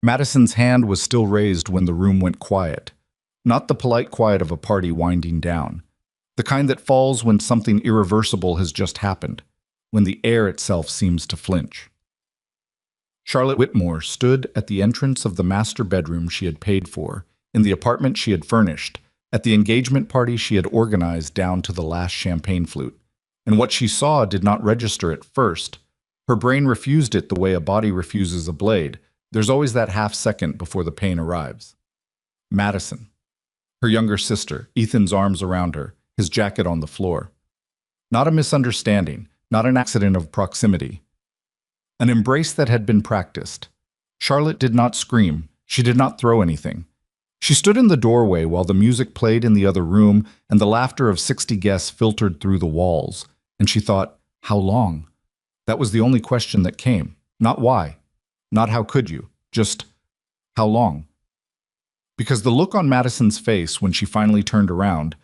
Madison's hand was still raised when the room went quiet. Not the polite quiet of a party winding down. The kind that falls when something irreversible has just happened, when the air itself seems to flinch. Charlotte Whitmore stood at the entrance of the master bedroom she had paid for, in the apartment she had furnished, at the engagement party she had organized down to the last champagne flute. And what she saw did not register at first. Her brain refused it the way a body refuses a blade. There's always that half second before the pain arrives. Madison. Her younger sister, Ethan's arms around her, his jacket on the floor. Not a misunderstanding, not an accident of proximity. An embrace that had been practiced. Charlotte did not scream. She did not throw anything. She stood in the doorway while the music played in the other room and the laughter of 60 guests filtered through the walls. And she thought, how long? That was the only question that came. Not why. Not how could you. Just, how long? Because the look on Madison's face when she finally turned around,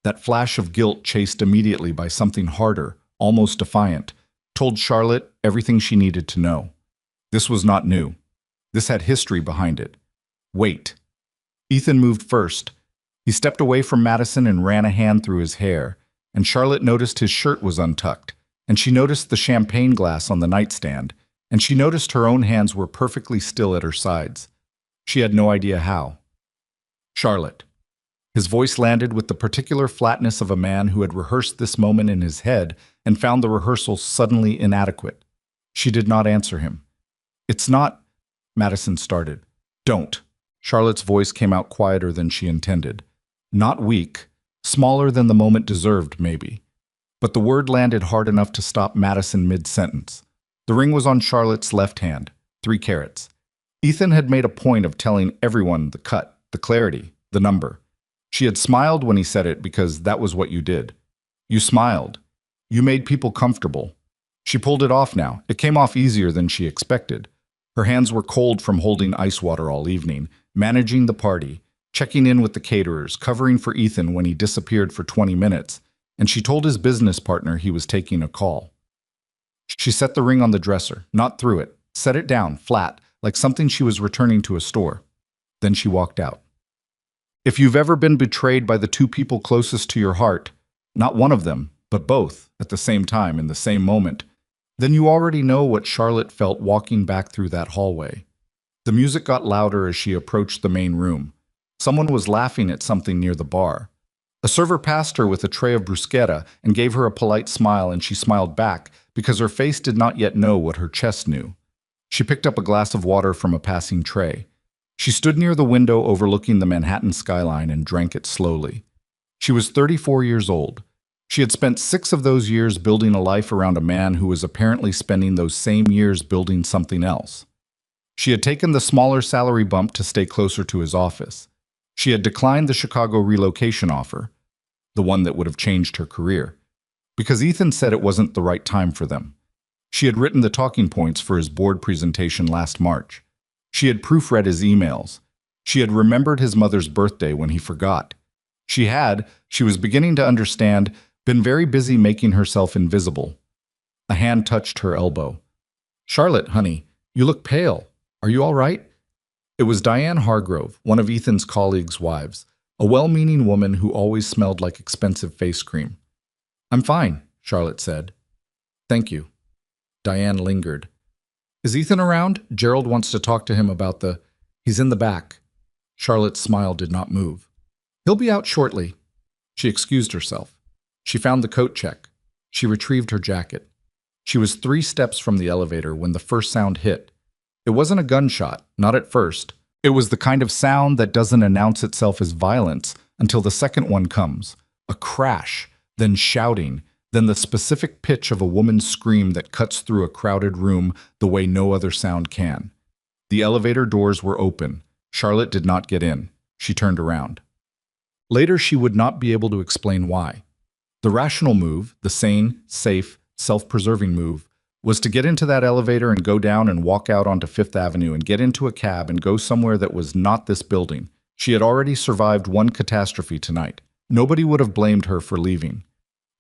that flash of guilt chased immediately by something harder, almost defiant, told Charlotte everything she needed to know. This was not new. This had history behind it. Wait. Ethan moved first. He stepped away from Madison and ran a hand through his hair, and Charlotte noticed his shirt was untucked, and she noticed the champagne glass on the nightstand, and she noticed her own hands were perfectly still at her sides. She had no idea how. Charlotte. His voice landed with the particular flatness of a man who had rehearsed this moment in his head and found the rehearsal suddenly inadequate. She did not answer him. It's not, Madison started. Don't. Charlotte's voice came out quieter than she intended. Not weak, smaller than the moment deserved, maybe. But the word landed hard enough to stop Madison mid-sentence. The ring was on Charlotte's left hand, 3 carats. Ethan had made a point of telling everyone the cut, the clarity, the number. She had smiled when he said it because that was what you did. You smiled. You made people comfortable. She pulled it off now. It came off easier than she expected. Her hands were cold from holding ice water all evening, managing the party, checking in with the caterers, covering for Ethan when he disappeared for 20 minutes, and she told his business partner he was taking a call. She set the ring on the dresser, not threw it, set it down, flat, like something she was returning to a store. Then she walked out. If you've ever been betrayed by the 2 people closest to your heart, not one of them, but both, at the same time, in the same moment, then you already know what Charlotte felt walking back through that hallway. The music got louder as she approached the main room. Someone was laughing at something near the bar. A server passed her with a tray of bruschetta and gave her a polite smile, and she smiled back because her face did not yet know what her chest knew. She picked up a glass of water from a passing tray. She stood near the window overlooking the Manhattan skyline and drank it slowly. She was 34 years old. She had spent 6 of those years building a life around a man who was apparently spending those same years building something else. She had taken the smaller salary bump to stay closer to his office. She had declined the Chicago relocation offer, the one that would have changed her career, because Ethan said it wasn't the right time for them. She had written the talking points for his board presentation last March. She had proofread his emails. She had remembered his mother's birthday when he forgot. She was beginning to understand, been very busy making herself invisible. A hand touched her elbow. Charlotte, honey, you look pale. Are you all right? It was Diane Hargrove, one of Ethan's colleagues' wives, a well-meaning woman who always smelled like expensive face cream. I'm fine, Charlotte said. Thank you. Diane lingered. Is Ethan around? Gerald wants to talk to him about the... He's in the back. Charlotte's smile did not move. He'll be out shortly. She excused herself. She found the coat check. She retrieved her jacket. She was 3 steps from the elevator when the first sound hit. It wasn't a gunshot, not at first. It was the kind of sound that doesn't announce itself as violence until the second one comes. A crash, then shouting, then the specific pitch of a woman's scream that cuts through a crowded room the way no other sound can. The elevator doors were open. Charlotte did not get in. She turned around. Later, she would not be able to explain why. The rational move, the sane, safe, self-preserving move, was to get into that elevator and go down and walk out onto Fifth Avenue and get into a cab and go somewhere that was not this building. She had already survived one catastrophe tonight. Nobody would have blamed her for leaving.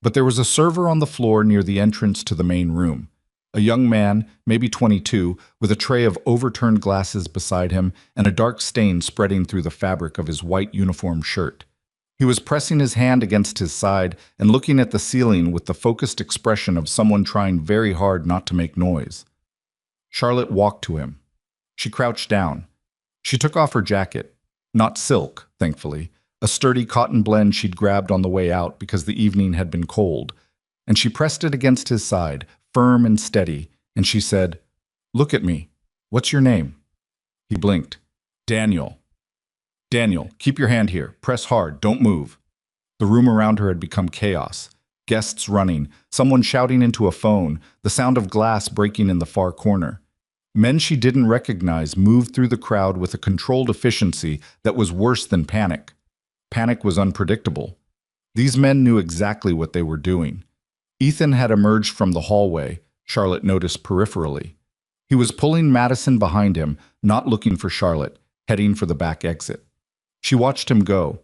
But there was a server on the floor near the entrance to the main room. A young man, maybe 22, with a tray of overturned glasses beside him and a dark stain spreading through the fabric of his white uniform shirt. He was pressing his hand against his side and looking at the ceiling with the focused expression of someone trying very hard not to make noise. Charlotte walked to him. She crouched down. She took off her jacket. Not silk, thankfully, a sturdy cotton blend she'd grabbed on the way out because the evening had been cold. And she pressed it against his side, firm and steady, and she said, "Look at me. What's your name?" He blinked. "Daniel." "Daniel, keep your hand here. Press hard. Don't move." The room around her had become chaos. Guests running, someone shouting into a phone, the sound of glass breaking in the far corner. Men she didn't recognize moved through the crowd with a controlled efficiency that was worse than panic. Panic was unpredictable. These men knew exactly what they were doing. Ethan had emerged from the hallway, Charlotte noticed peripherally. He was pulling Madison behind him, not looking for Charlotte, heading for the back exit. She watched him go.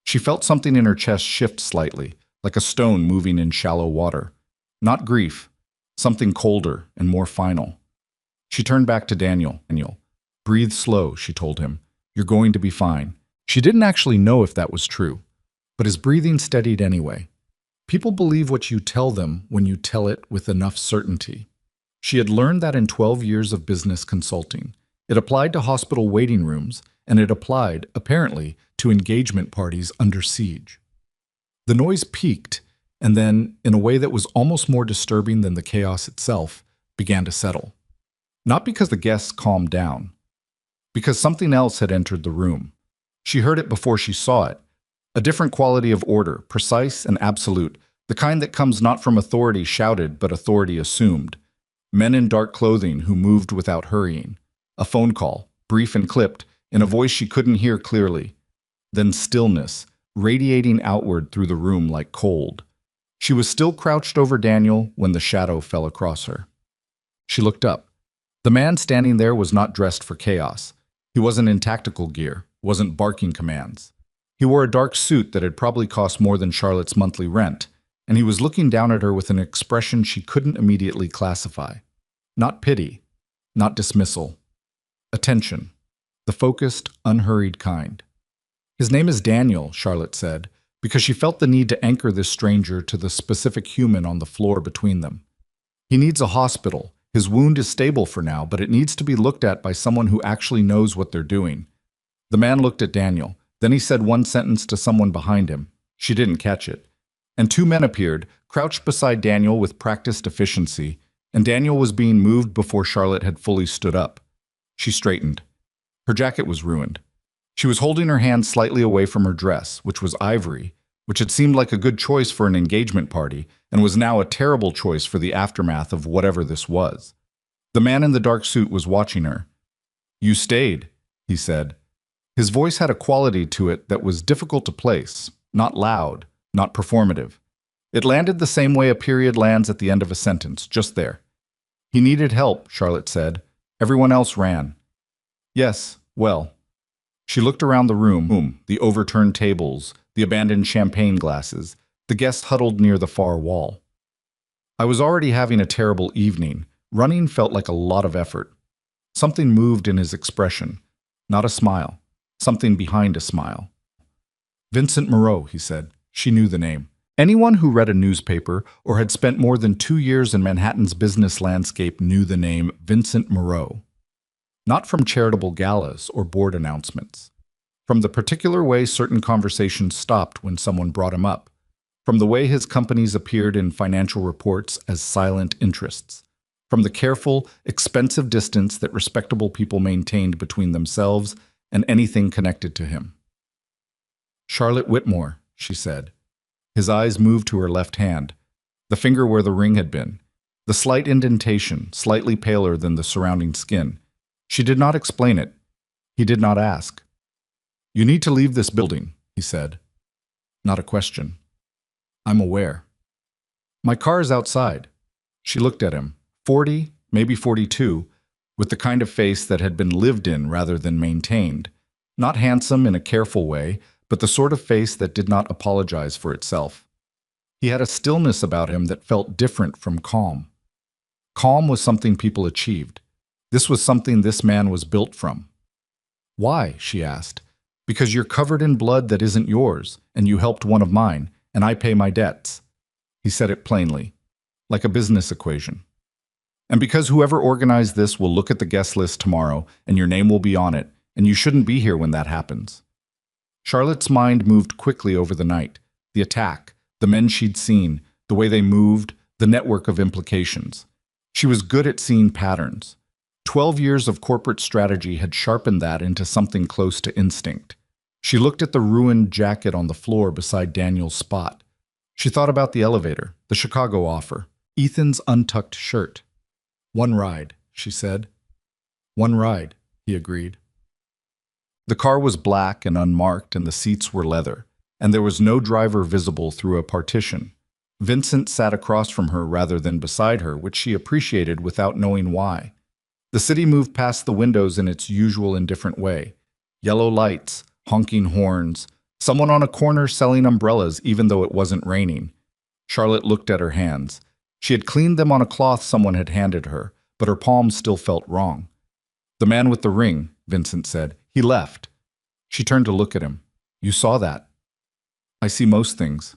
She felt something in her chest shift slightly, like a stone moving in shallow water. Not grief, something colder and more final. She turned back to Daniel. "Daniel, breathe slow," she told him. "You're going to be fine." She didn't actually know if that was true, but his breathing steadied anyway. People believe what you tell them when you tell it with enough certainty. She had learned that in 12 years of business consulting. It applied to hospital waiting rooms, and it applied, apparently, to engagement parties under siege. The noise peaked, and then, in a way that was almost more disturbing than the chaos itself, began to settle. Not because the guests calmed down, because something else had entered the room. She heard it before she saw it. A different quality of order, precise and absolute, the kind that comes not from authority shouted but authority assumed. Men in dark clothing who moved without hurrying. A phone call, brief and clipped, in a voice she couldn't hear clearly. Then stillness, radiating outward through the room like cold. She was still crouched over Daniel when the shadow fell across her. She looked up. The man standing there was not dressed for chaos. He wasn't in tactical gear, wasn't barking commands. He wore a dark suit that had probably cost more than Charlotte's monthly rent, and he was looking down at her with an expression she couldn't immediately classify. Not pity, not dismissal. Attention. The focused, unhurried kind. "His name is Daniel," Charlotte said, because she felt the need to anchor this stranger to the specific human on the floor between them. "He needs a hospital. His wound is stable for now, but it needs to be looked at by someone who actually knows what they're doing." The man looked at Daniel. Then he said one sentence to someone behind him. She didn't catch it. And two men appeared, crouched beside Daniel with practiced efficiency, and Daniel was being moved before Charlotte had fully stood up. She straightened. Her jacket was ruined. She was holding her hand slightly away from her dress, which was ivory, which had seemed like a good choice for an engagement party, and was now a terrible choice for the aftermath of whatever this was. The man in the dark suit was watching her. "You stayed," he said. His voice had a quality to it that was difficult to place, not loud, not performative. It landed the same way a period lands at the end of a sentence, just there. "He needed help," Charlotte said. "Everyone else ran." "Yes, well." She looked around the room, the overturned tables, the abandoned champagne glasses, the guests huddled near the far wall. "I was already having a terrible evening. Running felt like a lot of effort." Something moved in his expression. Not a smile. Something behind a smile. "Vincent Moreau," he said. She knew the name. Anyone who read a newspaper or had spent more than 2 years in Manhattan's business landscape knew the name Vincent Moreau. Not from charitable galas or board announcements. From the particular way certain conversations stopped when someone brought him up. From the way his companies appeared in financial reports as silent interests. From the careful, expensive distance that respectable people maintained between themselves and anything connected to him. "Charlotte Whitmore," she said. His eyes moved to her left hand, the finger where the ring had been, the slight indentation, slightly paler than the surrounding skin. She did not explain it. He did not ask. "You need to leave this building," he said. Not a question. "I'm aware." "My car is outside." She looked at him, 40, maybe 42, with the kind of face that had been lived in rather than maintained. Not handsome in a careful way, but the sort of face that did not apologize for itself. He had a stillness about him that felt different from calm. Calm was something people achieved. This was something this man was built from. Why? She asked. Because you're covered in blood that isn't yours, and you helped one of mine, and I pay my debts. He said it plainly, like a business equation. And because whoever organized this will look at the guest list tomorrow, and your name will be on it, and you shouldn't be here when that happens. Charlotte's mind moved quickly over the night. The attack, the men she'd seen, the way they moved, the network of implications. She was good at seeing patterns. 12 years of corporate strategy had sharpened that into something close to instinct. She looked at the ruined jacket on the floor beside Daniel's spot. She thought about the elevator, the Chicago offer, Ethan's untucked shirt. "One ride," she said. "One ride," he agreed. The car was black and unmarked, and the seats were leather, and there was no driver visible through a partition. Vincent sat across from her rather than beside her, which she appreciated without knowing why. The city moved past the windows in its usual indifferent way. Yellow lights, honking horns, someone on a corner selling umbrellas even though it wasn't raining. Charlotte looked at her hands. She had cleaned them on a cloth someone had handed her, but her palms still felt wrong. "The man with the ring," Vincent said. "He left." She turned to look at him. "You saw that?" "I see most things."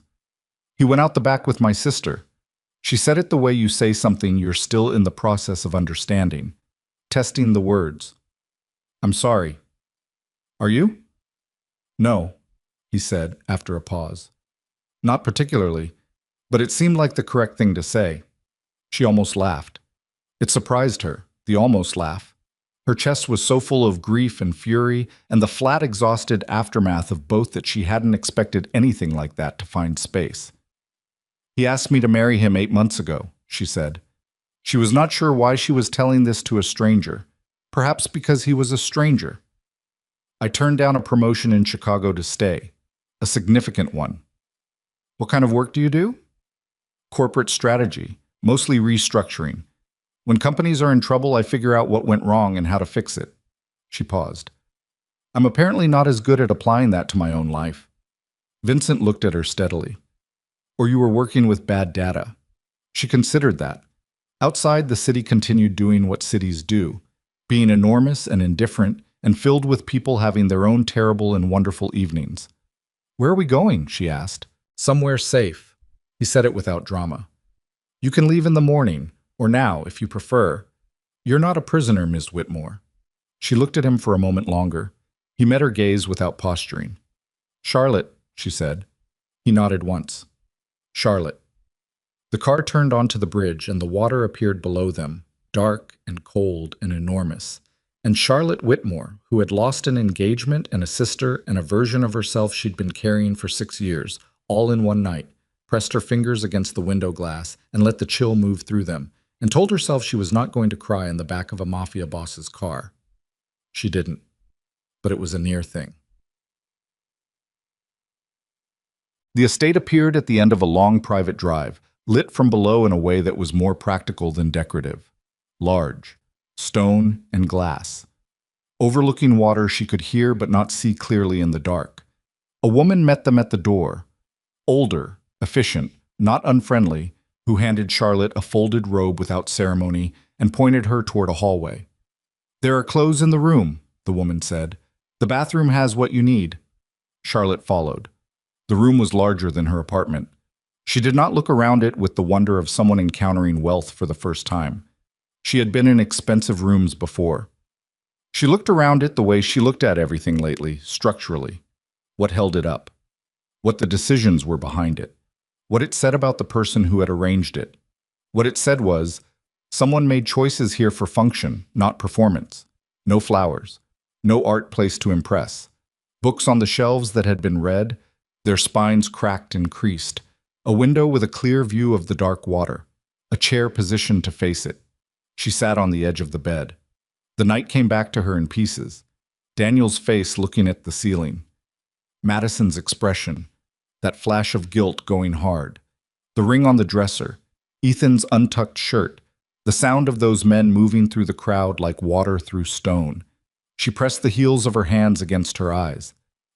"He went out the back with my sister." She said it the way you say something you're still in the process of understanding, testing the words. "I'm sorry." "Are you?" "No," he said after a pause. "Not particularly, but it seemed like the correct thing to say." She almost laughed. It surprised her, the almost laugh. Her chest was so full of grief and fury and the flat, exhausted aftermath of both that she hadn't expected anything like that to find space. "He asked me to marry him 8 months ago," she said. She was not sure why she was telling this to a stranger. Perhaps because he was a stranger. "I turned down a promotion in Chicago to stay. A significant one." "What kind of work do you do?" "Corporate strategy, mostly restructuring. When companies are in trouble, I figure out what went wrong and how to fix it." She paused. "I'm apparently not as good at applying that to my own life." Vincent looked at her steadily. "Or you were working with bad data." She considered that. Outside, the city continued doing what cities do, being enormous and indifferent and filled with people having their own terrible and wonderful evenings. "Where are we going?" she asked. "Somewhere safe." He said it without drama. "You can leave in the morning, or now, if you prefer. You're not a prisoner, Ms. Whitmore." She looked at him for a moment longer. He met her gaze without posturing. "Charlotte," she said. He nodded once. "Charlotte." The car turned onto the bridge, and the water appeared below them, dark and cold and enormous. And Charlotte Whitmore, who had lost an engagement and a sister and a version of herself she'd been carrying for 6 years, all in one night, pressed her fingers against the window glass and let the chill move through them, and told herself she was not going to cry in the back of a mafia boss's car. She didn't, but it was a near thing. The estate appeared at the end of a long private drive, lit from below in a way that was more practical than decorative. Large, stone and glass. Overlooking water she could hear but not see clearly in the dark. A woman met them at the door. Older, efficient, not unfriendly, who handed Charlotte a folded robe without ceremony and pointed her toward a hallway. "There are clothes in the room," the woman said. "The bathroom has what you need." Charlotte followed. The room was larger than her apartment. She did not look around it with the wonder of someone encountering wealth for the first time. She had been in expensive rooms before. She looked around it the way she looked at everything lately, structurally. What held it up? What the decisions were behind it? What it said about the person who had arranged it? What it said was, someone made choices here for function, not performance. No flowers. No art placed to impress. Books on the shelves that had been read, their spines cracked and creased. A window with a clear view of the dark water. A chair positioned to face it. She sat on the edge of the bed. The night came back to her in pieces. Daniel's face looking at the ceiling. Madison's expression. That flash of guilt going hard. The ring on the dresser. Ethan's untucked shirt. The sound of those men moving through the crowd like water through stone. She pressed the heels of her hands against her eyes.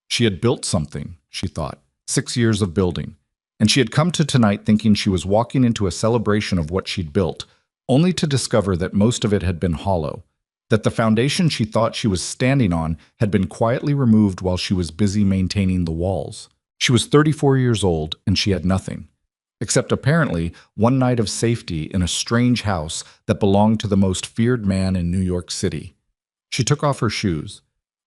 She had built something, she thought. 6 years of building. And she had come to tonight thinking she was walking into a celebration of what she'd built, only to discover that most of it had been hollow, that the foundation she thought she was standing on had been quietly removed while she was busy maintaining the walls. She was 34 years old, and she had nothing, except apparently one night of safety in a strange house that belonged to the most feared man in New York City. She took off her shoes.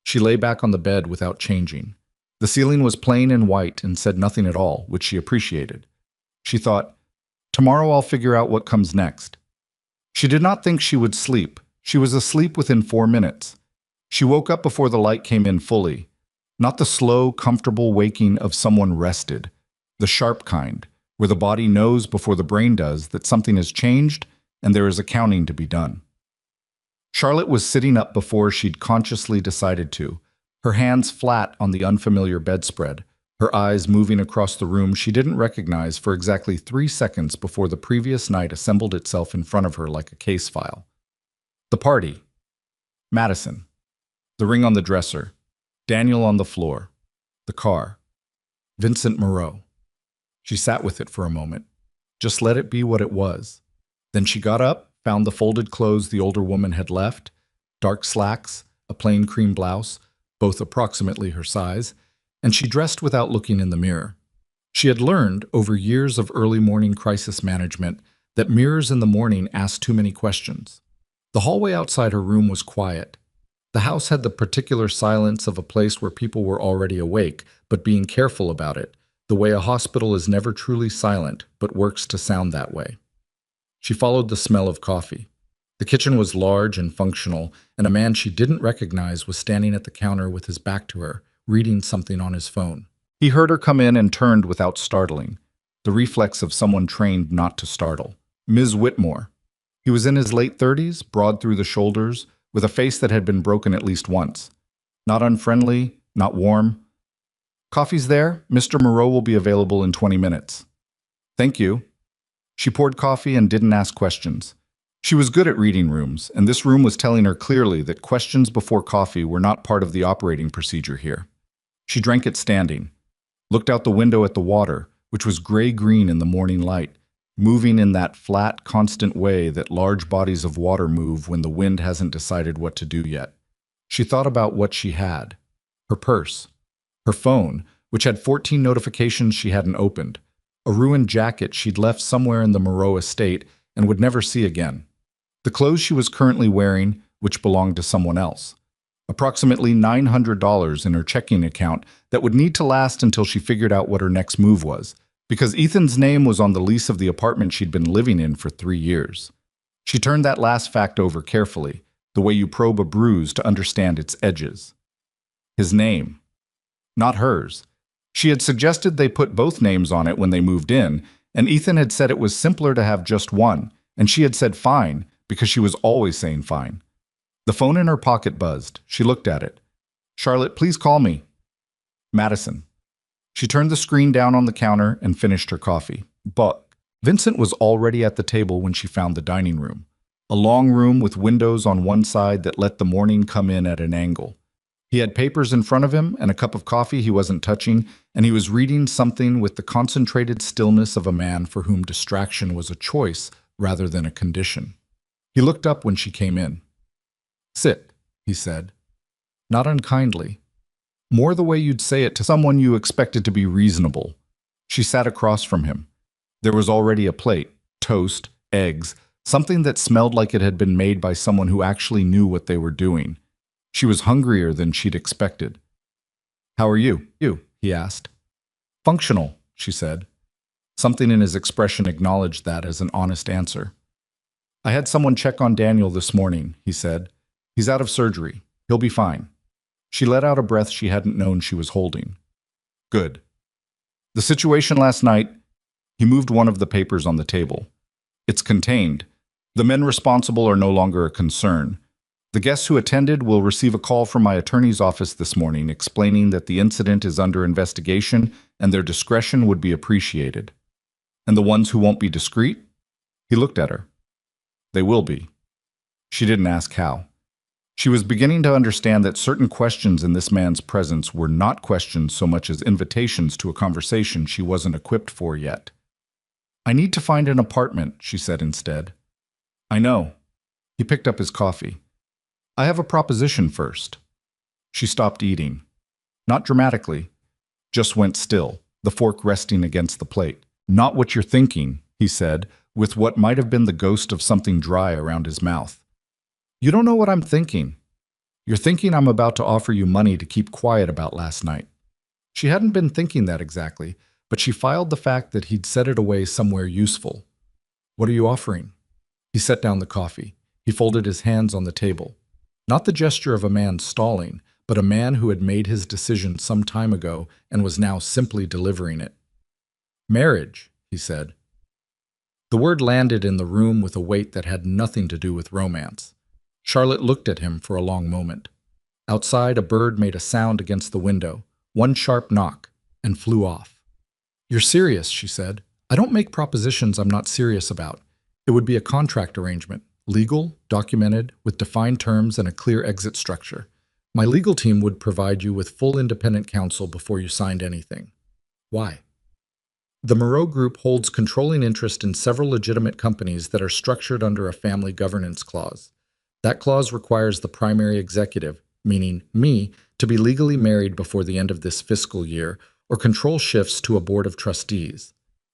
She lay back on the bed without changing. The ceiling was plain and white and said nothing at all, which she appreciated. She thought, "Tomorrow I'll figure out what comes next." She did not think she would sleep. She was asleep within 4 minutes. She woke up before the light came in fully. Not the slow, comfortable waking of someone rested, the sharp kind, where the body knows before the brain does that something has changed and there is accounting to be done. Charlotte was sitting up before she'd consciously decided to, her hands flat on the unfamiliar bedspread, her eyes moving across the room she didn't recognize for exactly 3 seconds before the previous night assembled itself in front of her like a case file. The party. Madison. The ring on the dresser. Daniel on the floor. The car. Vincent Moreau. She sat with it for a moment. Just let it be what it was. Then she got up, found the folded clothes the older woman had left, dark slacks, a plain cream blouse, both approximately her size, and she dressed without looking in the mirror. She had learned, over years of early morning crisis management, that mirrors in the morning asked too many questions. The hallway outside her room was quiet. The house had the particular silence of a place where people were already awake, but being careful about it, the way a hospital is never truly silent, but works to sound that way. She followed the smell of coffee. The kitchen was large and functional, and a man she didn't recognize was standing at the counter with his back to her, reading something on his phone. He heard her come in and turned without startling, the reflex of someone trained not to startle. Ms. Whitmore. He was in his late 30s, broad through the shoulders, with a face that had been broken at least once. Not unfriendly, not warm. "Coffee's there. Mr. Moreau will be available in 20 minutes. "Thank you." She poured coffee and didn't ask questions. She was good at reading rooms, and this room was telling her clearly that questions before coffee were not part of the operating procedure here. She drank it standing, looked out the window at the water, which was gray-green in the morning light, moving in that flat, constant way that large bodies of water move when the wind hasn't decided what to do yet. She thought about what she had. Her purse. Her phone, which had 14 notifications she hadn't opened. A ruined jacket she'd left somewhere in the Moreau estate and would never see again. The clothes she was currently wearing, which belonged to someone else. Approximately $900 in her checking account that would need to last until she figured out what her next move was, because Ethan's name was on the lease of the apartment she'd been living in for 3 years. She turned that last fact over carefully, the way you probe a bruise to understand its edges. His name. Not hers. She had suggested they put both names on it when they moved in, and Ethan had said it was simpler to have just one, and she had said fine, because she was always saying fine. The phone in her pocket buzzed. She looked at it. "Charlotte, please call me." Madison. She turned the screen down on the counter and finished her coffee. But Vincent was already at the table when she found the dining room. A long room with windows on one side that let the morning come in at an angle. He had papers in front of him and a cup of coffee he wasn't touching, and he was reading something with the concentrated stillness of a man for whom distraction was a choice rather than a condition. He looked up when she came in. "Sit," he said. Not unkindly. More the way you'd say it to someone you expected to be reasonable. She sat across from him. There was already a plate, toast, eggs, something that smelled like it had been made by someone who actually knew what they were doing. She was hungrier than she'd expected. "How are you?" he asked. "Functional," she said. Something in his expression acknowledged that as an honest answer. "I had someone check on Daniel this morning," he said. "He's out of surgery. He'll be fine." She let out a breath she hadn't known she was holding. "Good." "The situation last night," he moved one of the papers on the table. "It's contained. The men responsible are no longer a concern. The guests who attended will receive a call from my attorney's office this morning explaining that the incident is under investigation and their discretion would be appreciated. And the ones who won't be discreet?" He looked at her. "They will be." She didn't ask how. She was beginning to understand that certain questions in this man's presence were not questions so much as invitations to a conversation she wasn't equipped for yet. "I need to find an apartment," she said instead. I know. He picked up his coffee. I have a proposition first. She stopped eating. Not dramatically, just went still, the fork resting against the plate. Not what you're thinking, he said, with what might have been the ghost of something dry around his mouth. You don't know what I'm thinking. You're thinking I'm about to offer you money to keep quiet about last night. She hadn't been thinking that exactly, but she filed the fact that he'd set it away somewhere useful. What are you offering? He set down the coffee. He folded his hands on the table. Not the gesture of a man stalling, but a man who had made his decision some time ago and was now simply delivering it. Marriage, he said. The word landed in the room with a weight that had nothing to do with romance. Charlotte looked at him for a long moment. Outside, a bird made a sound against the window, one sharp knock, and flew off. You're serious, she said. I don't make propositions I'm not serious about. It would be a contract arrangement, legal, documented, with defined terms and a clear exit structure. My legal team would provide you with full independent counsel before you signed anything. Why? The Moreau Group holds controlling interest in several legitimate companies that are structured under a family governance clause. That clause requires the primary executive, meaning me, to be legally married before the end of this fiscal year, or control shifts to a board of trustees,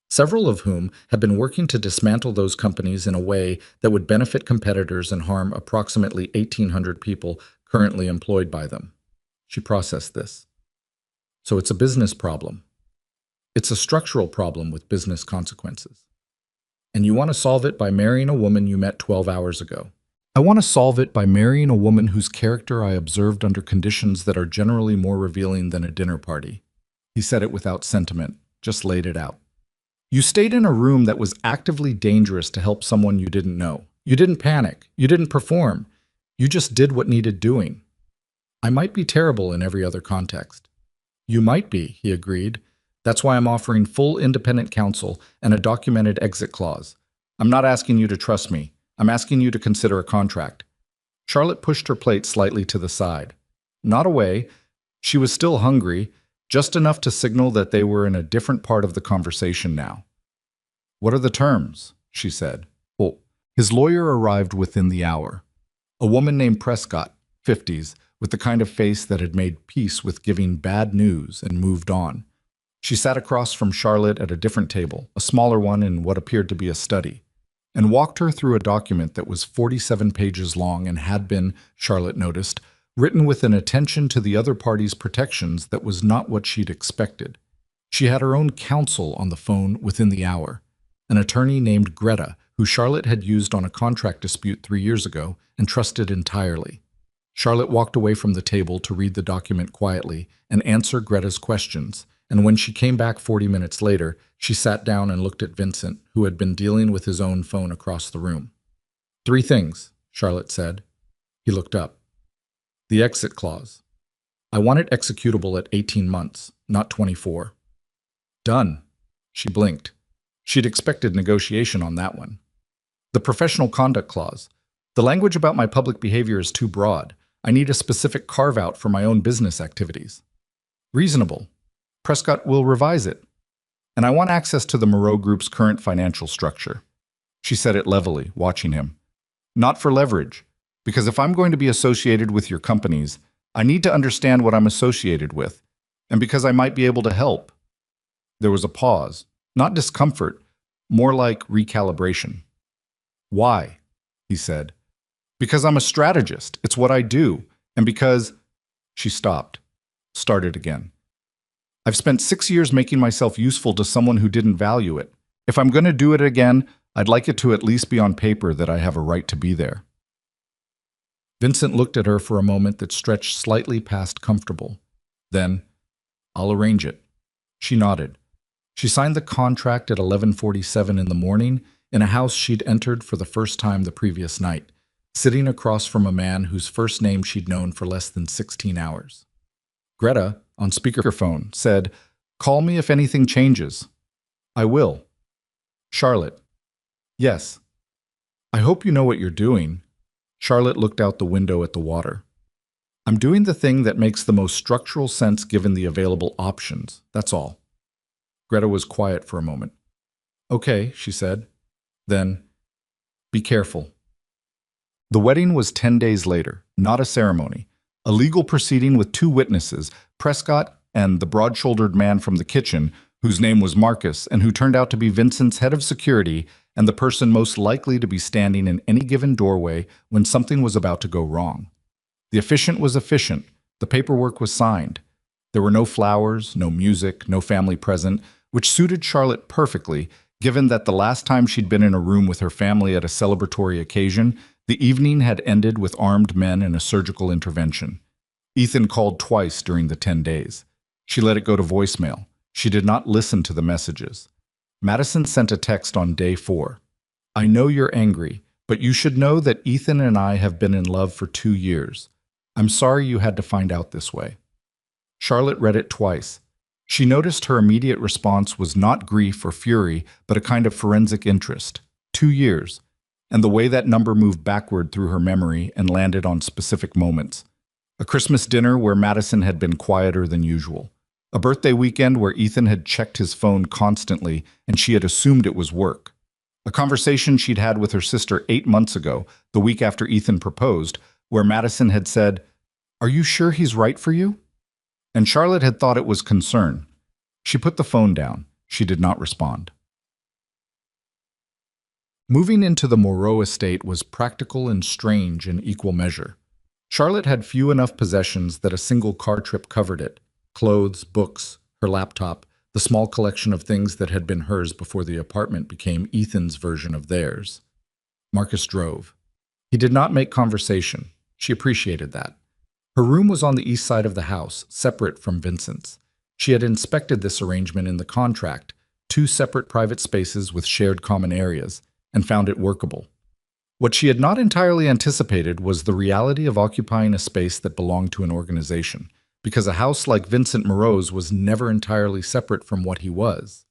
several of whom have been working to dismantle those companies in a way that would benefit competitors and harm approximately 1,800 people currently employed by them. She processed this. So it's a business problem. It's a structural problem with business consequences. And you want to solve it by marrying a woman you met 12 hours ago. I want to solve it by marrying a woman whose character I observed under conditions that are generally more revealing than a dinner party. He said it without sentiment, just laid it out. You stayed in a room that was actively dangerous to help someone you didn't know. You didn't panic. You didn't perform. You just did what needed doing. I might be terrible in every other context. You might be, he agreed. That's why I'm offering full independent counsel and a documented exit clause. I'm not asking you to trust me. I'm asking you to consider a contract. Charlotte pushed her plate slightly to the side. Not away. She was still hungry, just enough to signal that they were in a different part of the conversation now. What are the terms? She said. Well, his lawyer arrived within the hour. A woman named Prescott, 50s, with the kind of face that had made peace with giving bad news and moved on. She sat across from Charlotte at a different table, a smaller one in what appeared to be a study, and walked her through a document that was 47 pages long and had been, Charlotte noticed, written with an attention to the other party's protections that was not what she'd expected. She had her own counsel on the phone within the hour, an attorney named Greta, who Charlotte had used on a contract dispute 3 years ago and trusted entirely. Charlotte walked away from the table to read the document quietly and answer Greta's questions, and when she came back 40 minutes later, she sat down and looked at Vincent, who had been dealing with his own phone across the room. 3 things, Charlotte said. He looked up. The exit clause. I want it executable at 18 months, not 24. Done. She blinked. She'd expected negotiation on that one. The professional conduct clause. The language about my public behavior is too broad. I need a specific carve-out for my own business activities. Reasonable. Prescott will revise it. And I want access to the Moreau Group's current financial structure. She said it levelly, watching him. Not for leverage, because if I'm going to be associated with your companies, I need to understand what I'm associated with, and because I might be able to help. There was a pause, not discomfort, more like recalibration. Why? He said. Because I'm a strategist. It's what I do. And because... She stopped, started again. I've spent 6 years making myself useful to someone who didn't value it. If I'm going to do it again, I'd like it to at least be on paper that I have a right to be there. Vincent looked at her for a moment that stretched slightly past comfortable. Then, I'll arrange it. She nodded. She signed the contract at 11:47 in the morning in a house she'd entered for the first time the previous night, sitting across from a man whose first name she'd known for less than 16 hours. Greta, on speakerphone, said, "Call me if anything changes." "I will." Charlotte. "Yes." "I hope you know what you're doing." Charlotte looked out the window at the water. "I'm doing the thing that makes the most structural sense given the available options, that's all." Greta was quiet for a moment. "Okay," she said. Then, "Be careful." The wedding was 10 days later, not a ceremony. A legal proceeding with two witnesses, Prescott and the broad-shouldered man from the kitchen, whose name was Marcus and who turned out to be Vincent's head of security and the person most likely to be standing in any given doorway when something was about to go wrong. The officiant was efficient. The paperwork was signed. There were no flowers, no music, no family present, which suited Charlotte perfectly, given that the last time she'd been in a room with her family at a celebratory occasion, the evening had ended with armed men and a surgical intervention. Ethan called twice during the 10 days. She let it go to voicemail. She did not listen to the messages. Madison sent a text on day 4. I know you're angry, but you should know that Ethan and I have been in love for 2 years. I'm sorry you had to find out this way. Charlotte read it twice. She noticed her immediate response was not grief or fury, but a kind of forensic interest. 2 years. And the way that number moved backward through her memory and landed on specific moments. A Christmas dinner where Madison had been quieter than usual. A birthday weekend where Ethan had checked his phone constantly and she had assumed it was work. A conversation she'd had with her sister 8 months ago, the week after Ethan proposed, where Madison had said, "Are you sure he's right for you?" And Charlotte had thought it was concern. She put the phone down. She did not respond. Moving into the Moreau estate was practical and strange in equal measure. Charlotte had few enough possessions that a single car trip covered it. Clothes, books, her laptop, the small collection of things that had been hers before the apartment became Ethan's version of theirs. Marcus drove. He did not make conversation. She appreciated that. Her room was on the east side of the house, separate from Vincent's. She had inspected this arrangement in the contract, 2 separate private spaces with shared common areas, and found it workable. What she had not entirely anticipated was the reality of occupying a space that belonged to an organization, because a house like Vincent Moreau's was never entirely separate from what he was.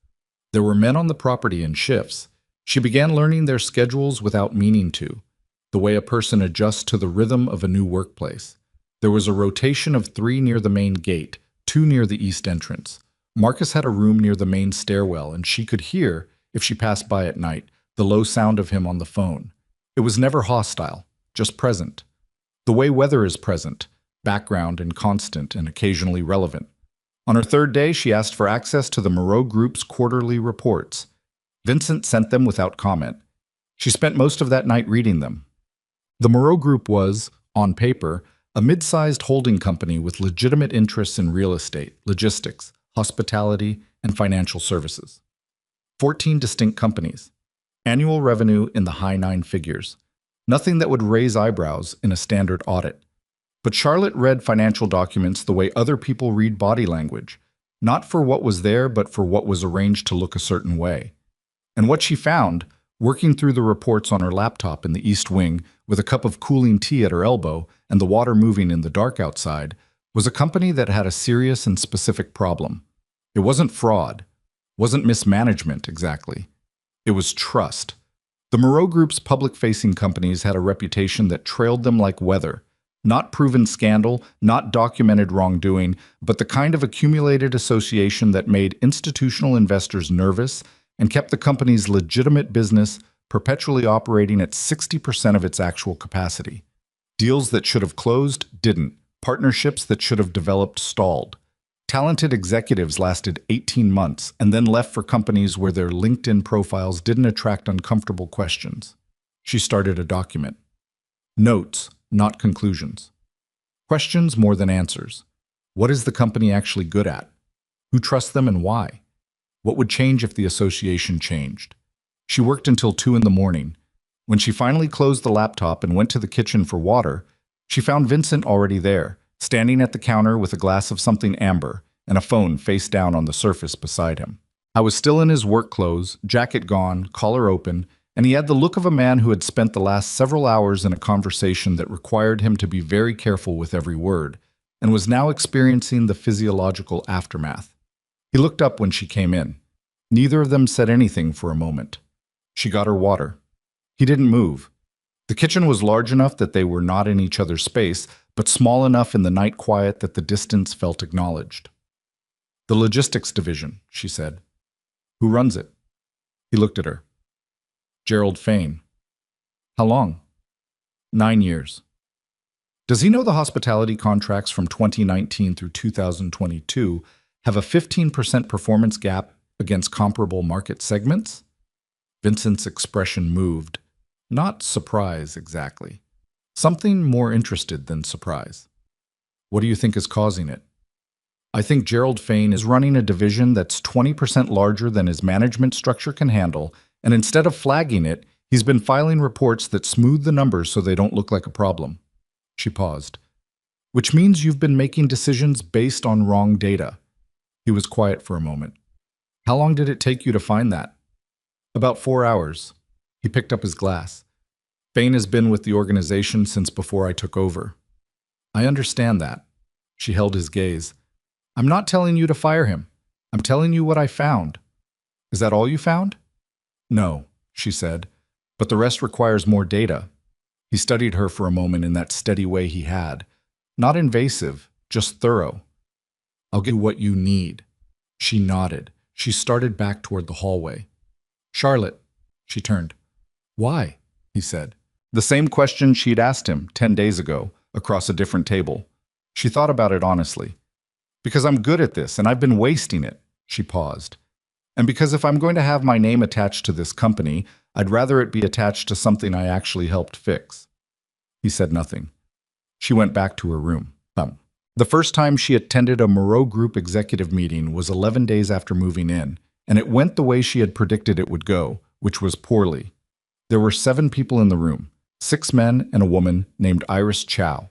There were men on the property in shifts. She began learning their schedules without meaning to, the way a person adjusts to the rhythm of a new workplace. There was a rotation of 3 near the main gate, 2 near the east entrance. Marcus had a room near the main stairwell, and she could hear, if she passed by at night, the low sound of him on the phone. It was never hostile, just present. The way weather is present, background and constant and occasionally relevant. On her 3rd day, she asked for access to the Moreau Group's quarterly reports. Vincent sent them without comment. She spent most of that night reading them. The Moreau Group was, on paper, a mid-sized holding company with legitimate interests in real estate, logistics, hospitality, and financial services. 14 distinct companies. Annual revenue in the high 9 figures. Nothing that would raise eyebrows in a standard audit. But Charlotte read financial documents the way other people read body language, not for what was there, but for what was arranged to look a certain way. And what she found, working through the reports on her laptop in the East Wing with a cup of cooling tea at her elbow and the water moving in the dark outside, was a company that had a serious and specific problem. It wasn't fraud, wasn't mismanagement exactly. It was trust. The Moreau Group's public-facing companies had a reputation that trailed them like weather. Not proven scandal, not documented wrongdoing, but the kind of accumulated association that made institutional investors nervous and kept the company's legitimate business perpetually operating at 60% of its actual capacity. Deals that should have closed didn't. Partnerships that should have developed stalled. Talented executives lasted 18 months and then left for companies where their LinkedIn profiles didn't attract uncomfortable questions. She started a document. Notes, not conclusions. Questions more than answers. What is the company actually good at? Who trusts them and why? What would change if the association changed? She worked until 2 in the morning. When she finally closed the laptop and went to the kitchen for water, she found Vincent already there, standing at the counter with a glass of something amber and a phone face down on the surface beside him. I was still in his work clothes, jacket gone, collar open, and he had the look of a man who had spent the last several hours in a conversation that required him to be very careful with every word, and was now experiencing the physiological aftermath. He looked up when she came in. Neither of them said anything for a moment. She got her water. He didn't move. The kitchen was large enough that they were not in each other's space, but small enough in the night quiet that the distance felt acknowledged. "The logistics division," she said. "Who runs it?" He looked at her. "Gerald Fain." "How long?" 9 years. Does he know the hospitality contracts from 2019 through 2022 have a 15% performance gap against comparable market segments? Vincent's expression moved. Not surprise, exactly. Something more interested than surprise. What do you think is causing it? I think Gerald Fain is running a division that's 20% larger than his management structure can handle, and instead of flagging it, he's been filing reports that smooth the numbers so they don't look like a problem. She paused. Which means you've been making decisions based on wrong data. He was quiet for a moment. How long did it take you to find that? About 4 hours. He picked up his glass. Fain has been with the organization since before I took over. I understand that. She held his gaze. I'm not telling you to fire him. I'm telling you what I found. Is that all you found? No, she said, but the rest requires more data. He studied her for a moment in that steady way he had. Not invasive, just thorough. I'll give you what you need. She nodded. She started back toward the hallway. Charlotte, she turned. Why? He said. The same question she'd asked him 10 days ago, across a different table. She thought about it honestly. Because I'm good at this and I've been wasting it, she paused. And because if I'm going to have my name attached to this company, I'd rather it be attached to something I actually helped fix. He said nothing. She went back to her room. The first time she attended a Moreau Group executive meeting was 11 days after moving in, and it went the way she had predicted it would go, which was poorly. There were 7 people in the room, 6 men and a woman named Iris Chow,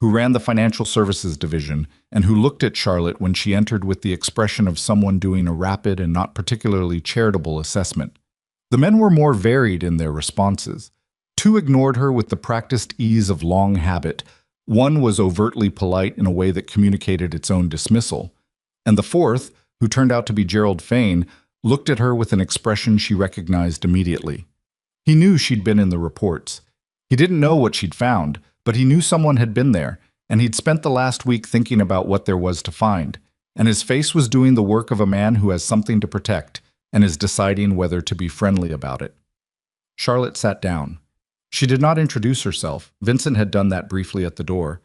who ran the financial services division and who looked at Charlotte when she entered with the expression of someone doing a rapid and not particularly charitable assessment. The men were more varied in their responses. 2 ignored her with the practiced ease of long habit. 1 was overtly polite in a way that communicated its own dismissal. And the 4th, who turned out to be Gerald Fain, looked at her with an expression she recognized immediately. He knew she'd been in the reports. He didn't know what she'd found, but he knew someone had been there, and he'd spent the last week thinking about what there was to find, and his face was doing the work of a man who has something to protect and is deciding whether to be friendly about it. Charlotte sat down. She did not introduce herself. Vincent had done that briefly at the door,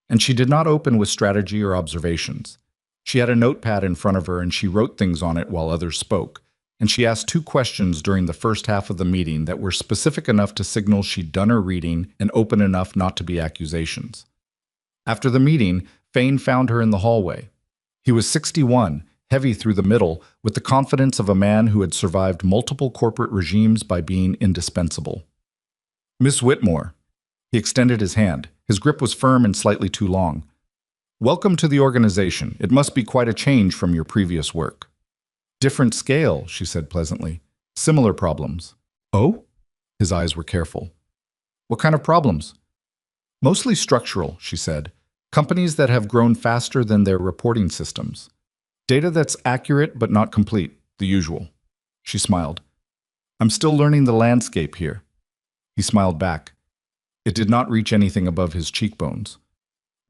and she did not open with strategy or observations. She had a notepad in front of her and she wrote things on it while others spoke, and she asked 2 questions during the first half of the meeting that were specific enough to signal she'd done her reading and open enough not to be accusations. After the meeting, Fain found her in the hallway. He was 61, heavy through the middle, with the confidence of a man who had survived multiple corporate regimes by being indispensable. Miss Whitmore. He extended his hand. His grip was firm and slightly too long. Welcome to the organization. It must be quite a change from your previous work. Different scale, she said pleasantly. Similar problems. Oh? His eyes were careful. What kind of problems? Mostly structural, she said. Companies that have grown faster than their reporting systems. Data that's accurate but not complete, the usual. She smiled. I'm still learning the landscape here. He smiled back. It did not reach anything above his cheekbones.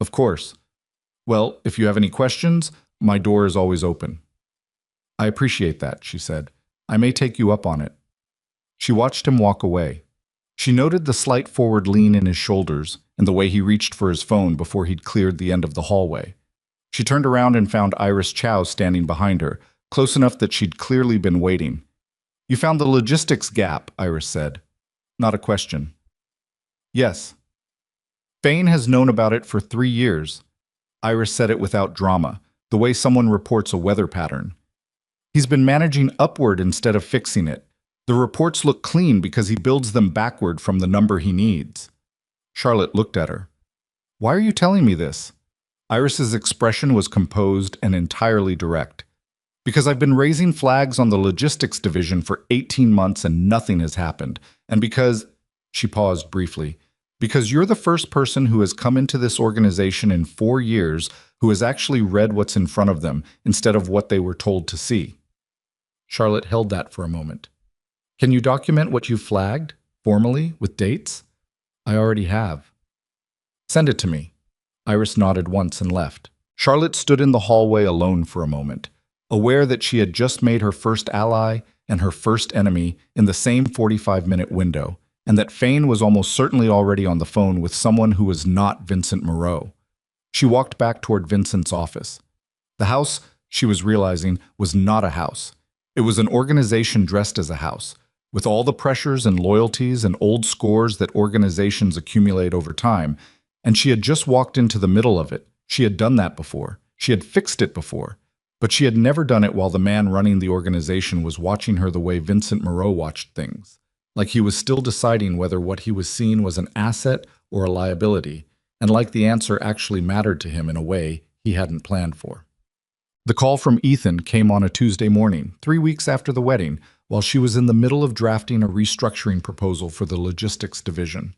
Of course. Well, if you have any questions, my door is always open. I appreciate that, she said. I may take you up on it. She watched him walk away. She noted the slight forward lean in his shoulders and the way he reached for his phone before he'd cleared the end of the hallway. She turned around and found Iris Chow standing behind her, close enough that she'd clearly been waiting. You found the logistics gap, Iris said. Not a question. Yes. Fain has known about it for 3 years. Iris said it without drama, the way someone reports a weather pattern. He's been managing upward instead of fixing it. The reports look clean because he builds them backward from the number he needs. Charlotte looked at her. Why are you telling me this? Iris's expression was composed and entirely direct. Because I've been raising flags on the logistics division for 18 months and nothing has happened. And because, she paused briefly, because you're the first person who has come into this organization in 4 years who has actually read what's in front of them instead of what they were told to see. Charlotte held that for a moment. Can you document what you flagged, formally, with dates? I already have. Send it to me. Iris nodded once and left. Charlotte stood in the hallway alone for a moment, aware that she had just made her first ally and her first enemy in the same 45-minute window, and that Fane was almost certainly already on the phone with someone who was not Vincent Moreau. She walked back toward Vincent's office. The house, she was realizing, was not a house. It was an organization dressed as a house, with all the pressures and loyalties and old scores that organizations accumulate over time, and she had just walked into the middle of it. She had done that before. She had fixed it before. But she had never done it while the man running the organization was watching her the way Vincent Moreau watched things, like he was still deciding whether what he was seeing was an asset or a liability, and like the answer actually mattered to him in a way he hadn't planned for. The call from Ethan came on a Tuesday morning, 3 weeks after the wedding, while she was in the middle of drafting a restructuring proposal for the logistics division.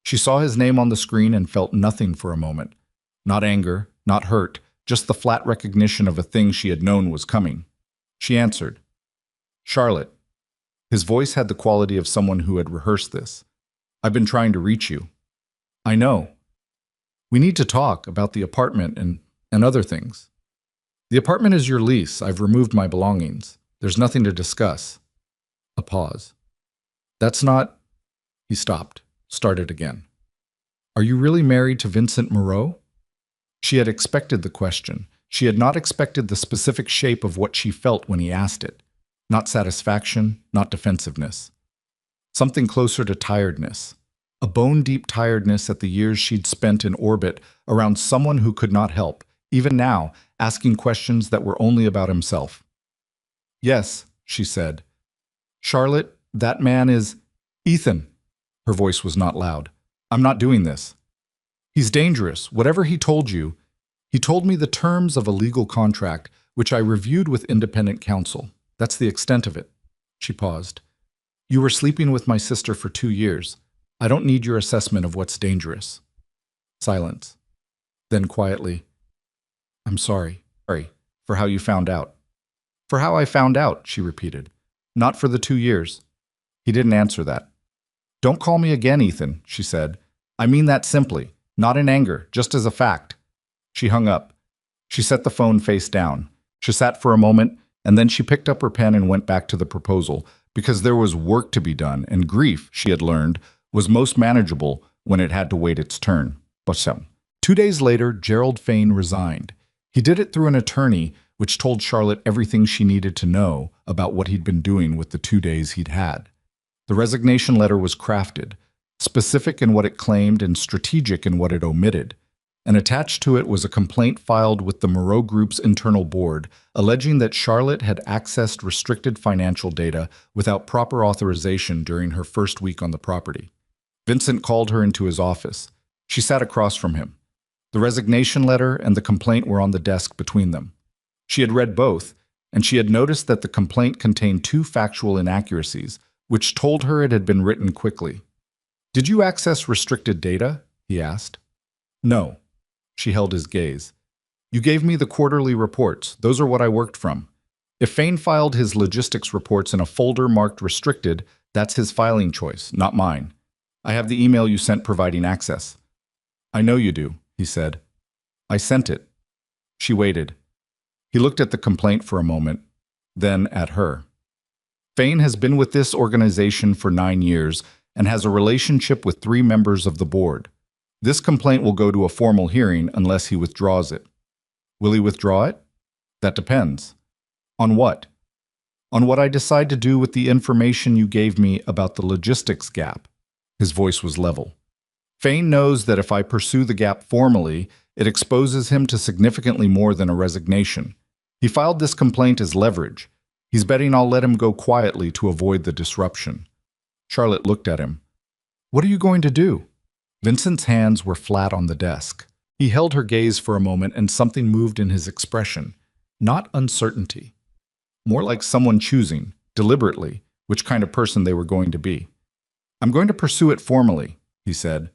She saw his name on the screen and felt nothing for a moment. Not anger, not hurt, just the flat recognition of a thing she had known was coming. She answered. "Charlotte." His voice had the quality of someone who had rehearsed this. "I've been trying to reach you." "I know. We need to talk about the apartment and other things." "The apartment is your lease. I've removed my belongings. There's nothing to discuss." A pause. "That's not—" He stopped, started again. "Are you really married to Vincent Moreau?" She had expected the question. She had not expected the specific shape of what she felt when he asked it. Not satisfaction, not defensiveness. Something closer to tiredness. A bone-deep tiredness at the years she'd spent in orbit around someone who could not help, even now, asking questions that were only about himself. "Yes," she said. "Charlotte, that man is—" "Ethan." Her voice was not loud. "I'm not doing this. He's dangerous. Whatever he told you, he told me the terms of a legal contract, which I reviewed with independent counsel. That's the extent of it." She paused. "You were sleeping with my sister for 2 years. I don't need your assessment of what's dangerous." Silence. Then quietly, "I'm sorry for how you found out." "For how I found out," she repeated. "Not for the 2 years." He didn't answer that. "Don't call me again, Ethan," she said. "I mean that simply. Not in anger, just as a fact." She hung up. She set the phone face down. She sat for a moment, and then she picked up her pen and went back to the proposal, because there was work to be done, and grief, she had learned, was most manageable when it had to wait its turn. But 2 days later, Gerald Fane resigned. He did it through an attorney, which told Charlotte everything she needed to know about what he'd been doing with the 2 days he'd had. The resignation letter was crafted, specific in what it claimed and strategic in what it omitted. And attached to it was a complaint filed with the Moreau Group's internal board, alleging that Charlotte had accessed restricted financial data without proper authorization during her first week on the property. Vincent called her into his office. She sat across from him. The resignation letter and the complaint were on the desk between them. She had read both, and she had noticed that the complaint contained 2 factual inaccuracies, which told her it had been written quickly. "Did you access restricted data?" he asked. "No." She held his gaze. "You gave me the quarterly reports. Those are what I worked from. If Fane filed his logistics reports in a folder marked restricted, that's his filing choice, not mine. I have the email you sent providing access." "I know you do," he said. "I sent it." She waited. He looked at the complaint for a moment, then at her. "Fane has been with this organization for 9 years and has a relationship with 3 members of the board. This complaint will go to a formal hearing unless he withdraws it." "Will he withdraw it?" "That depends." "On what?" "On what I decide to do with the information you gave me about the logistics gap." His voice was level. "Fane knows that if I pursue the gap formally, it exposes him to significantly more than a resignation. He filed this complaint as leverage. He's betting I'll let him go quietly to avoid the disruption." Charlotte looked at him. "What are you going to do?" Vincent's hands were flat on the desk. He held her gaze for a moment and something moved in his expression. Not uncertainty. More like someone choosing, deliberately, which kind of person they were going to be. "I'm going to pursue it formally," he said.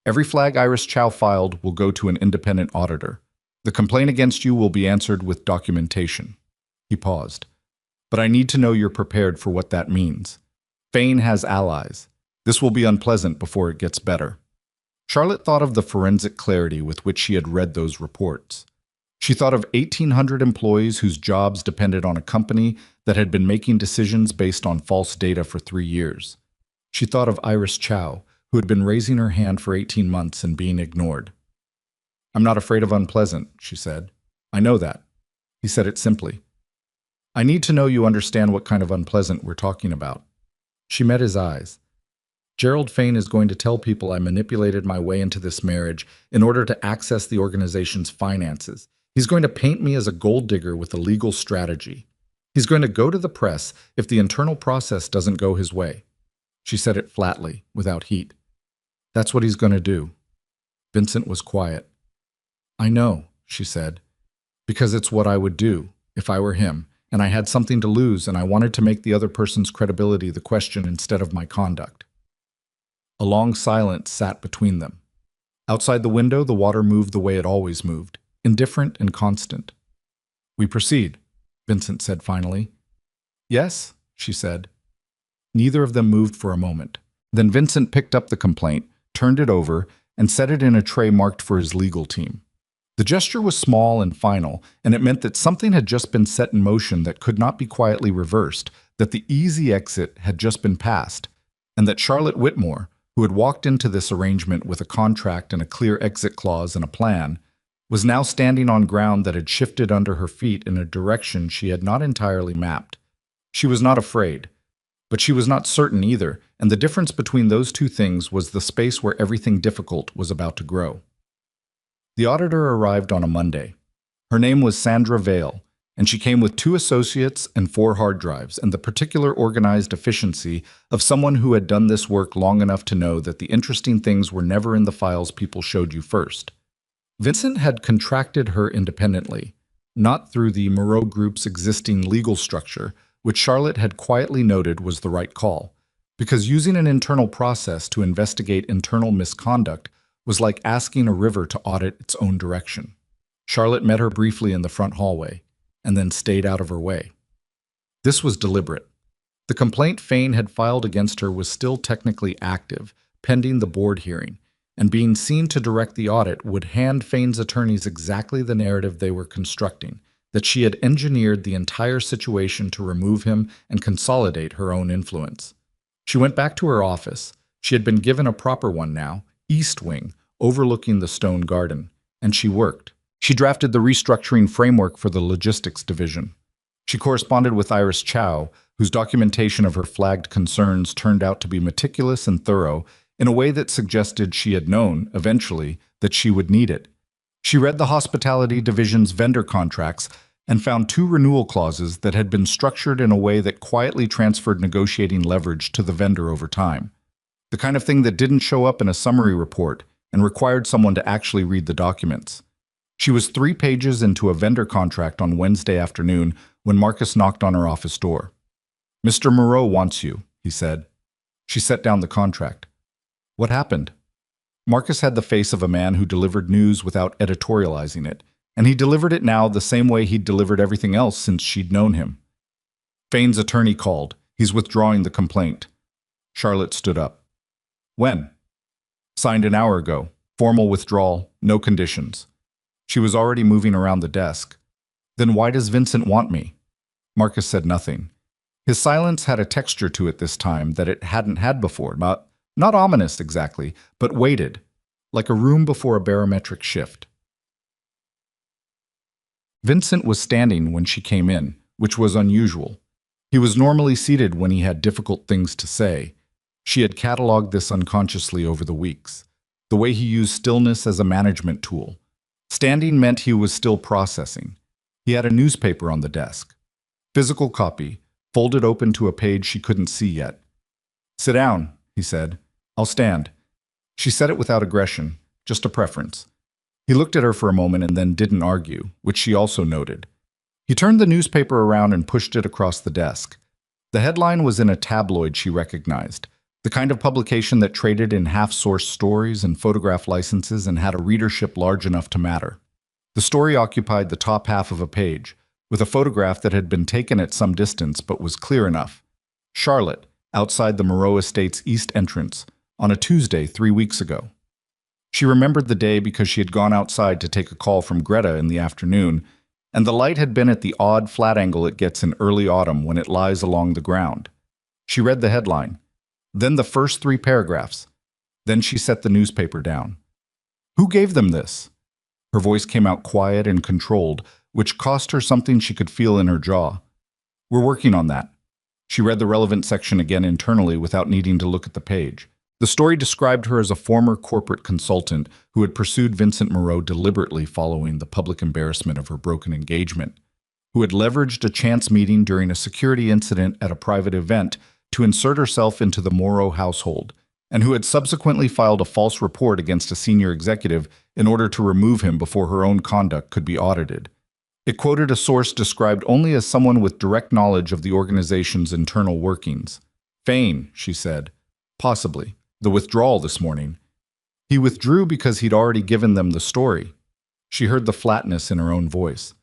"Every flag Iris Chow filed will go to an independent auditor. The complaint against you will be answered with documentation." He paused. "But I need to know you're prepared for what that means. Fane has allies. This will be unpleasant before it gets better." Charlotte thought of the forensic clarity with which she had read those reports. She thought of 1,800 employees whose jobs depended on a company that had been making decisions based on false data for 3 years. She thought of Iris Chow, who had been raising her hand for 18 months and being ignored. "I'm not afraid of unpleasant," she said. "I know that." He said it simply. "I need to know you understand what kind of unpleasant we're talking about." She met his eyes. "Gerald Fain is going to tell people I manipulated my way into this marriage in order to access the organization's finances. He's going to paint me as a gold digger with a legal strategy. He's going to go to the press if the internal process doesn't go his way." She said it flatly, without heat. "That's what he's going to do." Vincent was quiet. "I know," she said, "because it's what I would do if I were him, and I had something to lose, and I wanted to make the other person's credibility the question instead of my conduct." A long silence sat between them. Outside the window, the water moved the way it always moved, indifferent and constant. "We proceed," Vincent said finally. "Yes," she said. Neither of them moved for a moment. Then Vincent picked up the complaint, turned it over, and set it in a tray marked for his legal team. The gesture was small and final, and it meant that something had just been set in motion that could not be quietly reversed, that the easy exit had just been passed, and that Charlotte Whitmore, who had walked into this arrangement with a contract and a clear exit clause and a plan, was now standing on ground that had shifted under her feet in a direction she had not entirely mapped. She was not afraid, but she was not certain either, and the difference between those two things was the space where everything difficult was about to grow. The auditor arrived on a Monday. Her name was Sandra Vale, and she came with 2 associates and 4 hard drives, and the particular organized efficiency of someone who had done this work long enough to know that the interesting things were never in the files people showed you first. Vincent had contracted her independently, not through the Moreau Group's existing legal structure, which Charlotte had quietly noted was the right call, because using an internal process to investigate internal misconduct was like asking a river to audit its own direction. Charlotte met her briefly in the front hallway, and then stayed out of her way. This was deliberate. The complaint Fain had filed against her was still technically active, pending the board hearing, and being seen to direct the audit would hand Fain's attorneys exactly the narrative they were constructing, that she had engineered the entire situation to remove him and consolidate her own influence. She went back to her office. She had been given a proper one now, East Wing, overlooking the stone garden, and she worked. She drafted the restructuring framework for the logistics division. She corresponded with Iris Chow, whose documentation of her flagged concerns turned out to be meticulous and thorough in a way that suggested she had known, eventually, that she would need it. She read the hospitality division's vendor contracts and found 2 renewal clauses that had been structured in a way that quietly transferred negotiating leverage to the vendor over time. The kind of thing that didn't show up in a summary report and required someone to actually read the documents. She was 3 pages into a vendor contract on Wednesday afternoon when Marcus knocked on her office door. "Mr. Moreau wants you," he said. She set down the contract. "What happened?" Marcus had the face of a man who delivered news without editorializing it, and he delivered it now the same way he'd delivered everything else since she'd known him. "Fain's attorney called. He's withdrawing the complaint." Charlotte stood up. "When?" "Signed an hour ago. Formal withdrawal, no conditions." She was already moving around the desk. "Then why does Vincent want me?" Marcus said nothing. His silence had a texture to it this time that it hadn't had before, not ominous exactly, but weighted, like a room before a barometric shift. Vincent was standing when she came in, which was unusual. He was normally seated when he had difficult things to say. She had cataloged this unconsciously over the weeks, the way he used stillness as a management tool. Standing meant he was still processing. He had a newspaper on the desk. Physical copy, folded open to a page she couldn't see yet. "Sit down," he said. "I'll stand." She said it without aggression, just a preference. He looked at her for a moment and then didn't argue, which she also noted. He turned the newspaper around and pushed it across the desk. The headline was in a tabloid she recognized, the kind of publication that traded in half-sourced stories and photograph licenses and had a readership large enough to matter. The story occupied the top half of a page, with a photograph that had been taken at some distance but was clear enough. Charlotte, outside the Moreau Estate's east entrance, on a Tuesday 3 weeks ago. She remembered the day because she had gone outside to take a call from Greta in the afternoon, and the light had been at the odd flat angle it gets in early autumn when it lies along the ground. She read the headline, then the first 3 paragraphs. Then she set the newspaper down. Who gave them this? Her voice came out quiet and controlled, which cost her something she could feel in her jaw. We're working on that. She read the relevant section again internally without needing to look at the page. The story described her as a former corporate consultant who had pursued Vincent Moreau deliberately following the public embarrassment of her broken engagement, who had leveraged a chance meeting during a security incident at a private event to insert herself into the Moreau household, and who had subsequently filed a false report against a senior executive in order to remove him before her own conduct could be audited. It quoted a source described only as someone with direct knowledge of the organization's internal workings. Fane, she said. Possibly. The withdrawal this morning. He withdrew because he'd already given them the story. She heard the flatness in her own voice.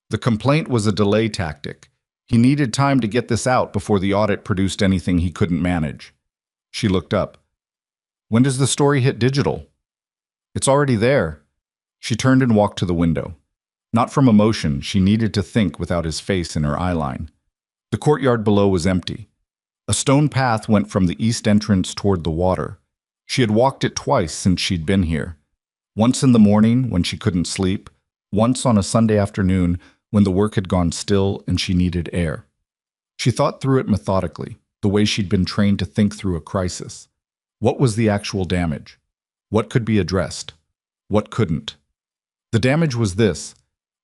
The complaint was a delay tactic. He needed time to get this out before the audit produced anything he couldn't manage. She looked up. When does the story hit digital? It's already there. She turned and walked to the window. Not from emotion, she needed to think without his face in her eyeline. The courtyard below was empty. A stone path went from the east entrance toward the water. She had walked it twice since she'd been here. Once in the morning when she couldn't sleep, once on a Sunday afternoon when the work had gone still and she needed air. She thought through it methodically, the way she'd been trained to think through a crisis. What was the actual damage? What could be addressed? What couldn't? The damage was this.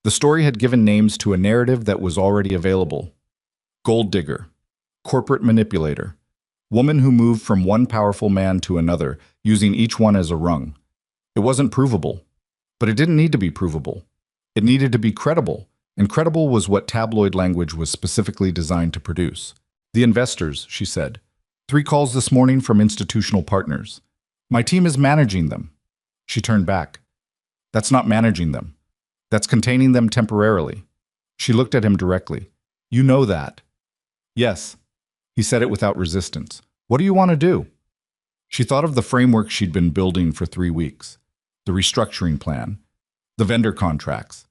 The story had given names to a narrative that was already available. Gold digger, corporate manipulator, woman who moved from one powerful man to another, using each one as a rung. It wasn't provable, but it didn't need to be provable. It needed to be credible, and credible was what tabloid language was specifically designed to produce. The investors, she said. 3 calls this morning from institutional partners. My team is managing them. She turned back. That's not managing them. That's containing them temporarily. She looked at him directly. You know that. Yes. He said it without resistance. What do you want to do? She thought of the framework she'd been building for 3 weeks. The restructuring plan. The vendor contracts.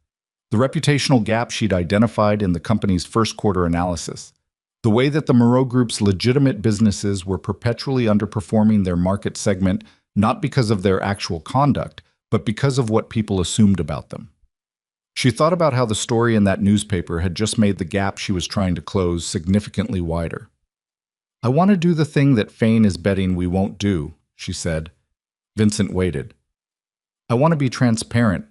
The reputational gap she'd identified in the company's first quarter analysis. The way that the Moreau Group's legitimate businesses were perpetually underperforming their market segment, not because of their actual conduct, but because of what people assumed about them. She thought about how the story in that newspaper had just made the gap she was trying to close significantly wider. I want to do the thing that Fane is betting we won't do, she said. Vincent waited. I want to be transparent.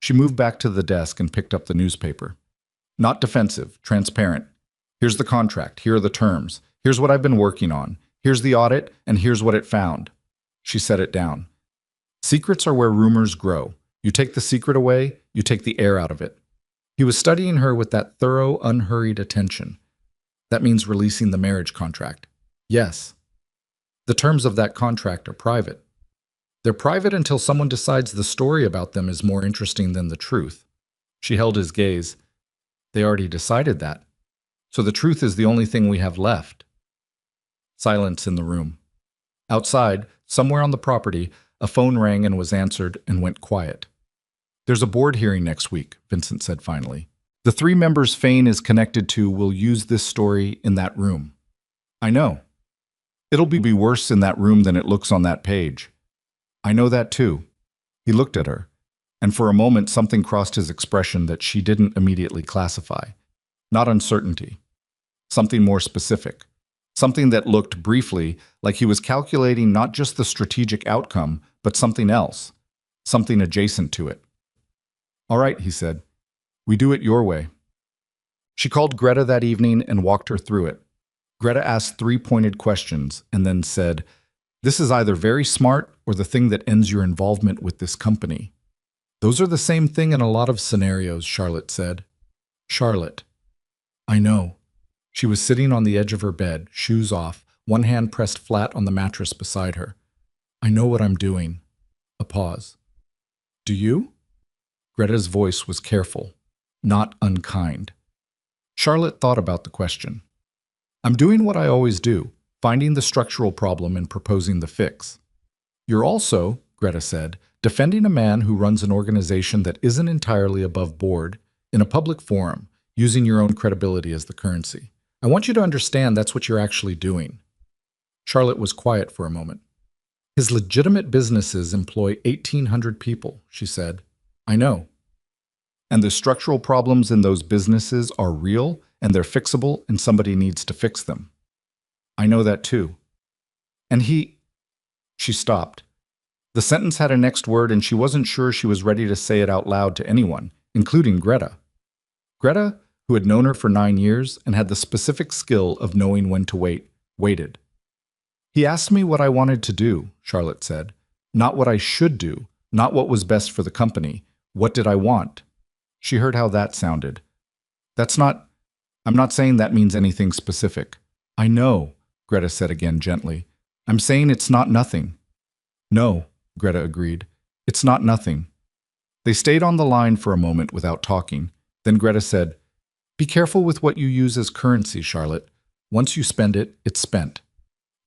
She moved back to the desk and picked up the newspaper. Not defensive, transparent. Here's the contract, here are the terms, here's what I've been working on, here's the audit, and here's what it found. She set it down. Secrets are where rumors grow. You take the secret away, you take the air out of it. He was studying her with that thorough, unhurried attention. That means releasing the marriage contract. Yes. The terms of that contract are private. They're private until someone decides the story about them is more interesting than the truth. She held his gaze. They already decided that. So the truth is the only thing we have left. Silence in the room. Outside, somewhere on the property, a phone rang and was answered and went quiet. There's a board hearing next week, Vincent said finally. The 3 members Fane is connected to will use this story in that room. I know. It'll be worse in that room than it looks on that page. I know that too. He looked at her, and for a moment something crossed his expression that she didn't immediately classify. Not uncertainty. Something more specific. Something that looked briefly like he was calculating not just the strategic outcome, but something else. Something adjacent to it. All right, he said. We do it your way. She called Greta that evening and walked her through it. Greta asked 3 pointed questions and then said, this is either very smart or the thing that ends your involvement with this company. Those are the same thing in a lot of scenarios, Charlotte said. Charlotte. I know. She was sitting on the edge of her bed, shoes off, one hand pressed flat on the mattress beside her. I know what I'm doing. A pause. Do you? Greta's voice was careful, not unkind. Charlotte thought about the question. I'm doing what I always do, finding the structural problem and proposing the fix. You're also, Greta said, defending a man who runs an organization that isn't entirely above board, in a public forum, using your own credibility as the currency. I want you to understand that's what you're actually doing. Charlotte was quiet for a moment. His legitimate businesses employ 1,800 people, she said. I know. And the structural problems in those businesses are real, and they're fixable, and somebody needs to fix them. I know that too. And She stopped. The sentence had a next word, and she wasn't sure she was ready to say it out loud to anyone, including Greta. Greta, who had known her for 9 years and had the specific skill of knowing when to wait, waited. He asked me what I wanted to do, Charlotte said. Not what I should do, not what was best for the company. What did I want? She heard how that sounded. I'm not saying that means anything specific. I know, Greta said again gently. I'm saying it's not nothing. No, Greta agreed. It's not nothing. They stayed on the line for a moment without talking. Then Greta said, Be careful with what you use as currency, Charlotte. Once you spend it, it's spent.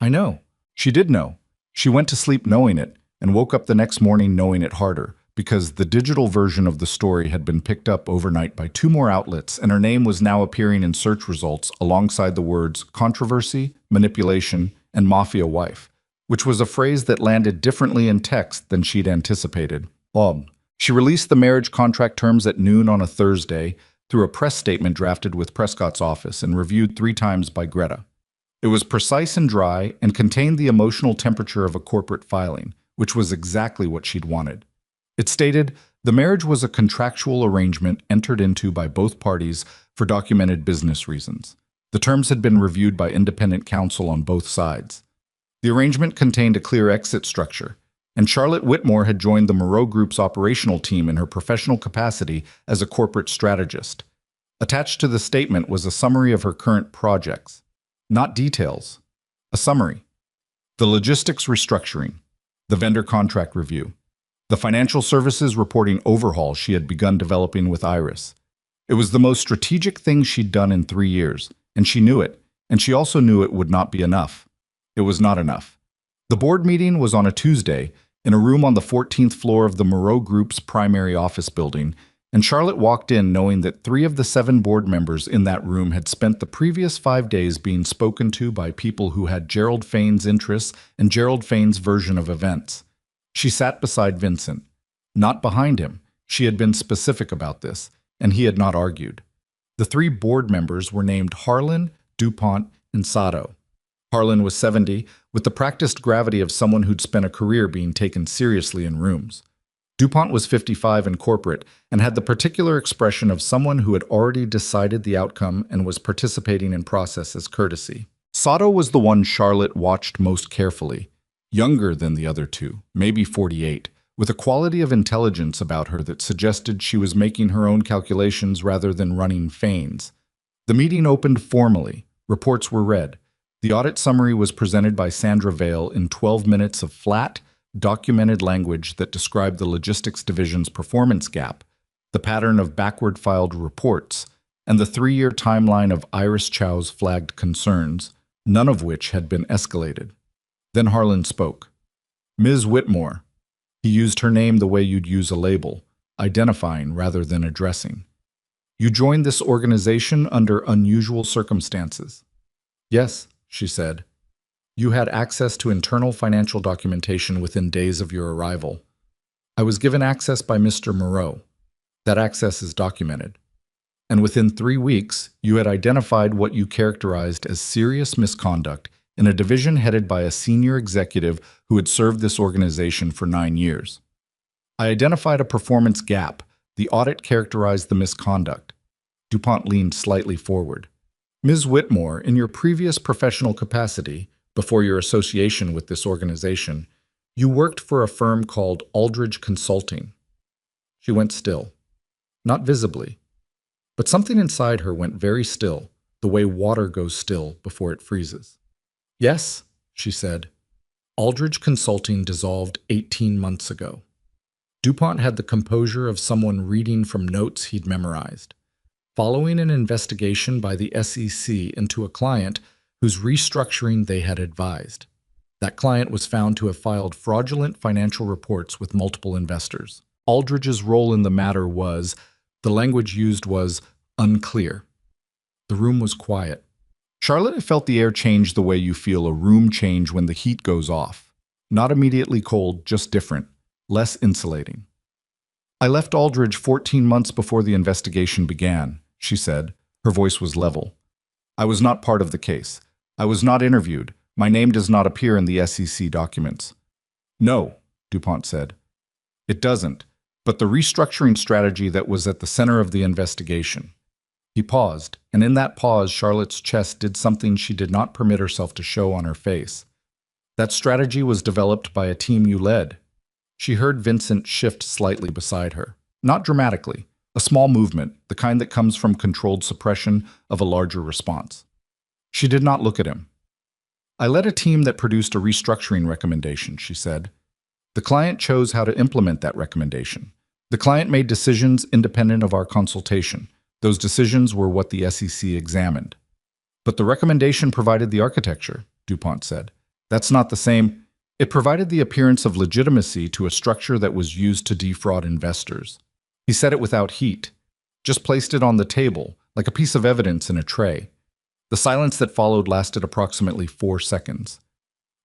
I know. She did know. She went to sleep knowing it and woke up the next morning knowing it harder, because the digital version of the story had been picked up overnight by 2 more outlets, and her name was now appearing in search results alongside the words controversy, manipulation, and mafia wife, which was a phrase that landed differently in text than she'd anticipated. She released the marriage contract terms at noon on a Thursday through a press statement drafted with Prescott's office and reviewed 3 times by Greta. It was precise and dry and contained the emotional temperature of a corporate filing, which was exactly what she'd wanted. It stated, the marriage was a contractual arrangement entered into by both parties for documented business reasons. The terms had been reviewed by independent counsel on both sides. The arrangement contained a clear exit structure, and Charlotte Whitmore had joined the Moreau Group's operational team in her professional capacity as a corporate strategist. Attached to the statement was a summary of her current projects. Not details. A summary. The logistics restructuring. The vendor contract review. The financial services reporting overhaul she had begun developing with Iris. It was the most strategic thing she'd done in 3 years, and she knew it, and she also knew it would not be enough. It was not enough. The board meeting was on a Tuesday in a room on the 14th floor of the Moreau Group's primary office building, and Charlotte walked in knowing that 3 of the 7 board members in that room had spent the previous 5 days being spoken to by people who had Gerald Fain's interests and Gerald Fain's version of events. She sat beside Vincent. Not behind him. She had been specific about this, and he had not argued. The 3 board members were named Harlan, DuPont, and Sato. Harlan was 70, with the practiced gravity of someone who'd spent a career being taken seriously in rooms. DuPont was 55 and corporate, and had the particular expression of someone who had already decided the outcome and was participating in process as courtesy. Sato was the one Charlotte watched most carefully. Younger than the other 2, maybe 48, with a quality of intelligence about her that suggested she was making her own calculations rather than running feigns. The meeting opened formally. Reports were read. The audit summary was presented by Sandra Vale in 12 minutes of flat, documented language that described the logistics division's performance gap, the pattern of backward-filed reports, and the 3-year timeline of Iris Chow's flagged concerns, none of which had been escalated. Then Harlan spoke. Ms. Whitmore. He used her name the way you'd use a label, identifying rather than addressing. You joined this organization under unusual circumstances. Yes, she said. You had access to internal financial documentation within days of your arrival. I was given access by Mr. Moreau. That access is documented. And within 3 weeks, you had identified what you characterized as serious misconduct in a division headed by a senior executive who had served this organization for 9 years. I identified a performance gap. The audit characterized the misconduct. DuPont leaned slightly forward. Ms. Whitmore, in your previous professional capacity, before your association with this organization, you worked for a firm called Aldridge Consulting. She went still. Not visibly. But something inside her went very still, the way water goes still before it freezes. Yes, she said. Aldridge Consulting dissolved 18 months ago. DuPont had the composure of someone reading from notes he'd memorized. Following an investigation by the SEC into a client whose restructuring they had advised. That client was found to have filed fraudulent financial reports with multiple investors. Aldridge's role in the matter was, the language used was, unclear. The room was quiet. Charlotte felt the air change the way you feel a room change when the heat goes off. Not immediately cold, just different, less insulating. I left Aldridge 14 months before the investigation began, she said. Her voice was level. I was not part of the case. I was not interviewed. My name does not appear in the SEC documents. No, DuPont said. It doesn't, but the restructuring strategy that was at the center of the investigation. He paused, and in that pause, Charlotte's chest did something she did not permit herself to show on her face. That strategy was developed by a team you led. She heard Vincent shift slightly beside her. Not dramatically, a small movement, the kind that comes from controlled suppression of a larger response. She did not look at him. I led a team that produced a restructuring recommendation, she said. The client chose how to implement that recommendation. The client made decisions independent of our consultation. Those decisions were what the SEC examined. But the recommendation provided the architecture, DuPont said. That's not the same. It provided the appearance of legitimacy to a structure that was used to defraud investors. He said it without heat, just placed it on the table, like a piece of evidence in a tray. The silence that followed lasted approximately 4 seconds.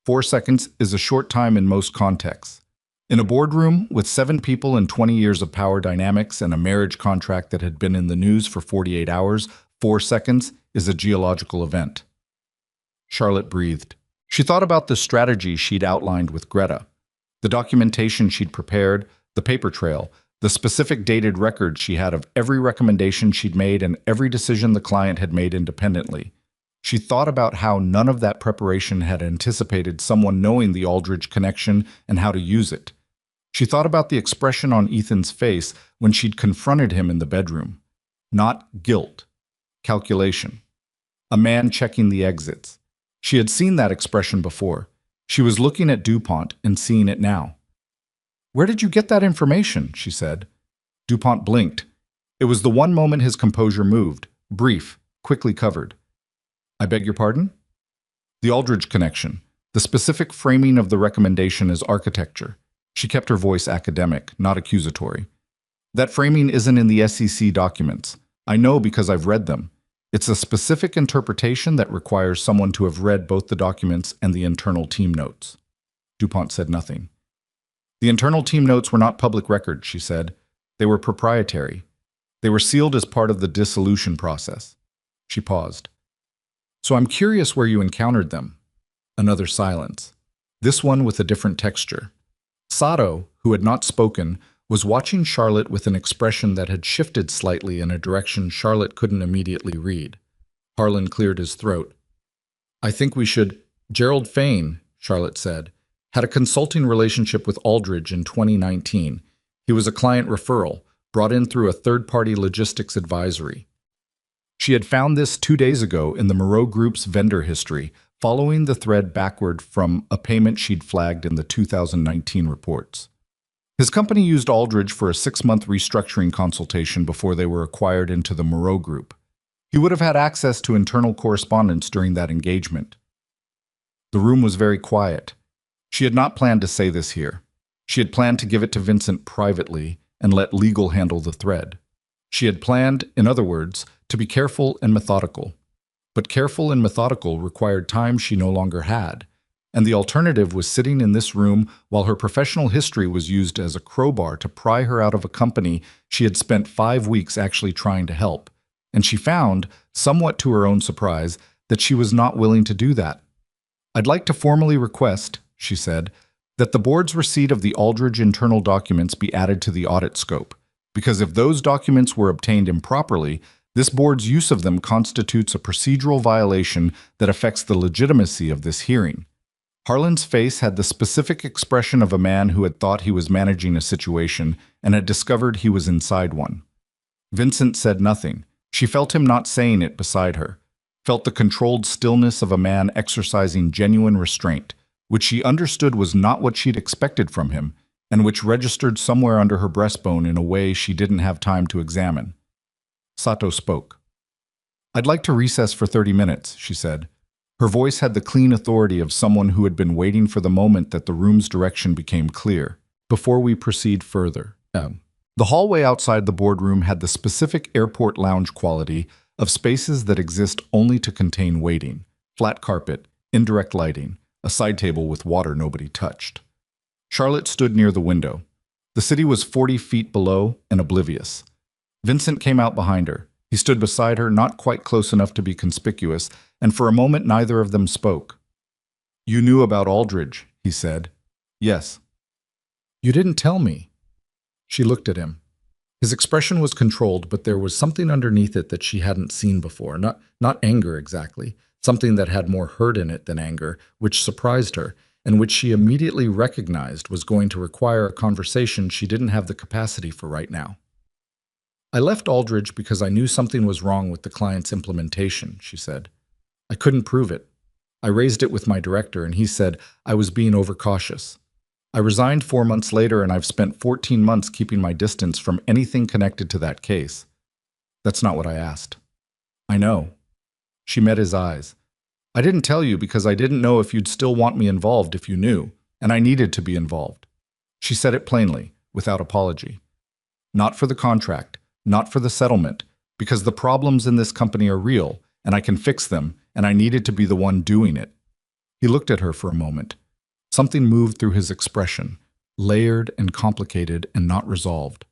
4 seconds is a short time in most contexts. In a boardroom with 7 people and 20 years of power dynamics and a marriage contract that had been in the news for 48 hours, 4 seconds is a geological event. Charlotte breathed. She thought about the strategy she'd outlined with Greta, the documentation she'd prepared, the paper trail, the specific dated record she had of every recommendation she'd made and every decision the client had made independently. She thought about how none of that preparation had anticipated someone knowing the Aldridge connection and how to use it. She thought about the expression on Ethan's face when she'd confronted him in the bedroom. Not guilt. Calculation. A man checking the exits. She had seen that expression before. She was looking at DuPont and seeing it now. "Where did you get that information?" she said. DuPont blinked. It was the one moment his composure moved, brief, quickly covered. "I beg your pardon?" "The Aldridge connection. The specific framing of the recommendation is architecture." She kept her voice academic, not accusatory. "That framing isn't in the SEC documents. I know because I've read them. It's a specific interpretation that requires someone to have read both the documents and the internal team notes." DuPont said nothing. "The internal team notes were not public record," she said. "They were proprietary. They were sealed as part of the dissolution process." She paused. "So I'm curious where you encountered them." Another silence. This one with a different texture. Sato, who had not spoken, was watching Charlotte with an expression that had shifted slightly in a direction Charlotte couldn't immediately read. Harlan cleared his throat. "I think we should—" "Gerald Fain," Charlotte said, "had a consulting relationship with Aldridge in 2019. He was a client referral, brought in through a third-party logistics advisory." She had found this 2 days ago in the Moreau Group's vendor history, following the thread backward from a payment she'd flagged in the 2019 reports. His company used Aldridge for a 6-month restructuring consultation before they were acquired into the Moreau Group. He would have had access to internal correspondence during that engagement. The room was very quiet. She had not planned to say this here. She had planned to give it to Vincent privately and let legal handle the thread. She had planned, in other words, to be careful and methodical. But careful and methodical required time she no longer had, and the alternative was sitting in this room while her professional history was used as a crowbar to pry her out of a company she had spent 5 weeks actually trying to help. And she found, somewhat to her own surprise, that she was not willing to do that. "I'd like to formally request," she said, "that the board's receipt of the Aldridge internal documents be added to the audit scope, because if those documents were obtained improperly, this board's use of them constitutes a procedural violation that affects the legitimacy of this hearing." Harlan's face had the specific expression of a man who had thought he was managing a situation and had discovered he was inside one. Vincent said nothing. She felt him not saying it beside her, felt the controlled stillness of a man exercising genuine restraint, which she understood was not what she'd expected from him, and which registered somewhere under her breastbone in a way she didn't have time to examine. Sato spoke. "I'd like to recess for 30 minutes, she said. Her voice had the clean authority of someone who had been waiting for the moment that the room's direction became clear. "Before we proceed further." The hallway outside the boardroom had the specific airport lounge quality, of spaces that exist only to contain waiting, flat carpet, indirect lighting, a side table with water nobody touched. Charlotte stood near the window. The city was 40 feet below and oblivious. Vincent came out behind her. He stood beside her, not quite close enough to be conspicuous, and for a moment neither of them spoke. "You knew about Aldridge," he said. "Yes." "You didn't tell me." She looked at him. His expression was controlled, but there was something underneath it that she hadn't seen before. Not anger exactly, something that had more hurt in it than anger, which surprised her, and which she immediately recognized was going to require a conversation she didn't have the capacity for right now. "I left Aldridge because I knew something was wrong with the client's implementation," she said. "I couldn't prove it. I raised it with my director, and he said I was being overcautious. I resigned 4 months later, and I've spent 14 months keeping my distance from anything connected to that case." "That's not what I asked." "I know." She met his eyes. "I didn't tell you because I didn't know if you'd still want me involved if you knew, and I needed to be involved." She said it plainly, without apology. "Not for the contract, not for the settlement, because the problems in this company are real, and I can fix them, and I needed to be the one doing it." He looked at her for a moment. Something moved through his expression, layered and complicated and not resolved.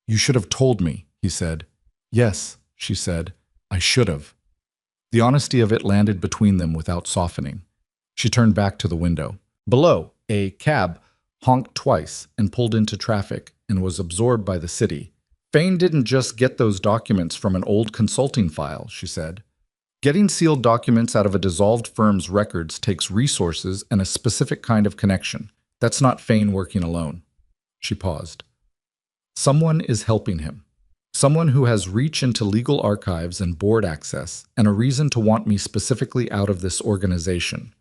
"You should have told me," he said. "Yes," she said, "I should have." The honesty of it landed between them without softening. She turned back to the window. Below, a cab honked twice and pulled into traffic and was absorbed by the city. "Fane didn't just get those documents from an old consulting file," she said. "Getting sealed documents out of a dissolved firm's records takes resources and a specific kind of connection. That's not Fane working alone." She paused. "Someone is helping him. Someone who has reach into legal archives and board access, and a reason to want me specifically out of this organization."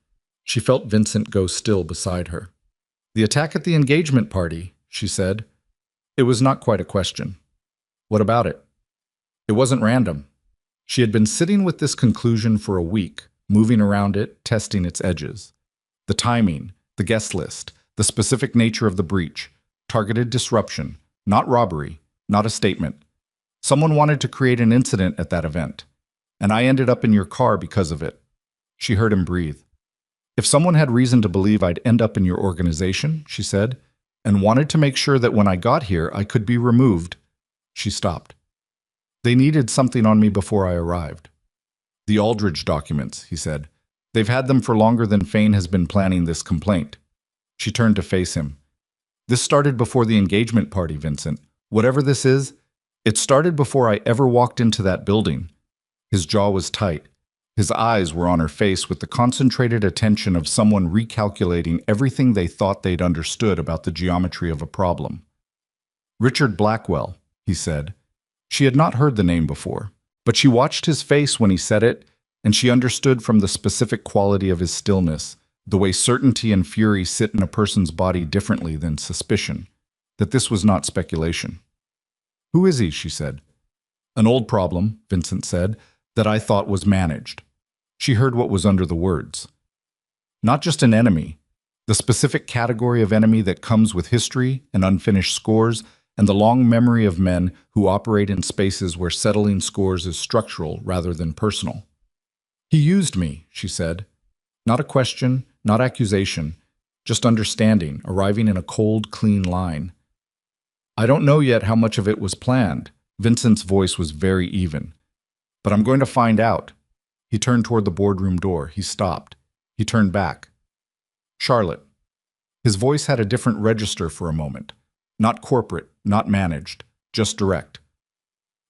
She felt Vincent go still beside her. "The attack at the engagement party," she said. It was not quite a question. "What about it?" It wasn't random. She had been sitting with this conclusion for a week, moving around it, testing its edges. The timing, the guest list, the specific nature of the breach, targeted disruption, not robbery, not a statement. Someone wanted to create an incident at that event, and I ended up in your car because of it. She heard him breathe. "If someone had reason to believe I'd end up in your organization," she said, "and wanted to make sure that when I got here I could be removed." She stopped. "They needed something on me before I arrived." "The Aldridge documents," he said. "They've had them for longer than Fane has been planning this complaint." She turned to face him. "This started before the engagement party, Vincent. Whatever this is, it started before I ever walked into that building." His jaw was tight. His eyes were on her face with the concentrated attention of someone recalculating everything they thought they'd understood about the geometry of a problem. "Richard Blackwell," he said. She had not heard the name before, but she watched his face when he said it, and she understood from the specific quality of his stillness, the way certainty and fury sit in a person's body differently than suspicion, that this was not speculation. "Who is he?" she said. "An old problem," Vincent said, "that I thought was managed." She heard what was under the words. Not just an enemy, the specific category of enemy that comes with history and unfinished scores, and the long memory of men who operate in spaces where settling scores is structural rather than personal. "He used me," she said. Not a question, not accusation, just understanding, arriving in a cold, clean line. "I don't know yet how much of it was planned." Vincent's voice was very even. "But I'm going to find out." He turned toward the boardroom door. He stopped. He turned back. "Charlotte." His voice had a different register for a moment. Not corporate, not managed, just direct.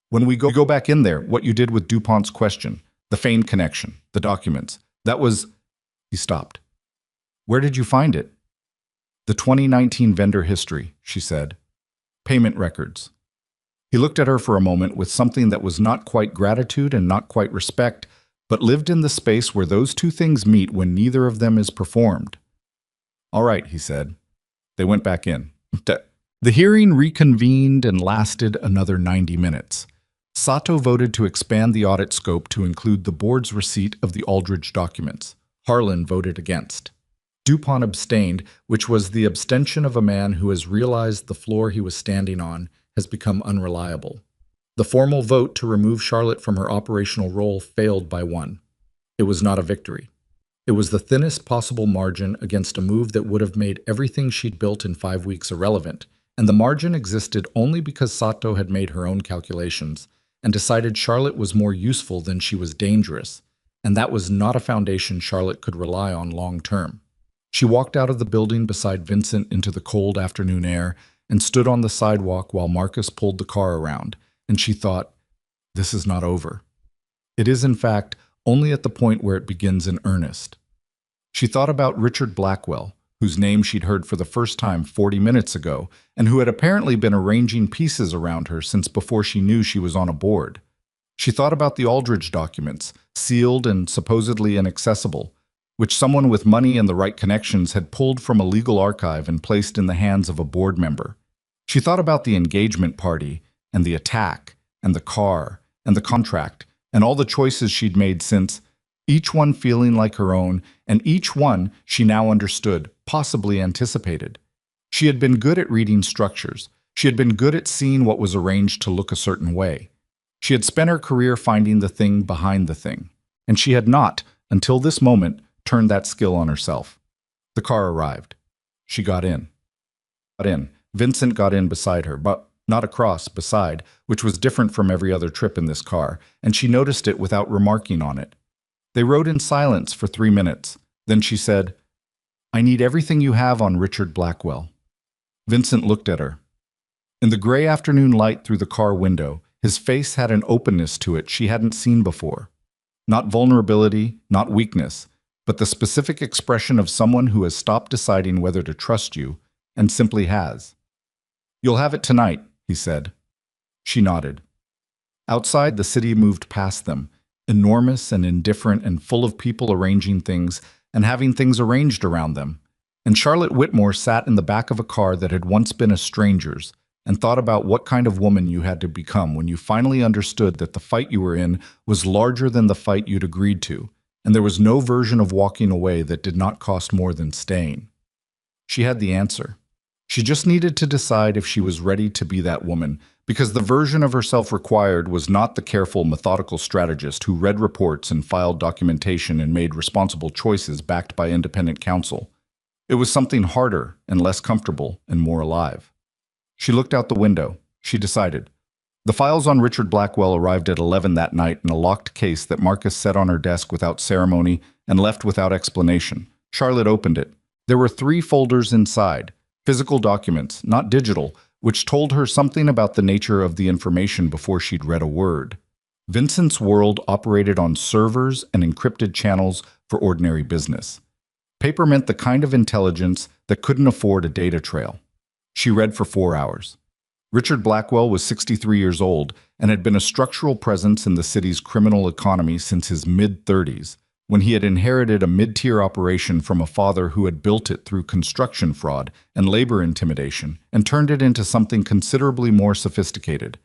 "When we go back in there, what you did with DuPont's question, the Fane connection, the documents, that was..." He stopped. "Where did you find it?" "The 2019 vendor history," she said. "Payment records." He looked at her for a moment with something that was not quite gratitude and not quite respect, but lived in the space where those two things meet when neither of them is performed. "All right," he said. They went back in. The hearing reconvened and lasted another 90 minutes. Sato voted to expand the audit scope to include the board's receipt of the Aldridge documents. Harlan voted against. DuPont abstained, which was the abstention of a man who has realized the floor he was standing on has become unreliable. The formal vote to remove Charlotte from her operational role failed by one. It was not a victory. It was the thinnest possible margin against a move that would have made everything she'd built in 5 weeks irrelevant, and the margin existed only because Sato had made her own calculations and decided Charlotte was more useful than she was dangerous, and that was not a foundation Charlotte could rely on long term. She walked out of the building beside Vincent into the cold afternoon air and stood on the sidewalk while Marcus pulled the car around, and she thought, this is not over. It is, in fact, only at the point where it begins in earnest. She thought about Richard Blackwell, whose name she'd heard for the first time 40 minutes ago, and who had apparently been arranging pieces around her since before she knew she was on a board. She thought about the Aldridge documents, sealed and supposedly inaccessible, which someone with money and the right connections had pulled from a legal archive and placed in the hands of a board member. She thought about the engagement party, and the attack, and the car, and the contract, and all the choices she'd made since, each one feeling like her own, and each one she now understood, possibly anticipated. She had been good at reading structures. She had been good at seeing what was arranged to look a certain way. She had spent her career finding the thing behind the thing, and she had not, until this moment, turned that skill on herself. The car arrived. She got in. Vincent got in beside her, but not across, beside, which was different from every other trip in this car, and she noticed it without remarking on it. They rode in silence for 3 minutes. Then she said, I need everything you have on Richard Blackwell. Vincent looked at her. In the gray afternoon light through the car window, his face had an openness to it she hadn't seen before. Not vulnerability, not weakness, but the specific expression of someone who has stopped deciding whether to trust you, and simply has. You'll have it tonight, he said. She nodded. Outside, the city moved past them, enormous and indifferent and full of people arranging things and having things arranged around them. And Charlotte Whitmore sat in the back of a car that had once been a stranger's and thought about what kind of woman you had to become when you finally understood that the fight you were in was larger than the fight you'd agreed to, and there was no version of walking away that did not cost more than staying. She had the answer. She just needed to decide if she was ready to be that woman, because the version of herself required was not the careful, methodical strategist who read reports and filed documentation and made responsible choices backed by independent counsel. It was something harder and less comfortable and more alive. She looked out the window. She decided. The files on Richard Blackwell arrived at 11 that night in a locked case that Marcus set on her desk without ceremony and left without explanation. Charlotte opened it. There were 3 folders inside. Physical documents, not digital, which told her something about the nature of the information before she'd read a word. Vincent's world operated on servers and encrypted channels for ordinary business. Paper meant the kind of intelligence that couldn't afford a data trail. She read for 4 hours. Richard Blackwell was 63 years old and had been a structural presence in the city's criminal economy since his mid-30s, when he had inherited a mid-tier operation from a father who had built it through construction fraud and labor intimidation and turned it into something considerably more sophisticated.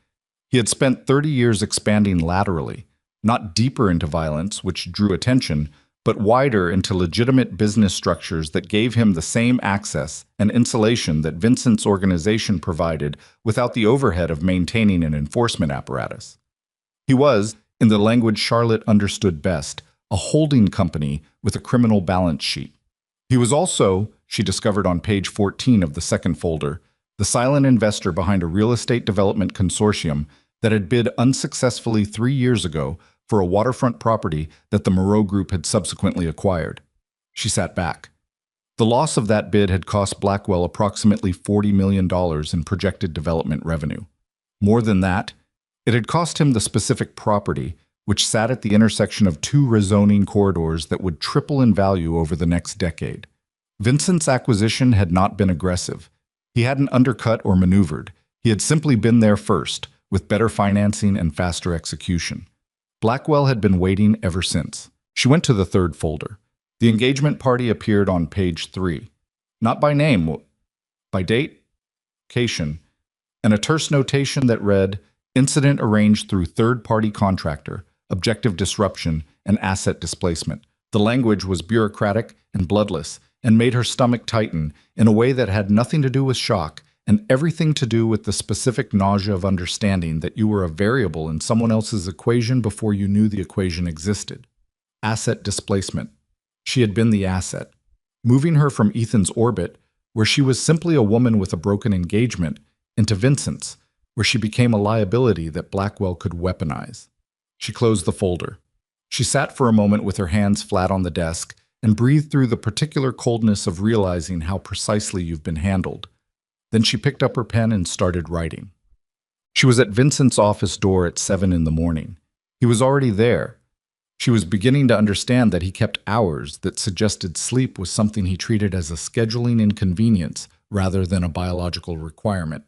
He had spent 30 years expanding laterally, not deeper into violence, which drew attention, but wider into legitimate business structures that gave him the same access and insulation that Vincent's organization provided without the overhead of maintaining an enforcement apparatus. He was, in the language Charlotte understood best, a holding company with a criminal balance sheet. He was also, she discovered on page 14 of the second folder, the silent investor behind a real estate development consortium that had bid unsuccessfully 3 years ago for a waterfront property that the Moreau Group had subsequently acquired. She sat back. The loss of that bid had cost Blackwell approximately $40 million in projected development revenue. More than that, it had cost him the specific property, which sat at the intersection of 2 rezoning corridors that would triple in value over the next decade. Vincent's acquisition had not been aggressive. He hadn't undercut or maneuvered. He had simply been there first, with better financing and faster execution. Blackwell had been waiting ever since. She went to the third folder. The engagement party appeared on page 3. Not by name, by date, location, and a terse notation that read, incident arranged through third-party contractor, objective disruption, and asset displacement. The language was bureaucratic and bloodless and made her stomach tighten in a way that had nothing to do with shock and everything to do with the specific nausea of understanding that you were a variable in someone else's equation before you knew the equation existed. Asset displacement. She had been the asset, moving her from Ethan's orbit, where she was simply a woman with a broken engagement, into Vincent's, where she became a liability that Blackwell could weaponize. She closed the folder. She sat for a moment with her hands flat on the desk and breathed through the particular coldness of realizing how precisely you've been handled. Then she picked up her pen and started writing. She was at Vincent's office door at 7 in the morning. He was already there. She was beginning to understand that he kept hours that suggested sleep was something he treated as a scheduling inconvenience rather than a biological requirement.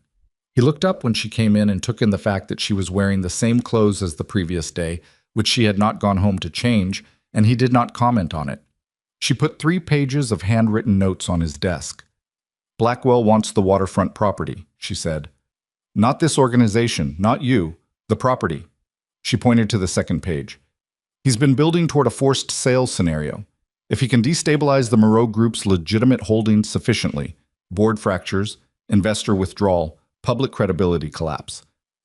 He looked up when she came in and took in the fact that she was wearing the same clothes as the previous day, which she had not gone home to change, and he did not comment on it. She put 3 pages of handwritten notes on his desk. Blackwell wants the waterfront property, she said. Not this organization, not you, the property. She pointed to the second page. He's been building toward a forced sale scenario. If he can destabilize the Moreau Group's legitimate holdings sufficiently, board fractures, investor withdrawal, public credibility collapse.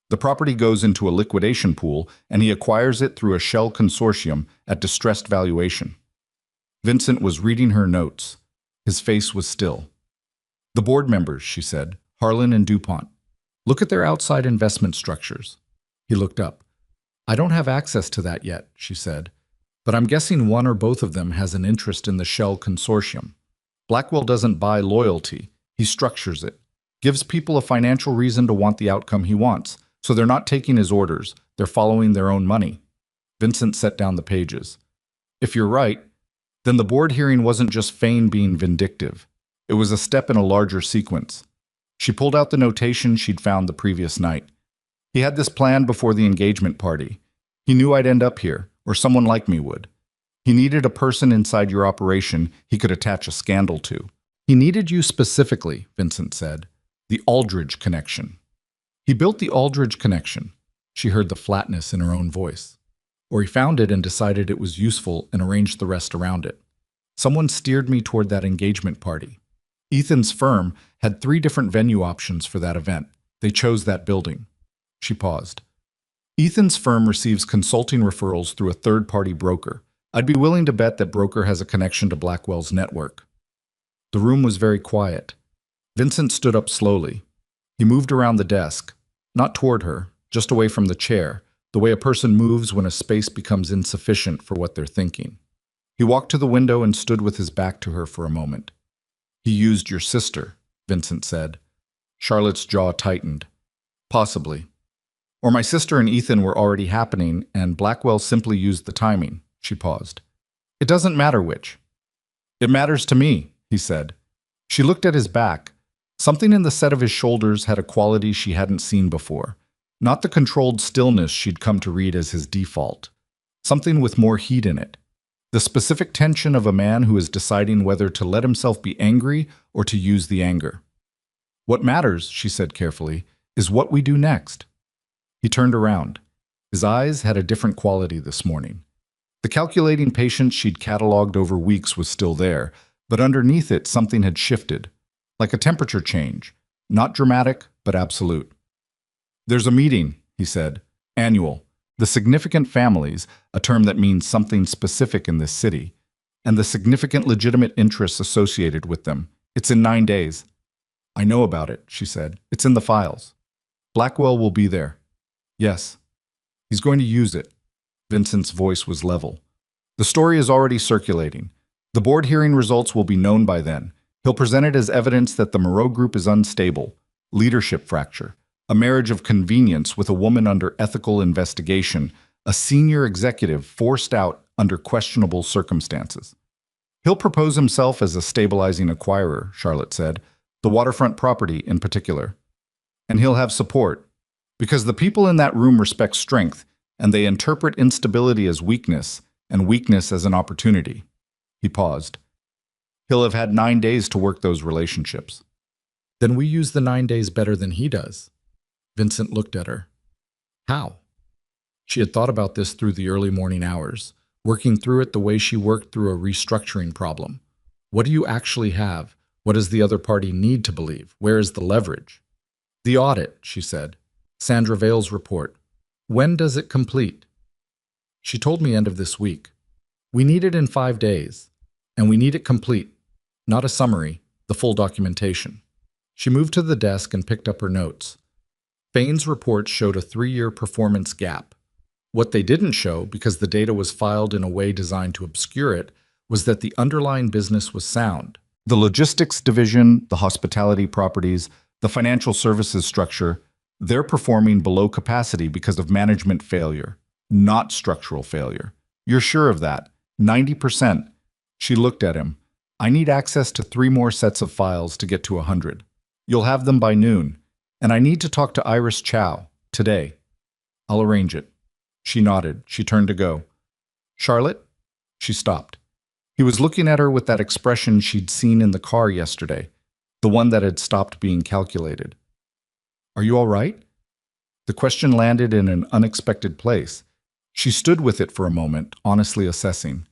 The property goes into a liquidation pool, and he acquires it through a shell consortium at distressed valuation. Vincent was reading her notes. His face was still. The board members, she said, Harlan and DuPont. Look at their outside investment structures. He looked up. I don't have access to that yet, she said, but I'm guessing one or both of them has an interest in the shell consortium. Blackwell doesn't buy loyalty. He structures it. Gives people a financial reason to want the outcome he wants, so they're not taking his orders, they're following their own money. Vincent set down the pages. If you're right, then the board hearing wasn't just Fane being vindictive. It was a step in a larger sequence. She pulled out the notation she'd found the previous night. He had this planned before the engagement party. He knew I'd end up here, or someone like me would. He needed a person inside your operation he could attach a scandal to. He needed you specifically, Vincent said. The Aldridge connection. He built the Aldridge connection. She heard the flatness in her own voice. Or he found it and decided it was useful and arranged the rest around it. Someone steered me toward that engagement party. Ethan's firm had 3 different venue options for that event. They chose that building. She paused. Ethan's firm receives consulting referrals through a third-party broker. I'd be willing to bet that broker has a connection to Blackwell's network. The room was very quiet. Vincent stood up slowly. He moved around the desk, not toward her, just away from the chair, the way a person moves when a space becomes insufficient for what they're thinking. He walked to the window and stood with his back to her for a moment. He used your sister, Vincent said. Charlotte's jaw tightened. Possibly. Or my sister and Ethan were already happening, and Blackwell simply used the timing. She paused. It doesn't matter which. It matters to me, he said. She looked at his back. Something in the set of his shoulders had a quality she hadn't seen before. Not the controlled stillness she'd come to read as his default. Something with more heat in it. The specific tension of a man who is deciding whether to let himself be angry or to use the anger. What matters, she said carefully, is what we do next. He turned around. His eyes had a different quality this morning. The calculating patience she'd catalogued over weeks was still there, but underneath it something had shifted, like a temperature change, not dramatic, but absolute. There's a meeting, he said, annual. The significant families, a term that means something specific in this city, and the significant legitimate interests associated with them. It's in 9 days. I know about it, she said. It's in the files. Blackwell will be there. Yes. He's going to use it. Vincent's voice was level. The story is already circulating. The board hearing results will be known by then. He'll present it as evidence that the Moreau Group is unstable, leadership fracture, a marriage of convenience with a woman under ethical investigation, a senior executive forced out under questionable circumstances. He'll propose himself as a stabilizing acquirer, Charlotte said, the waterfront property in particular. And he'll have support, because the people in that room respect strength, and they interpret instability as weakness, and weakness as an opportunity. He paused. He'll have had 9 days to work those relationships. Then we use the 9 days better than he does. Vincent looked at her. How? She had thought about this through the early morning hours, working through it the way she worked through a restructuring problem. What do you actually have? What does the other party need to believe? Where is the leverage? The audit, she said. Sandra Vale's report. When does it complete? She told me end of this week. We need it in 5 days, and we need it complete, not a summary, the full documentation. She moved to the desk and picked up her notes. Fain's report showed a 3-year performance gap. What they didn't show, because the data was filed in a way designed to obscure it, was that the underlying business was sound. The logistics division, the hospitality properties, the financial services structure, they're performing below capacity because of management failure, not structural failure. You're sure of that? 90%. She looked at him. I need access to 3 more sets of files to get to 100. You'll have them by noon. And I need to talk to Iris Chow today. I'll arrange it. She nodded. She turned to go. Charlotte? She stopped. He was looking at her with that expression she'd seen in the car yesterday, the one that had stopped being calculated. Are you all right? The question landed in an unexpected place. She stood with it for a moment, honestly assessing.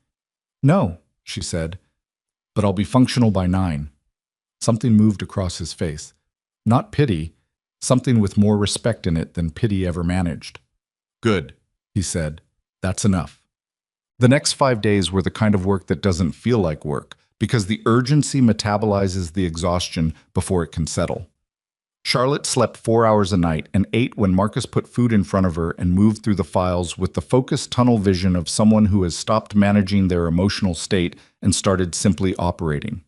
No, she said, but I'll be functional by 9. Something moved across his face. Not pity, something with more respect in it than pity ever managed. Good, he said. That's enough. The next 5 days were the kind of work that doesn't feel like work, because the urgency metabolizes the exhaustion before it can settle. Charlotte slept 4 hours a night and ate when Marcus put food in front of her and moved through the files with the focused tunnel vision of someone who has stopped managing their emotional state and started simply operating.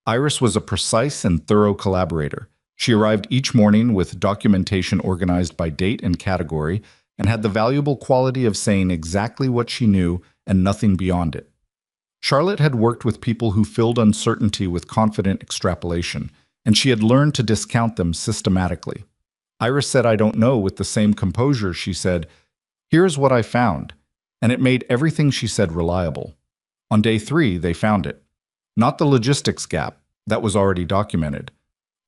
Iris was a precise and thorough collaborator. She arrived each morning with documentation organized by date and category and had the valuable quality of saying exactly what she knew and nothing beyond it. Charlotte had worked with people who filled uncertainty with confident extrapolation, and she had learned to discount them systematically. Iris said, I don't know, with the same composure. She said, here's what I found, and it made everything she said reliable. On day 3, they found it. Not the logistics gap, that was already documented.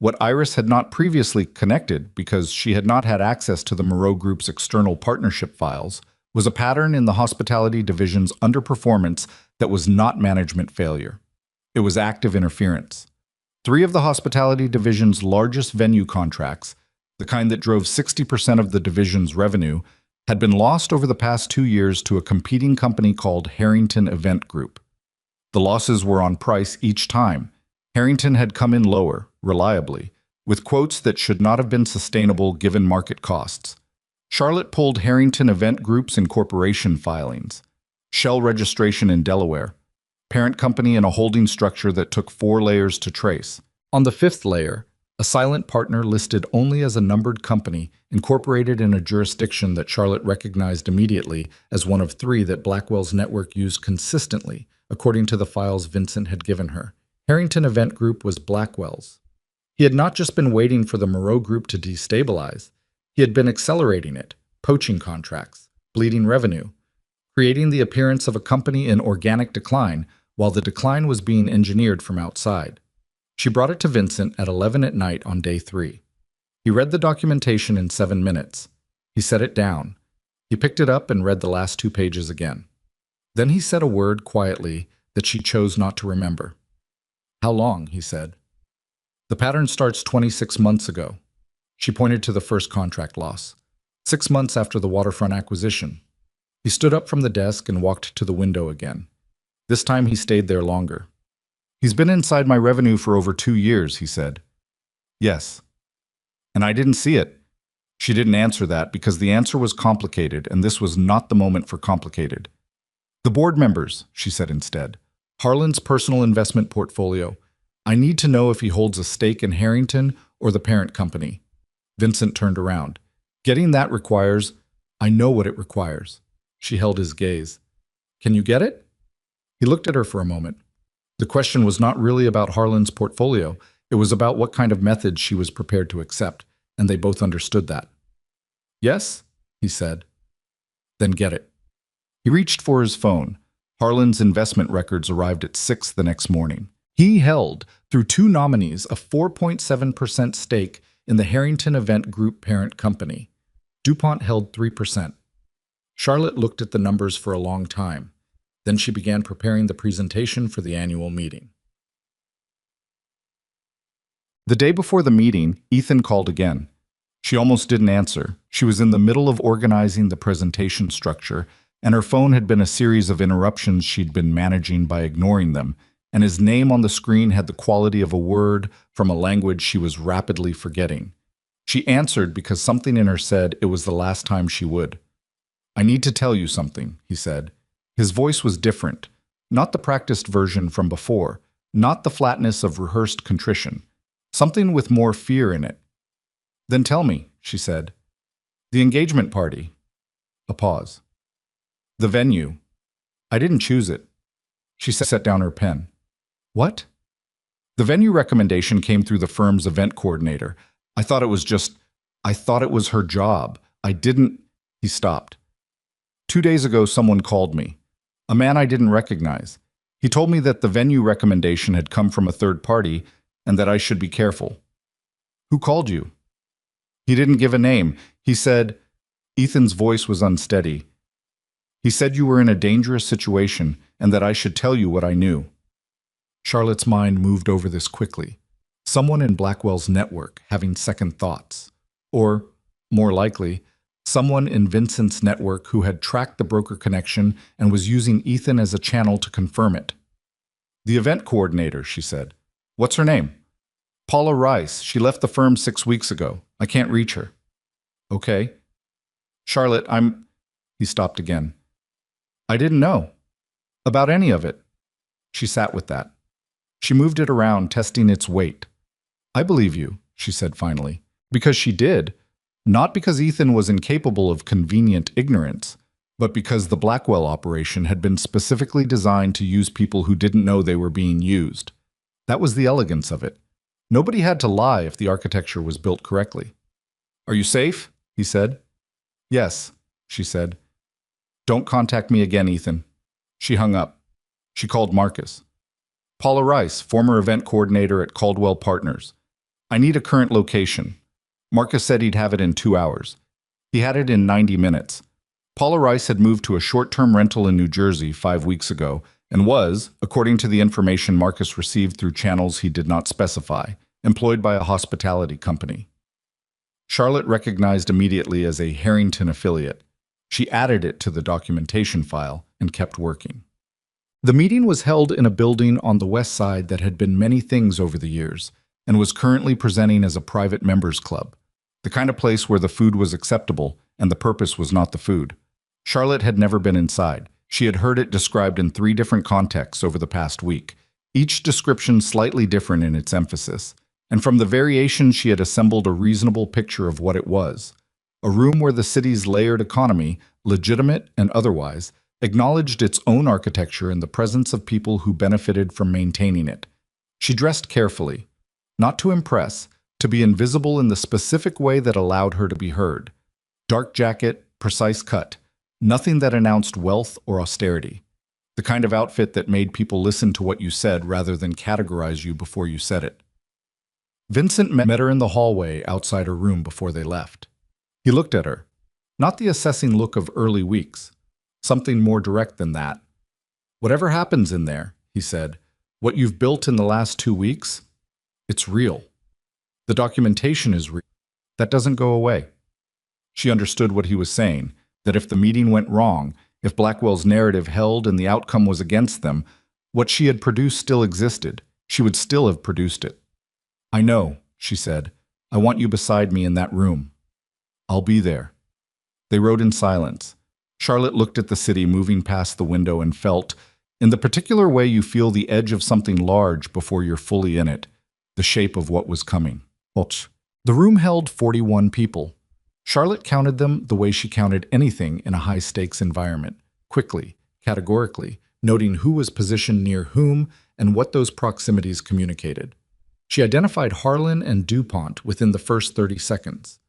What Iris had not previously connected, because she had not had access to the Moreau Group's external partnership files, was a pattern in the hospitality division's underperformance that was not management failure. It was active interference. 3 of the hospitality division's largest venue contracts, the kind that drove 60% of the division's revenue, had been lost over the past 2 years to a competing company called Harrington Event Group. The losses were on price each time. Harrington had come in lower, reliably, with quotes that should not have been sustainable given market costs. Charlotte pulled Harrington Event Group's incorporation filings, shell registration in Delaware, parent company in a holding structure that took 4 layers to trace. On the 5th layer, a silent partner listed only as a numbered company incorporated in a jurisdiction that Charlotte recognized immediately as one of 3 that Blackwell's network used consistently, according to the files Vincent had given her. Harrington Event Group was Blackwell's. He had not just been waiting for the Moreau Group to destabilize, he had been accelerating it, poaching contracts, bleeding revenue, creating the appearance of a company in organic decline while the decline was being engineered from outside. She brought it to Vincent at 11 at night on day 3. He read the documentation in 7 minutes. He set it down. He picked it up and read the last 2 pages again. Then he said a word quietly that she chose not to remember. How long, he said. The pattern starts 26 months ago. She pointed to the first contract loss. 6 months after the waterfront acquisition. He stood up from the desk and walked to the window again. This time he stayed there longer. He's been inside my revenue for over 2 years, he said. Yes. And I didn't see it. She didn't answer that because the answer was complicated, and this was not the moment for complicated. The board members, she said instead. Harlan's personal investment portfolio. I need to know if he holds a stake in Harrington or the parent company. Vincent turned around. Getting that requires, I know what it requires. She held his gaze. Can you get it? He looked at her for a moment. The question was not really about Harlan's portfolio. It was about what kind of methods she was prepared to accept, and they both understood that. Yes, he said. Then get it. He reached for his phone. Harlan's investment records arrived at 6 the next morning. He held, through 2 nominees, a 4.7% stake in the Harrington Event Group parent company. DuPont held 3%. Charlotte looked at the numbers for a long time. Then she began preparing the presentation for the annual meeting. The day before the meeting, Ethan called again. She almost didn't answer. She was in the middle of organizing the presentation structure, and her phone had been a series of interruptions she'd been managing by ignoring them, and his name on the screen had the quality of a word from a language she was rapidly forgetting. She answered because something in her said it was the last time she would. "I need to tell you something," he said. His voice was different, not the practiced version from before, not the flatness of rehearsed contrition, something with more fear in it. "Then tell me," she said. "The engagement party." A pause. "The venue. I didn't choose it." She set down her pen. "What?" "The venue recommendation came through the firm's event coordinator. I thought it was her job. I didn't—" He stopped. "2 days ago, someone called me. A man I didn't recognize. He told me that the venue recommendation had come from a third party and that I should be careful." "Who called you?" "He didn't give a name. He said—" Ethan's voice was unsteady. "He said you were in a dangerous situation and that I should tell you what I knew." Charlotte's mind moved over this quickly. Someone in Blackwell's network having second thoughts. Or, more likely, someone in Vincent's network who had tracked the broker connection and was using Ethan as a channel to confirm it. "The event coordinator," she said. "What's her name?" "Paula Rice. She left the firm 6 weeks ago. I can't reach her." "Okay." "Charlotte, He stopped again. "I didn't know about any of it." She sat with that. She moved it around, testing its weight. "I believe you," she said finally, because she did. Not because Ethan was incapable of convenient ignorance, but because the Blackwell operation had been specifically designed to use people who didn't know they were being used. That was the elegance of it. Nobody had to lie if the architecture was built correctly. "Are you safe?" he said. "Yes," she said. "Don't contact me again, Ethan." She hung up. She called Marcus. "Paula Rice, former event coordinator at Caldwell Partners. I need a current location." Marcus said he'd have it in 2 hours. He had it in 90 minutes. Paula Rice had moved to a short-term rental in New Jersey 5 weeks ago and was, according to the information Marcus received through channels he did not specify, employed by a hospitality company. Charlotte recognized immediately as a Harrington affiliate. She added it to the documentation file and kept working. The meeting was held in a building on the west side that had been many things over the years and was currently presenting as a private members club, the kind of place where the food was acceptable and the purpose was not the food. Charlotte had never been inside. She had heard it described in 3 different contexts over the past week, each description slightly different in its emphasis, and from the variations she had assembled a reasonable picture of what it was. A room where the city's layered economy, legitimate and otherwise, acknowledged its own architecture in the presence of people who benefited from maintaining it. She dressed carefully, not to impress, to be invisible in the specific way that allowed her to be heard. Dark jacket, precise cut, nothing that announced wealth or austerity. The kind of outfit that made people listen to what you said rather than categorize you before you said it. Vincent met her in the hallway outside her room before they left. He looked at her, not the assessing look of early weeks, something more direct than that. "Whatever happens in there," he said, "what you've built in the last 2 weeks, it's real. The documentation is real. That doesn't go away." She understood what he was saying, that if the meeting went wrong, if Blackwell's narrative held and the outcome was against them, what she had produced still existed. She would still have produced it. "I know," she said. "I want you beside me in that room." "I'll be there." They rode in silence. Charlotte looked at the city moving past the window and felt, in the particular way you feel the edge of something large before you're fully in it, the shape of what was coming. The room held 41 people. Charlotte counted them the way she counted anything in a high-stakes environment, quickly, categorically, noting who was positioned near whom and what those proximities communicated. She identified Harlan and DuPont within the first 30 seconds.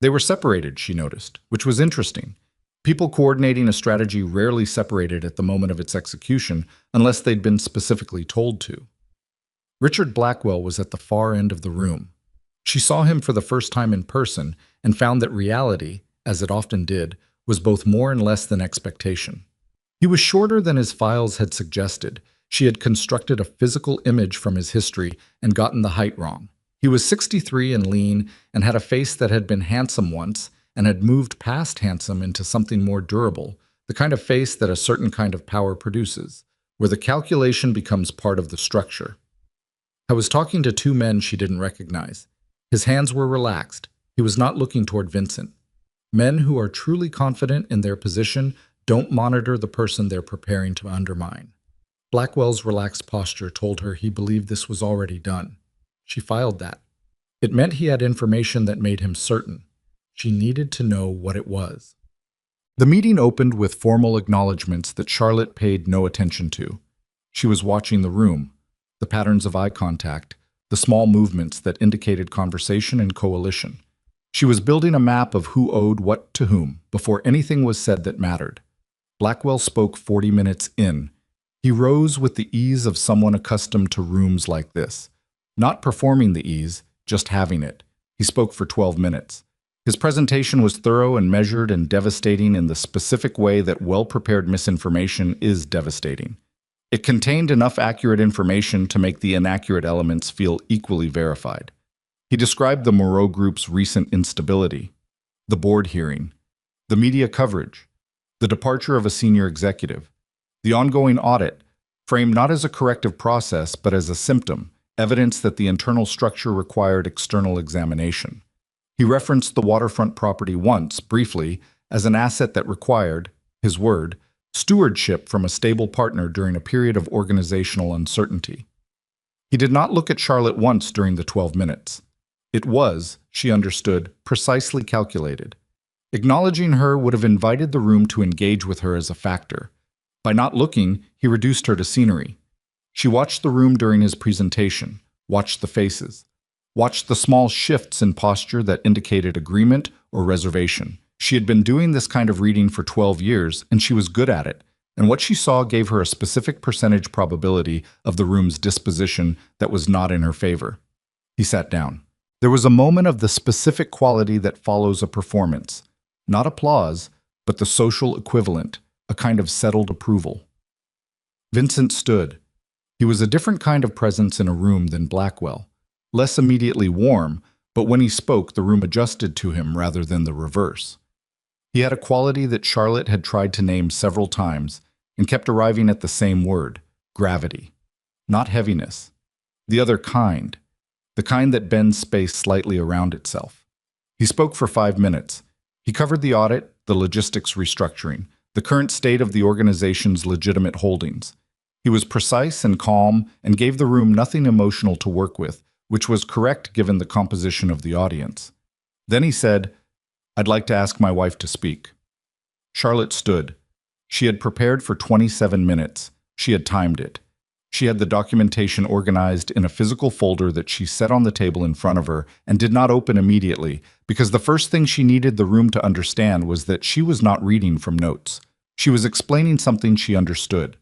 They were separated, she noticed, which was interesting. People coordinating a strategy rarely separated at the moment of its execution unless they'd been specifically told to. Richard Blackwell was at the far end of the room. She saw him for the first time in person and found that reality, as it often did, was both more and less than expectation. He was shorter than his files had suggested. She had constructed a physical image from his history and gotten the height wrong. He was 63 and lean and had a face that had been handsome once and had moved past handsome into something more durable, the kind of face that a certain kind of power produces, where the calculation becomes part of the structure. I was talking to two men she didn't recognize. His hands were relaxed. He was not looking toward Vincent. Men who are truly confident in their position don't monitor the person they're preparing to undermine. Blackwell's relaxed posture told her he believed this was already done. She filed that. It meant he had information that made him certain. She needed to know what it was. The meeting opened with formal acknowledgments that Charlotte paid no attention to. She was watching the room, the patterns of eye contact, the small movements that indicated conversation and coalition. She was building a map of who owed what to whom before anything was said that mattered. Blackwell spoke 40 minutes in. He rose with the ease of someone accustomed to rooms like this. Not performing the ease, just having it. He spoke for 12 minutes. His presentation was thorough and measured and devastating in the specific way that well-prepared misinformation is devastating. It contained enough accurate information to make the inaccurate elements feel equally verified. He described the Moreau Group's recent instability, the board hearing, the media coverage, the departure of a senior executive, the ongoing audit, framed not as a corrective process but as a symptom, evidence that the internal structure required external examination. He referenced the waterfront property once, briefly, as an asset that required, his word, stewardship from a stable partner during a period of organizational uncertainty. He did not look at Charlotte once during the 12 minutes. It was, she understood, precisely calculated. Acknowledging her would have invited the room to engage with her as a factor. By not looking, he reduced her to scenery. She watched the room during his presentation, watched the faces, watched the small shifts in posture that indicated agreement or reservation. She had been doing this kind of reading for 12 years, and she was good at it, and what she saw gave her a specific percentage probability of the room's disposition that was not in her favor. He sat down. There was a moment of the specific quality that follows a performance. Not applause, but the social equivalent, a kind of settled approval. Vincent stood. He was a different kind of presence in a room than Blackwell. Less immediately warm, but when he spoke, the room adjusted to him rather than the reverse. He had a quality that Charlotte had tried to name several times and kept arriving at the same word, gravity. Not heaviness. The other kind. The kind that bends space slightly around itself. He spoke for 5 minutes. He covered the audit, the logistics restructuring, the current state of the organization's legitimate holdings. He was precise and calm and gave the room nothing emotional to work with, which was correct given the composition of the audience. Then he said, "I'd like to ask my wife to speak." Charlotte stood. She had prepared for 27 minutes. She had timed it. She had the documentation organized in a physical folder that she set on the table in front of her and did not open immediately, because the first thing she needed the room to understand was that she was not reading from notes. She was explaining something she understood.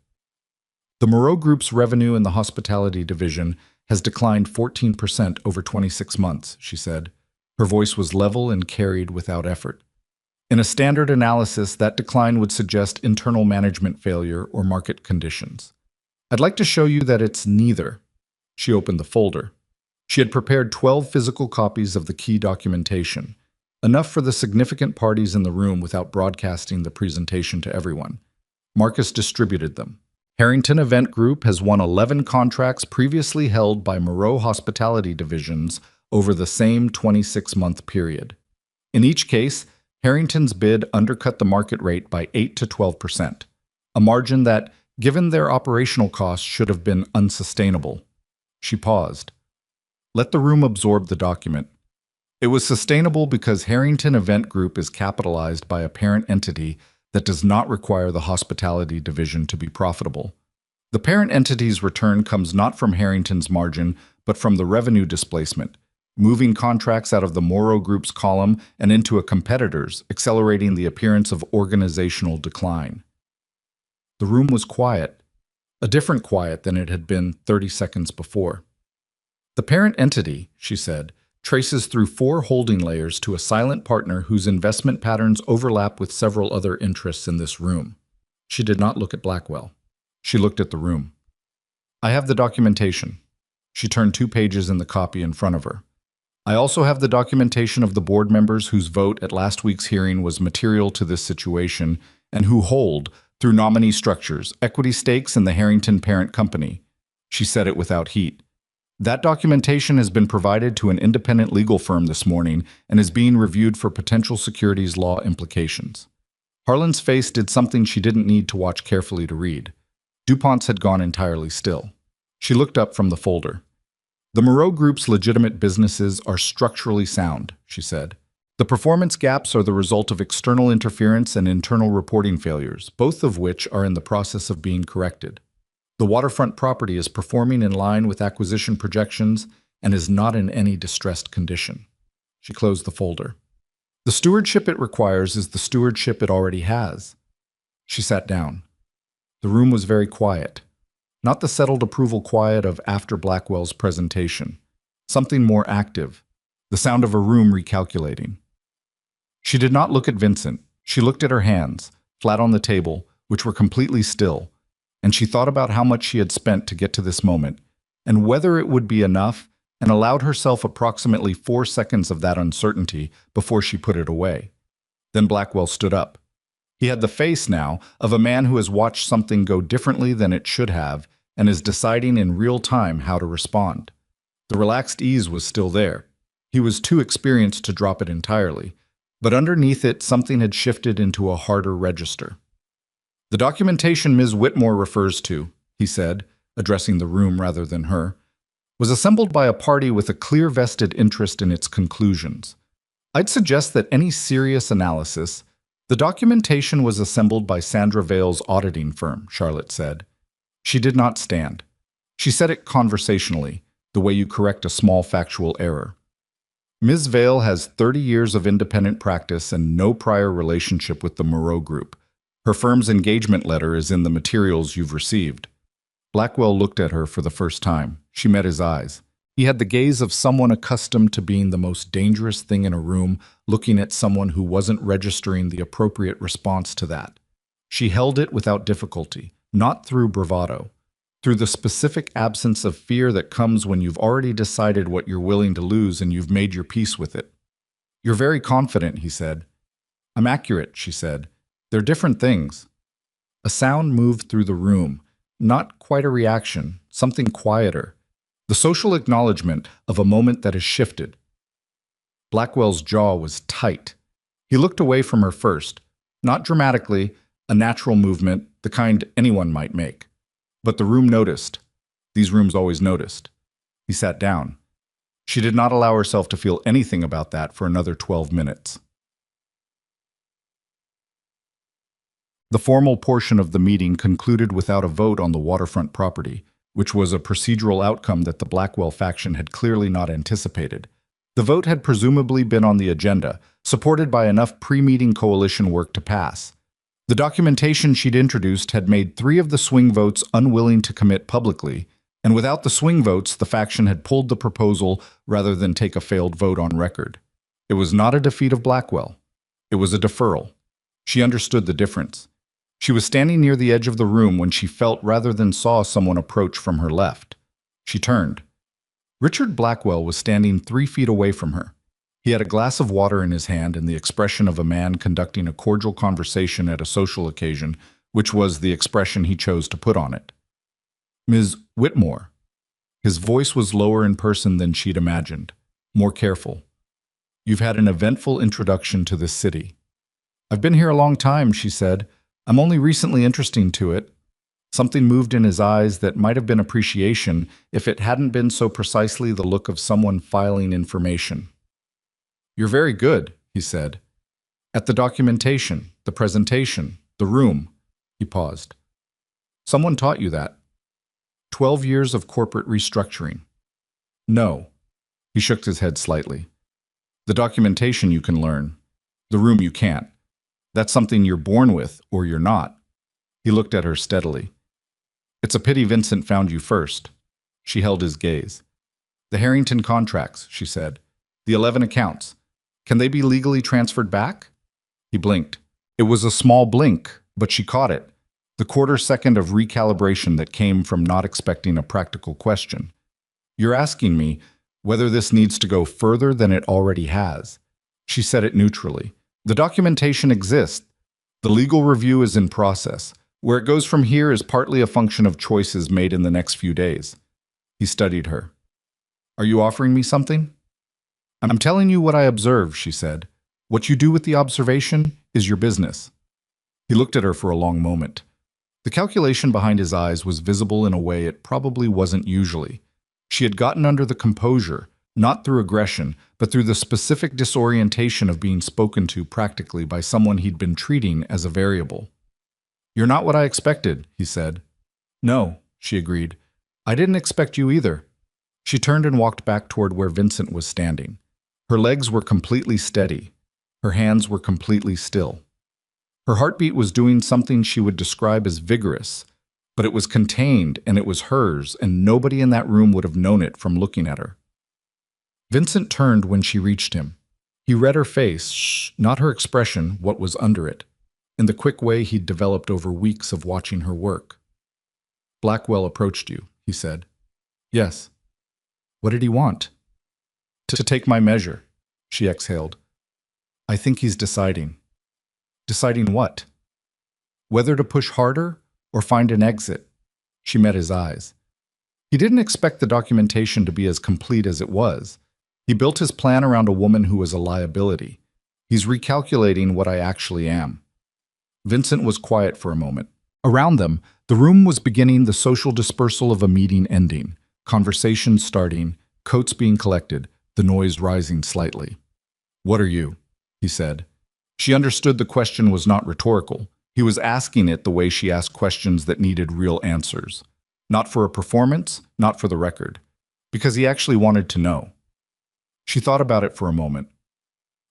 The Moreau Group's revenue in the hospitality division has declined 14% over 26 months, she said. Her voice was level and carried without effort. In a standard analysis, that decline would suggest internal management failure or market conditions. I'd like to show you that it's neither. She opened the folder. She had prepared 12 physical copies of the key documentation, enough for the significant parties in the room without broadcasting the presentation to everyone. Marcus distributed them. Harrington Event Group has won 11 contracts previously held by Moreau Hospitality Divisions over the same 26-month period. In each case, Harrington's bid undercut the market rate by 8 to 12%, a margin that, given their operational costs, should have been unsustainable. She paused. Let the room absorb the document. It was sustainable because Harrington Event Group is capitalized by a parent entity that does not require the hospitality division to be profitable. The parent entity's return comes not from Harrington's margin, but from the revenue displacement, moving contracts out of the Moreau Group's column and into a competitor's, accelerating the appearance of organizational decline. The room was quiet, a different quiet than it had been 30 seconds before. The parent entity, she said, traces through 4 holding layers to a silent partner whose investment patterns overlap with several other interests in this room. She did not look at Blackwell. She looked at the room. I have the documentation. She turned 2 pages in the copy in front of her. I also have the documentation of the board members whose vote at last week's hearing was material to this situation and who hold, through nominee structures, equity stakes in the Harrington parent company. She said it without heat. That documentation has been provided to an independent legal firm this morning and is being reviewed for potential securities law implications. Harlan's face did something she didn't need to watch carefully to read. DuPont's had gone entirely still. She looked up from the folder. The Moreau Group's legitimate businesses are structurally sound, she said. The performance gaps are the result of external interference and internal reporting failures, both of which are in the process of being corrected. The waterfront property is performing in line with acquisition projections and is not in any distressed condition. She closed the folder. The stewardship it requires is the stewardship it already has. She sat down. The room was very quiet. Not the settled approval quiet of after Blackwell's presentation. Something more active. The sound of a room recalculating. She did not look at Vincent. She looked at her hands, flat on the table, which were completely still, and she thought about how much she had spent to get to this moment, and whether it would be enough, and allowed herself approximately 4 seconds of that uncertainty before she put it away. Then Blackwell stood up. He had the face now of a man who has watched something go differently than it should have and is deciding in real time how to respond. The relaxed ease was still there. He was too experienced to drop it entirely, but underneath it something had shifted into a harder register. The documentation Ms. Whitmore refers to, he said, addressing the room rather than her, was assembled by a party with a clear vested interest in its conclusions. I'd suggest that any serious analysis. The documentation was assembled by Sandra Vale's auditing firm, Charlotte said. She did not stand. She said it conversationally, the way you correct a small factual error. Ms. Vale has 30 years of independent practice and no prior relationship with the Moreau Group. Her firm's engagement letter is in the materials you've received. Blackwell looked at her for the first time. She met his eyes. He had the gaze of someone accustomed to being the most dangerous thing in a room, looking at someone who wasn't registering the appropriate response to that. She held it without difficulty, not through bravado, through the specific absence of fear that comes when you've already decided what you're willing to lose and you've made your peace with it. You're very confident, he said. I'm accurate, she said. They're different things. A sound moved through the room, not quite a reaction, something quieter. The social acknowledgement of a moment that has shifted. Blackwell's jaw was tight. He looked away from her first, not dramatically, a natural movement, the kind anyone might make. But the room noticed. These rooms always noticed. He sat down. She did not allow herself to feel anything about that for another 12 minutes. The formal portion of the meeting concluded without a vote on the waterfront property, which was a procedural outcome that the Blackwell faction had clearly not anticipated. The vote had presumably been on the agenda, supported by enough pre-meeting coalition work to pass. The documentation she'd introduced had made 3 of the swing votes unwilling to commit publicly, and without the swing votes, the faction had pulled the proposal rather than take a failed vote on record. It was not a defeat of Blackwell. It was a deferral. She understood the difference. She was standing near the edge of the room when she felt rather than saw someone approach from her left. She turned. Richard Blackwell was standing 3 feet away from her. He had a glass of water in his hand and the expression of a man conducting a cordial conversation at a social occasion, which was the expression he chose to put on it. Ms. Whitmore. His voice was lower in person than she'd imagined, more careful. You've had an eventful introduction to this city. I've been here a long time, she said. I'm only recently interesting to it. Something moved in his eyes that might have been appreciation if it hadn't been so precisely the look of someone filing information. You're very good, he said. At the documentation, the presentation, the room. He paused. Someone taught you that. 12 years of corporate restructuring. No. He shook his head slightly. The documentation you can learn. The room you can't. That's something you're born with, or you're not. He looked at her steadily. It's a pity Vincent found you first. She held his gaze. The Harrington contracts, she said. The 11 accounts. Can they be legally transferred back? He blinked. It was a small blink, but she caught it. The quarter second of recalibration that came from not expecting a practical question. You're asking me, Whether this needs to go further than it already has. She said it neutrally. The documentation exists. The legal review is in process. Where it goes from here is partly a function of choices made in the next few days. He studied her. Are you offering me something? I'm telling you what I observed, she said. What you do with the observation is your business. He looked at her for a long moment. The calculation behind his eyes was visible in a way it probably wasn't usually. She had gotten under the composure, not through aggression, but through the specific disorientation of being spoken to practically by someone he'd been treating as a variable. You're not what I expected, he said. No, she agreed. I didn't expect you either. She turned and walked back toward where Vincent was standing. Her legs were completely steady. Her hands were completely still. Her heartbeat was doing something she would describe as vigorous, but it was contained and it was hers, and nobody in that room would have known it from looking at her. Vincent turned when she reached him. He read her face, not her expression, what was under it, in the quick way he'd developed over weeks of watching her work. Blackwell approached you, he said. Yes. What did he want? To take my measure, she exhaled. I think he's deciding. Deciding what? Whether to push harder or find an exit. She met his eyes. He didn't expect the documentation to be as complete as it was. He built his plan around a woman who was a liability. He's recalculating what I actually am. Vincent was quiet for a moment. Around them, the room was beginning the social dispersal of a meeting ending, conversations starting, coats being collected, the noise rising slightly. What are you? He said. She understood the question was not rhetorical. He was asking it the way she asked questions that needed real answers. Not for a performance, not for the record. Because he actually wanted to know. She thought about it for a moment.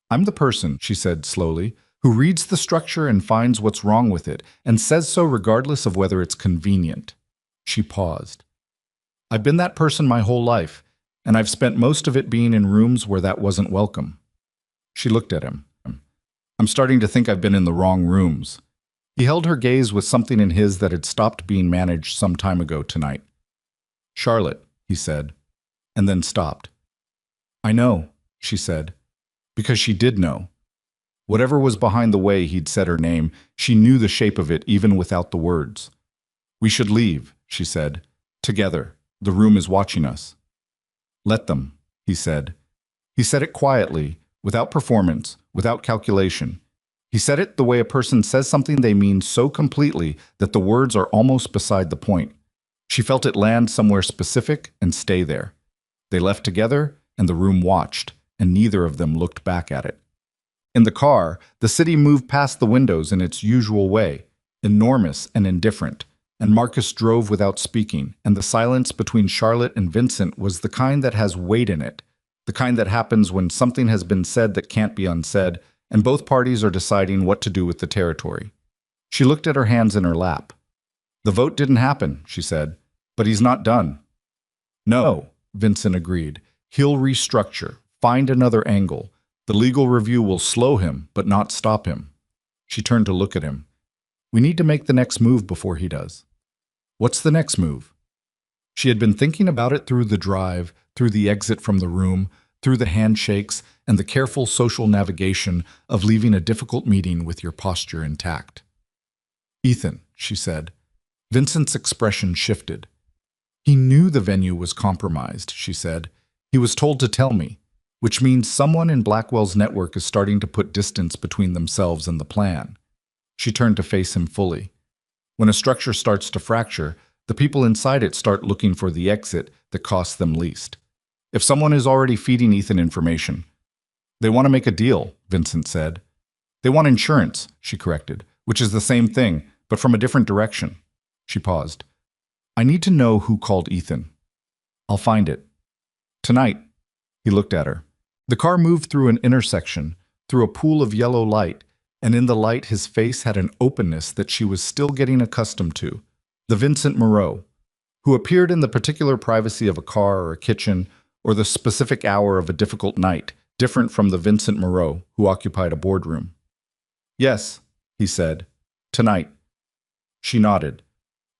I'm the person, she said slowly, who reads the structure and finds what's wrong with it, and says so regardless of whether it's convenient. She paused. I've been that person my whole life, and I've spent most of it being in rooms where that wasn't welcome. She looked at him. I'm starting to think I've been in the wrong rooms. He held her gaze with something in his that had stopped being managed some time ago tonight. Charlotte, he said, and then stopped. I know, she said, because she did know. Whatever was behind the way he'd said her name, she knew the shape of it even without the words. We should leave, she said. Together. The room is watching us. Let them, he said. He said it quietly, without performance, without calculation. He said it the way a person says something they mean so completely that the words are almost beside the point. She felt it land somewhere specific and stay there. They left together, and the room watched, and neither of them looked back at it. In the car, the city moved past the windows in its usual way, enormous and indifferent, and Marcus drove without speaking, and the silence between Charlotte and Vincent was the kind that has weight in it, the kind that happens when something has been said that can't be unsaid, and both parties are deciding what to do with the territory. She looked at her hands in her lap. The vote didn't happen, she said, but he's not done. No, Vincent agreed. He'll restructure, find another angle. The legal review will slow him, but not stop him. She turned to look at him. We need to make the next move before he does. What's the next move? She had been thinking about it through the drive, through the exit from the room, through the handshakes, and the careful social navigation of leaving a difficult meeting with your posture intact. Ethan, she said. Vincent's expression shifted. He knew the venue was compromised, she said. He was told to tell me, which means someone in Blackwell's network is starting to put distance between themselves and the plan. She turned to face him fully. When a structure starts to fracture, the people inside it start looking for the exit that costs them least. If someone is already feeding Ethan information, they want to make a deal, Vincent said. They want insurance, she corrected, which is the same thing, but from a different direction. She paused. I need to know who called Ethan. I'll find it. Tonight. He looked at her. The car moved through an intersection, through a pool of yellow light, and in the light his face had an openness that she was still getting accustomed to. The Vincent Moreau, who appeared in the particular privacy of a car or a kitchen, or the specific hour of a difficult night, different from the Vincent Moreau who occupied a boardroom. Yes, he said. Tonight. She nodded.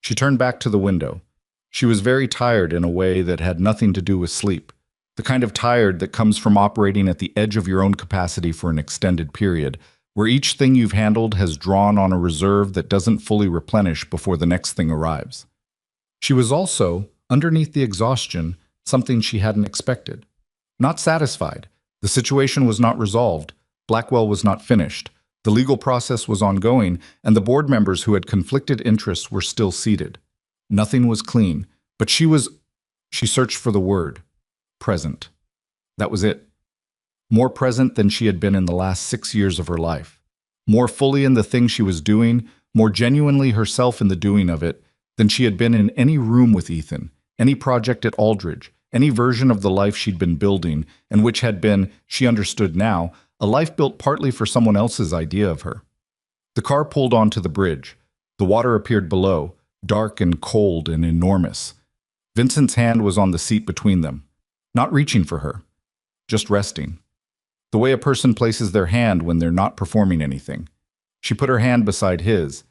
She turned back to the window. She was very tired in a way that had nothing to do with sleep. The kind of tired that comes from operating at the edge of your own capacity for an extended period, where each thing you've handled has drawn on a reserve that doesn't fully replenish before the next thing arrives. She was also, underneath the exhaustion, something she hadn't expected. Not satisfied. The situation was not resolved. Blackwell was not finished. The legal process was ongoing, and the board members who had conflicted interests were still seated. Nothing was clean, but she searched for the word. Present. That was it. More present than she had been in the last 6 years of her life. More fully in the thing she was doing, more genuinely herself in the doing of it, than she had been in any room with Ethan, any project at Aldridge, any version of the life she'd been building, and which had been, she understood now, a life built partly for someone else's idea of her. The car pulled onto the bridge. The water appeared below, dark and cold and enormous. Vincent's hand was on the seat between them, not reaching for her, just resting. The way a person places their hand when they're not performing anything. She put her hand beside his.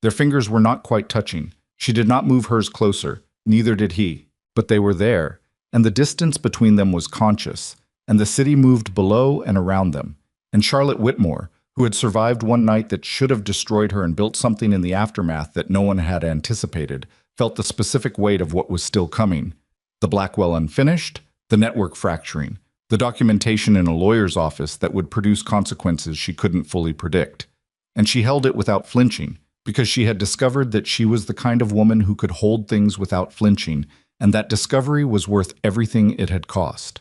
Their fingers were not quite touching. She did not move hers closer, neither did he. But they were there, and the distance between them was conscious, and the city moved below and around them. And Charlotte Whitmore, who had survived one night that should have destroyed her and built something in the aftermath that no one had anticipated, felt the specific weight of what was still coming. The Blackwell unfinished, the network fracturing, the documentation in a lawyer's office that would produce consequences she couldn't fully predict. And she held it without flinching, because she had discovered that she was the kind of woman who could hold things without flinching, and that discovery was worth everything it had cost.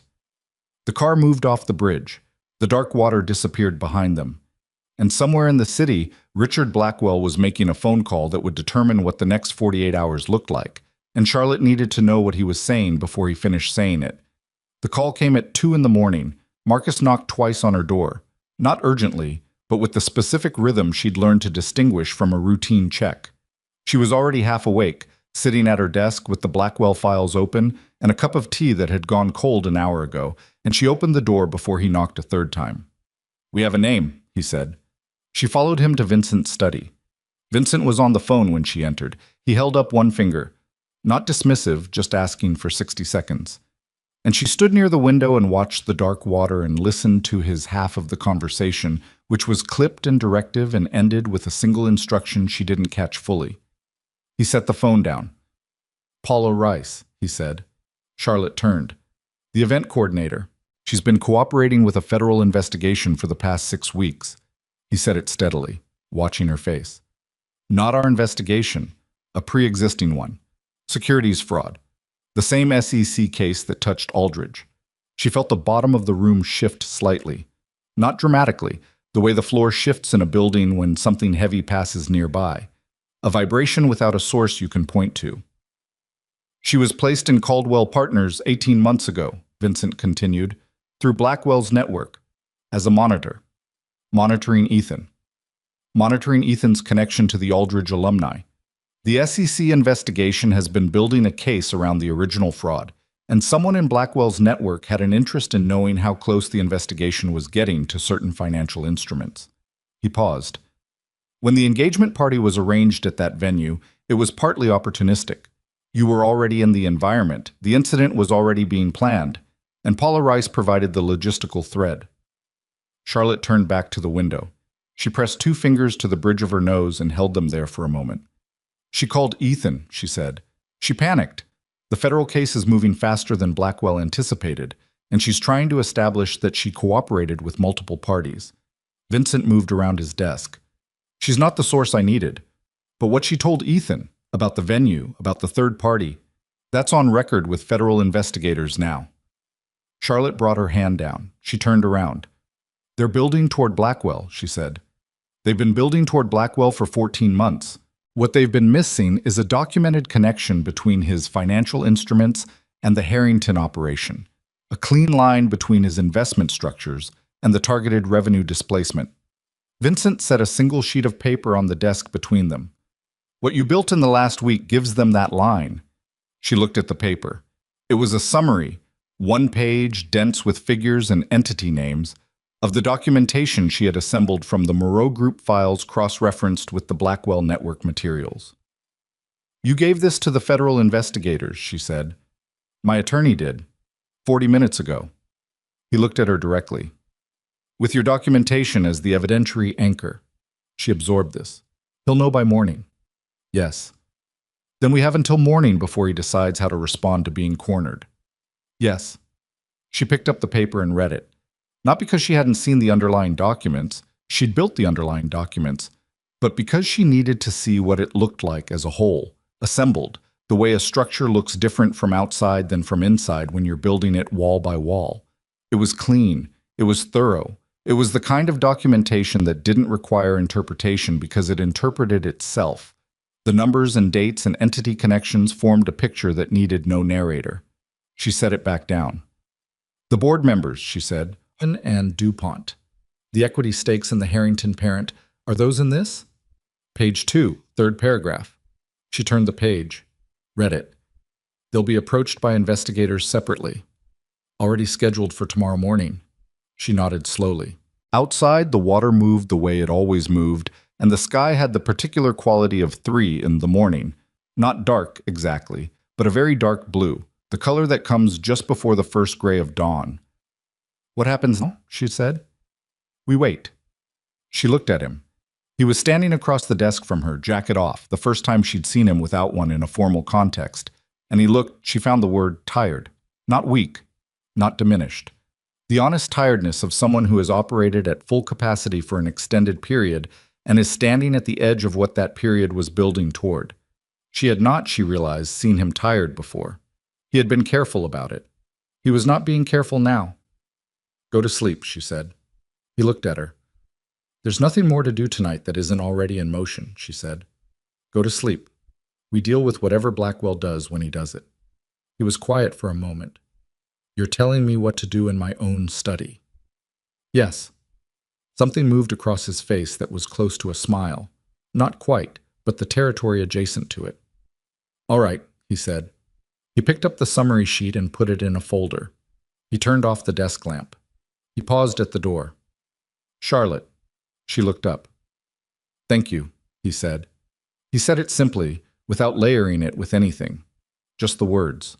The car moved off the bridge. The dark water disappeared behind them. And somewhere in the city, Richard Blackwell was making a phone call that would determine what the next 48 hours looked like, and Charlotte needed to know what he was saying before he finished saying it. The call came at 2 in the morning. Marcus knocked twice on her door, not urgently, but with the specific rhythm she'd learned to distinguish from a routine check. She was already half awake, sitting at her desk with the Blackwell files open and a cup of tea that had gone cold an hour ago, and she opened the door before he knocked a third time. "We have a name," he said. She followed him to Vincent's study. Vincent was on the phone when she entered. He held up one finger. Not dismissive, just asking for 60 seconds. And she stood near the window and watched the dark water and listened to his half of the conversation, which was clipped and directive and ended with a single instruction she didn't catch fully. He set the phone down. "Paula Rice," he said. Charlotte turned. "The event coordinator. She's been cooperating with a federal investigation for the past 6 weeks. He said it steadily, watching her face. "Not our investigation, a pre-existing one. Securities fraud. The same SEC case that touched Aldridge." She felt the bottom of the room shift slightly. Not dramatically, the way the floor shifts in a building when something heavy passes nearby. A vibration without a source you can point to. "She was placed in Caldwell Partners 18 months ago," Vincent continued, "through Blackwell's network, as a monitor. Monitoring Ethan. Monitoring Ethan's connection to the Aldridge alumni. The SEC investigation has been building a case around the original fraud, and someone in Blackwell's network had an interest in knowing how close the investigation was getting to certain financial instruments." He paused. "When the engagement party was arranged at that venue, it was partly opportunistic. You were already in the environment, the incident was already being planned, and Paula Rice provided the logistical thread." Charlotte turned back to the window. She pressed 2 fingers to the bridge of her nose and held them there for a moment. "She called Ethan," she said. "She panicked. The federal case is moving faster than Blackwell anticipated, and she's trying to establish that she cooperated with multiple parties." Vincent moved around his desk. "She's not the source I needed. But what she told Ethan, about the venue, about the third party, that's on record with federal investigators now." Charlotte brought her hand down. She turned around. "They're building toward Blackwell," she said. "They've been building toward Blackwell for 14 months. What they've been missing is a documented connection between his financial instruments and the Harrington operation, a clean line between his investment structures and the targeted revenue displacement." Vincent set a single sheet of paper on the desk between them. "What you built in the last week gives them that line." She looked at the paper. It was a summary, 1 page, dense with figures and entity names, of the documentation she had assembled from the Moreau Group files cross-referenced with the Blackwell network materials. "You gave this to the federal investigators," she said. "My attorney did." 40 minutes ago. He looked at her directly. With your documentation as the evidentiary anchor. She absorbed this. He'll know by morning. Yes. Then we have until morning before he decides how to respond to being cornered. Yes. She picked up the paper and read it. Not because she hadn't seen the underlying documents, she'd built the underlying documents, but because she needed to see what it looked like as a whole, assembled, the way a structure looks different from outside than from inside when you're building it wall by wall. It was clean. It was thorough. It was the kind of documentation that didn't require interpretation because it interpreted itself. The numbers and dates and entity connections formed a picture that needed no narrator. She set it back down. The board members, she said, and DuPont. The equity stakes in the Harrington parent, are those in this? Page 2, third paragraph. She turned the page, read it. They'll be approached by investigators separately. Already scheduled for tomorrow morning. She nodded slowly. Outside, the water moved the way it always moved, and the sky had the particular quality of 3 in the morning. Not dark, exactly, but a very dark blue, the color that comes just before the first gray of dawn. What happens now? She said. We wait. She looked at him. He was standing across the desk from her, jacket off, the first time she'd seen him without one in a formal context. And he looked, she found the word tired. Not weak, not diminished. The honest tiredness of someone who has operated at full capacity for an extended period and is standing at the edge of what that period was building toward. She had not, she realized, seen him tired before. He had been careful about it. He was not being careful now. Go to sleep, she said. He looked at her. There's nothing more to do tonight that isn't already in motion, she said. Go to sleep. We deal with whatever Blackwell does when he does it. He was quiet for a moment. You're telling me what to do in my own study. Yes. Something moved across his face that was close to a smile. Not quite, but the territory adjacent to it. All right, he said. He picked up the summary sheet and put it in a folder. He turned off the desk lamp. He paused at the door. Charlotte. She looked up. Thank you, he said. He said it simply, without layering it with anything. Just the words.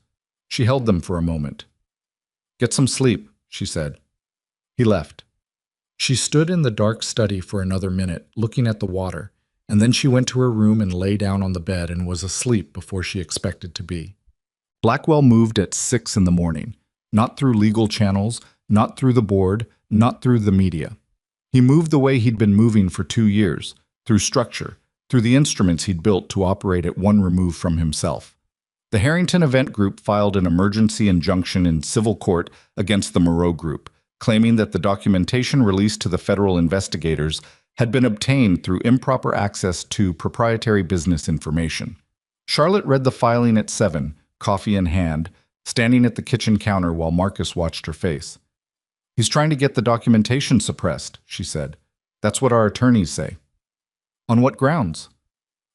She held them for a moment. Get some sleep, she said. He left. She stood in the dark study for another minute, looking at the water, and then she went to her room and lay down on the bed and was asleep before she expected to be. Blackwell moved at 6 in the morning, not through legal channels, not through the board, not through the media. He moved the way he'd been moving for 2 years, through structure, through the instruments he'd built to operate at one remove from himself. The Harrington Event Group filed an emergency injunction in civil court against the Moreau Group, claiming that the documentation released to the federal investigators had been obtained through improper access to proprietary business information. Charlotte read the filing at 7, coffee in hand, standing at the kitchen counter while Marcus watched her face. He's trying to get the documentation suppressed, she said. That's what our attorneys say. On what grounds?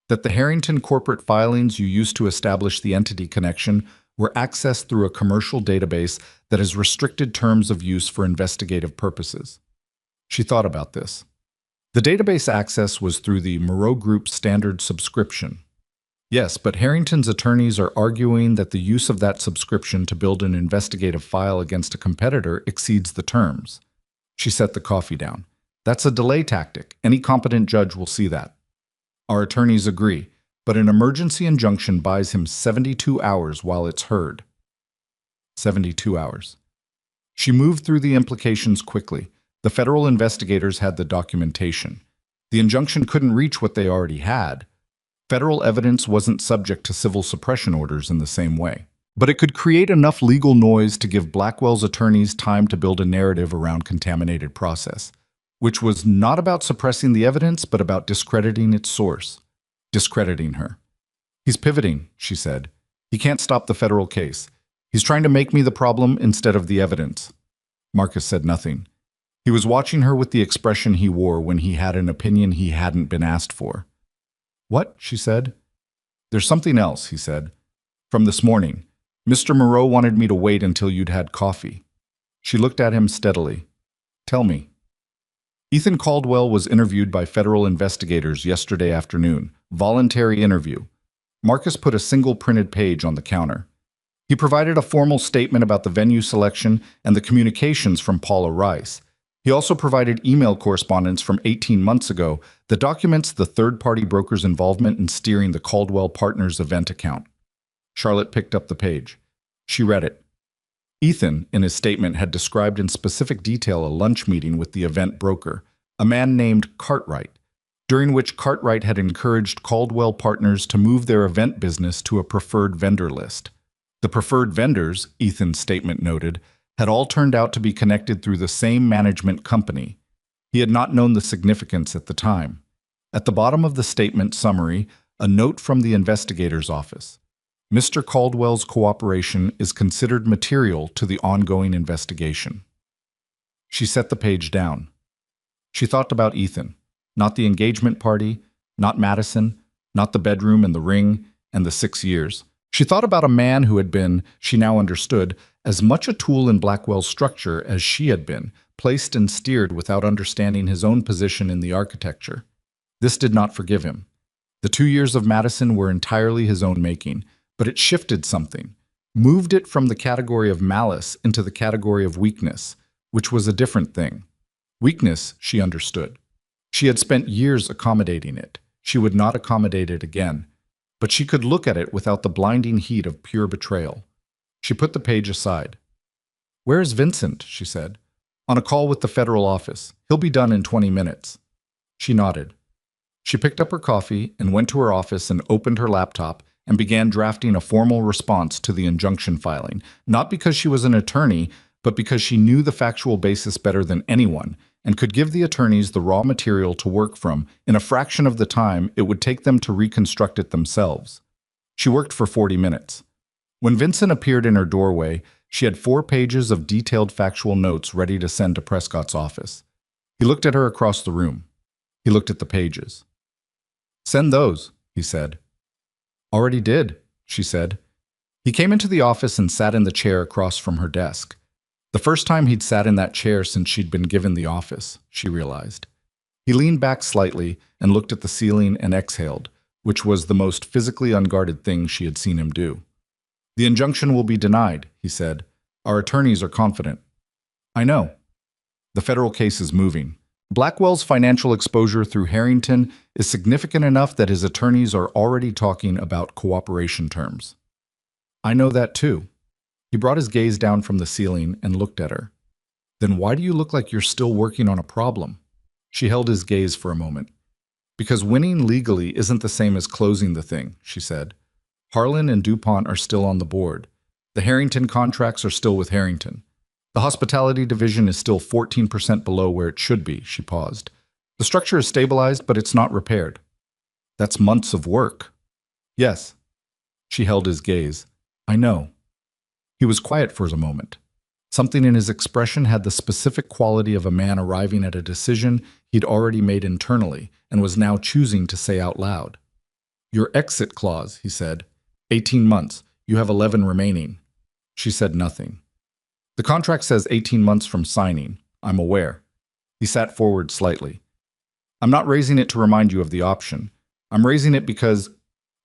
That the Harrington corporate filings you used to establish the entity connection were accessed through a commercial database that has restricted terms of use for investigative purposes. She thought about this. The database access was through the Moreau Group standard subscription. Yes, but Harrington's attorneys are arguing that the use of that subscription to build an investigative file against a competitor exceeds the terms. She set the coffee down. That's a delay tactic. Any competent judge will see that. Our attorneys agree, but an emergency injunction buys him 72 hours while it's heard. 72 hours. She moved through the implications quickly. The federal investigators had the documentation. The injunction couldn't reach what they already had. Federal evidence wasn't subject to civil suppression orders in the same way. But it could create enough legal noise to give Blackwell's attorneys time to build a narrative around contaminated process, which was not about suppressing the evidence, but about discrediting its source. Discrediting her. He's pivoting, she said. He can't stop the federal case. He's trying to make me the problem instead of the evidence. Marcus said nothing. He was watching her with the expression he wore when he had an opinion he hadn't been asked for. What? She said. There's something else, he said. From this morning. Mr. Moreau wanted me to wait until you'd had coffee. She looked at him steadily. Tell me. Ethan Caldwell was interviewed by federal investigators yesterday afternoon. Voluntary interview. Marcus put a single printed page on the counter. He provided a formal statement about the venue selection and the communications from Paula Rice. He also provided email correspondence from 18 months ago that documents the third-party broker's involvement in steering the Caldwell Partners event account. Charlotte picked up the page. She read it. Ethan, in his statement, had described in specific detail a lunch meeting with the event broker, a man named Cartwright, during which Cartwright had encouraged Caldwell Partners to move their event business to a preferred vendor list. The preferred vendors, Ethan's statement noted, had all turned out to be connected through the same management company. He had not known the significance at the time. At the bottom of the statement summary, a note from the investigator's office. Mr. Caldwell's cooperation is considered material to the ongoing investigation. She set the page down. She thought about Ethan, not the engagement party, not Madison, not the bedroom and the ring and the 6 years. She thought about a man who had been, she now understood, as much a tool in Blackwell's structure as she had been, placed and steered without understanding his own position in the architecture. This did not forgive him. The 2 years of Madison were entirely his own making, but it shifted something, moved it from the category of malice into the category of weakness, which was a different thing. Weakness, she understood. She had spent years accommodating it. She would not accommodate it again, but she could look at it without the blinding heat of pure betrayal. She put the page aside. "Where is Vincent?" she said. "On a call with the federal office. He'll be done in 20 minutes. She nodded. She picked up her coffee and went to her office and opened her laptop and began drafting a formal response to the injunction filing, not because she was an attorney, but because she knew the factual basis better than anyone and could give the attorneys the raw material to work from in a fraction of the time it would take them to reconstruct it themselves. She worked for 40 minutes. When Vincent appeared in her doorway, she had 4 pages of detailed factual notes ready to send to Prescott's office. He looked at her across the room. He looked at the pages. "Send those," he said. "Already did," she said. He came into the office and sat in the chair across from her desk. The first time he'd sat in that chair since she'd been given the office, she realized. He leaned back slightly and looked at the ceiling and exhaled, which was the most physically unguarded thing she had seen him do. "The injunction will be denied," he said. "Our attorneys are confident." "I know." The federal case is moving. Blackwell's financial exposure through Harrington is significant enough that his attorneys are already talking about cooperation terms. "I know that too." He brought his gaze down from the ceiling and looked at her. "Then why do you look like you're still working on a problem?" She held his gaze for a moment. "Because winning legally isn't the same as closing the thing," she said. "Harlan and DuPont are still on the board. The Harrington contracts are still with Harrington. The hospitality division is still 14% below where it should be," she paused. "The structure is stabilized, but it's not repaired." "That's months of work." "Yes." She held his gaze. "I know." He was quiet for a moment. Something in his expression had the specific quality of a man arriving at a decision he'd already made internally and was now choosing to say out loud. "Your exit clause," he said. 18 months. You have 11 remaining." She said nothing. "The contract says 18 months from signing. I'm aware." He sat forward slightly. "I'm not raising it to remind you of the option. I'm raising it because—"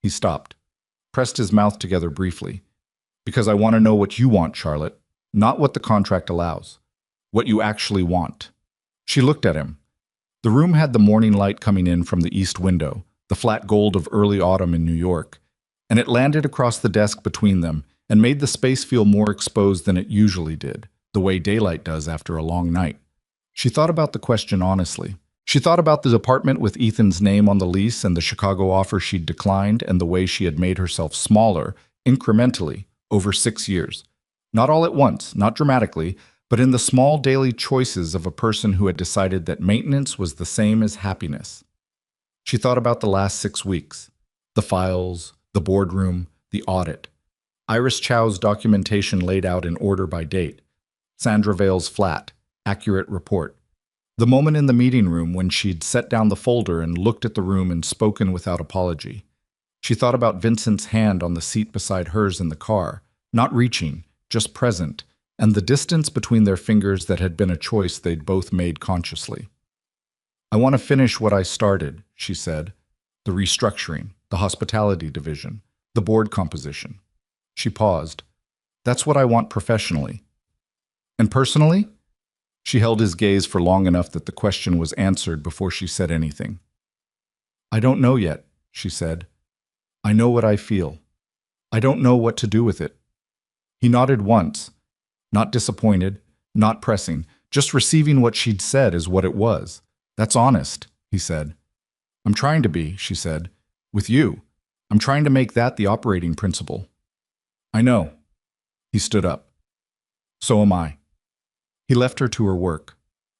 He stopped, pressed his mouth together briefly. "Because I want to know what you want, Charlotte. Not what the contract allows. What you actually want." She looked at him. The room had the morning light coming in from the east window, the flat gold of early autumn in New York, and it landed across the desk between them and made the space feel more exposed than it usually did, the way daylight does after a long night. She thought about the question honestly. She thought about the apartment with Ethan's name on the lease and the Chicago offer she'd declined and the way she had made herself smaller, incrementally, over 6 years. Not all at once, not dramatically, but in the small daily choices of a person who had decided that maintenance was the same as happiness. She thought about the last 6 weeks. The files, the boardroom, the audit. Iris Chow's documentation laid out in order by date. Sandra Vale's flat, accurate report. The moment in the meeting room when she'd set down the folder and looked at the room and spoken without apology. She thought about Vincent's hand on the seat beside hers in the car, not reaching, just present, and the distance between their fingers that had been a choice they'd both made consciously. "I want to finish what I started," she said. "The restructuring, the hospitality division, the board composition." She paused. That's what I want professionally. And personally? She held his gaze for long enough that the question was answered before she said anything. I don't know yet, she said. I know what I feel. I don't know what to do with it. He nodded once, not disappointed, not pressing, just receiving what she'd said as what it was. That's honest, he said. I'm trying to be, she said. With you. I'm trying to make that the operating principle. I know. He stood up. So am I. He left her to her work.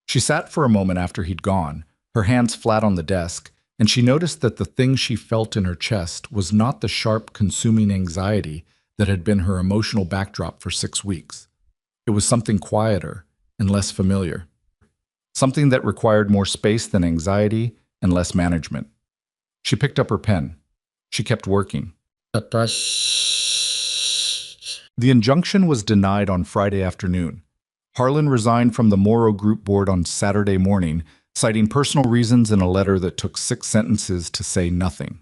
She sat for a moment after he'd gone, her hands flat on the desk, and she noticed that the thing she felt in her chest was not the sharp, consuming anxiety that had been her emotional backdrop for 6 weeks. It was something quieter and less familiar. Something that required more space than anxiety and less management. She picked up her pen. She kept working. The injunction was denied on Friday afternoon. Harlan resigned from the Moreau Group board on Saturday morning, citing personal reasons in a letter that took 6 sentences to say nothing.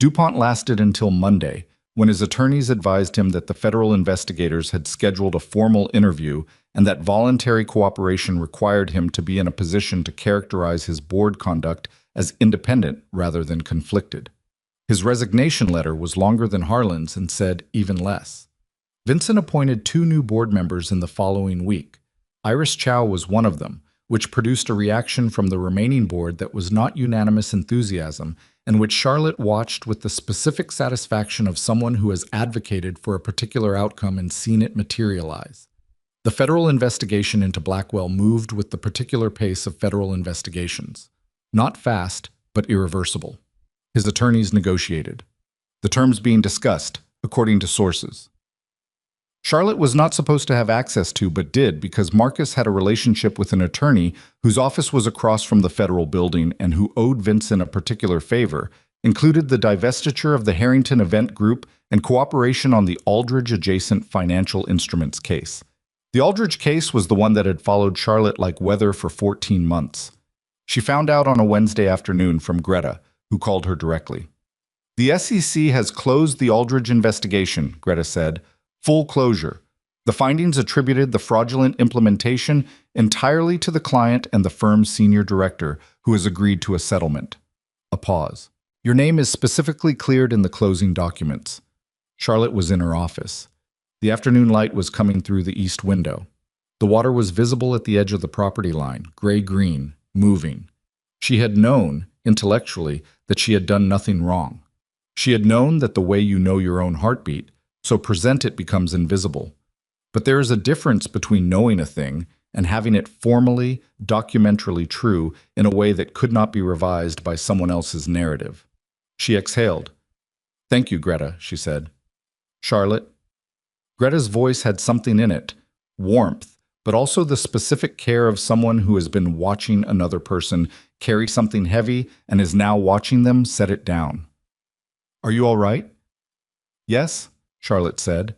DuPont lasted until Monday, when his attorneys advised him that the federal investigators had scheduled a formal interview and that voluntary cooperation required him to be in a position to characterize his board conduct as independent rather than conflicted. His resignation letter was longer than Harlan's and said even less. Vincent appointed 2 new board members in the following week. Iris Chow was one of them, which produced a reaction from the remaining board that was not unanimous enthusiasm and which Charlotte watched with the specific satisfaction of someone who has advocated for a particular outcome and seen it materialize. The federal investigation into Blackwell moved with the particular pace of federal investigations. Not fast, but irreversible. His attorneys negotiated. The terms being discussed, according to sources. Charlotte was not supposed to have access to, but did because Marcus had a relationship with an attorney whose office was across from the federal building and who owed Vincent a particular favor, included the divestiture of the Harrington Event Group and cooperation on the Aldridge-adjacent financial instruments case. The Aldridge case was the one that had followed Charlotte like weather for 14 months. She found out on a Wednesday afternoon from Greta, who called her directly. The SEC has closed the Aldridge investigation, Greta said. Full closure. The findings attributed the fraudulent implementation entirely to the client and the firm's senior director, who has agreed to a settlement. A pause. Your name is specifically cleared in the closing documents. Charlotte was in her office. The afternoon light was coming through the east window. The water was visible at the edge of the property line, gray-green, moving. She had known, intellectually, that she had done nothing wrong. She had known that the way you know your own heartbeat, so present it becomes invisible. But there is a difference between knowing a thing and having it formally, documentarily true in a way that could not be revised by someone else's narrative. She exhaled. Thank you, Greta, she said. Charlotte? Greta's voice had something in it, warmth, but also the specific care of someone who has been watching another person carry something heavy and is now watching them set it down. Are you all right? Yes, Charlotte said,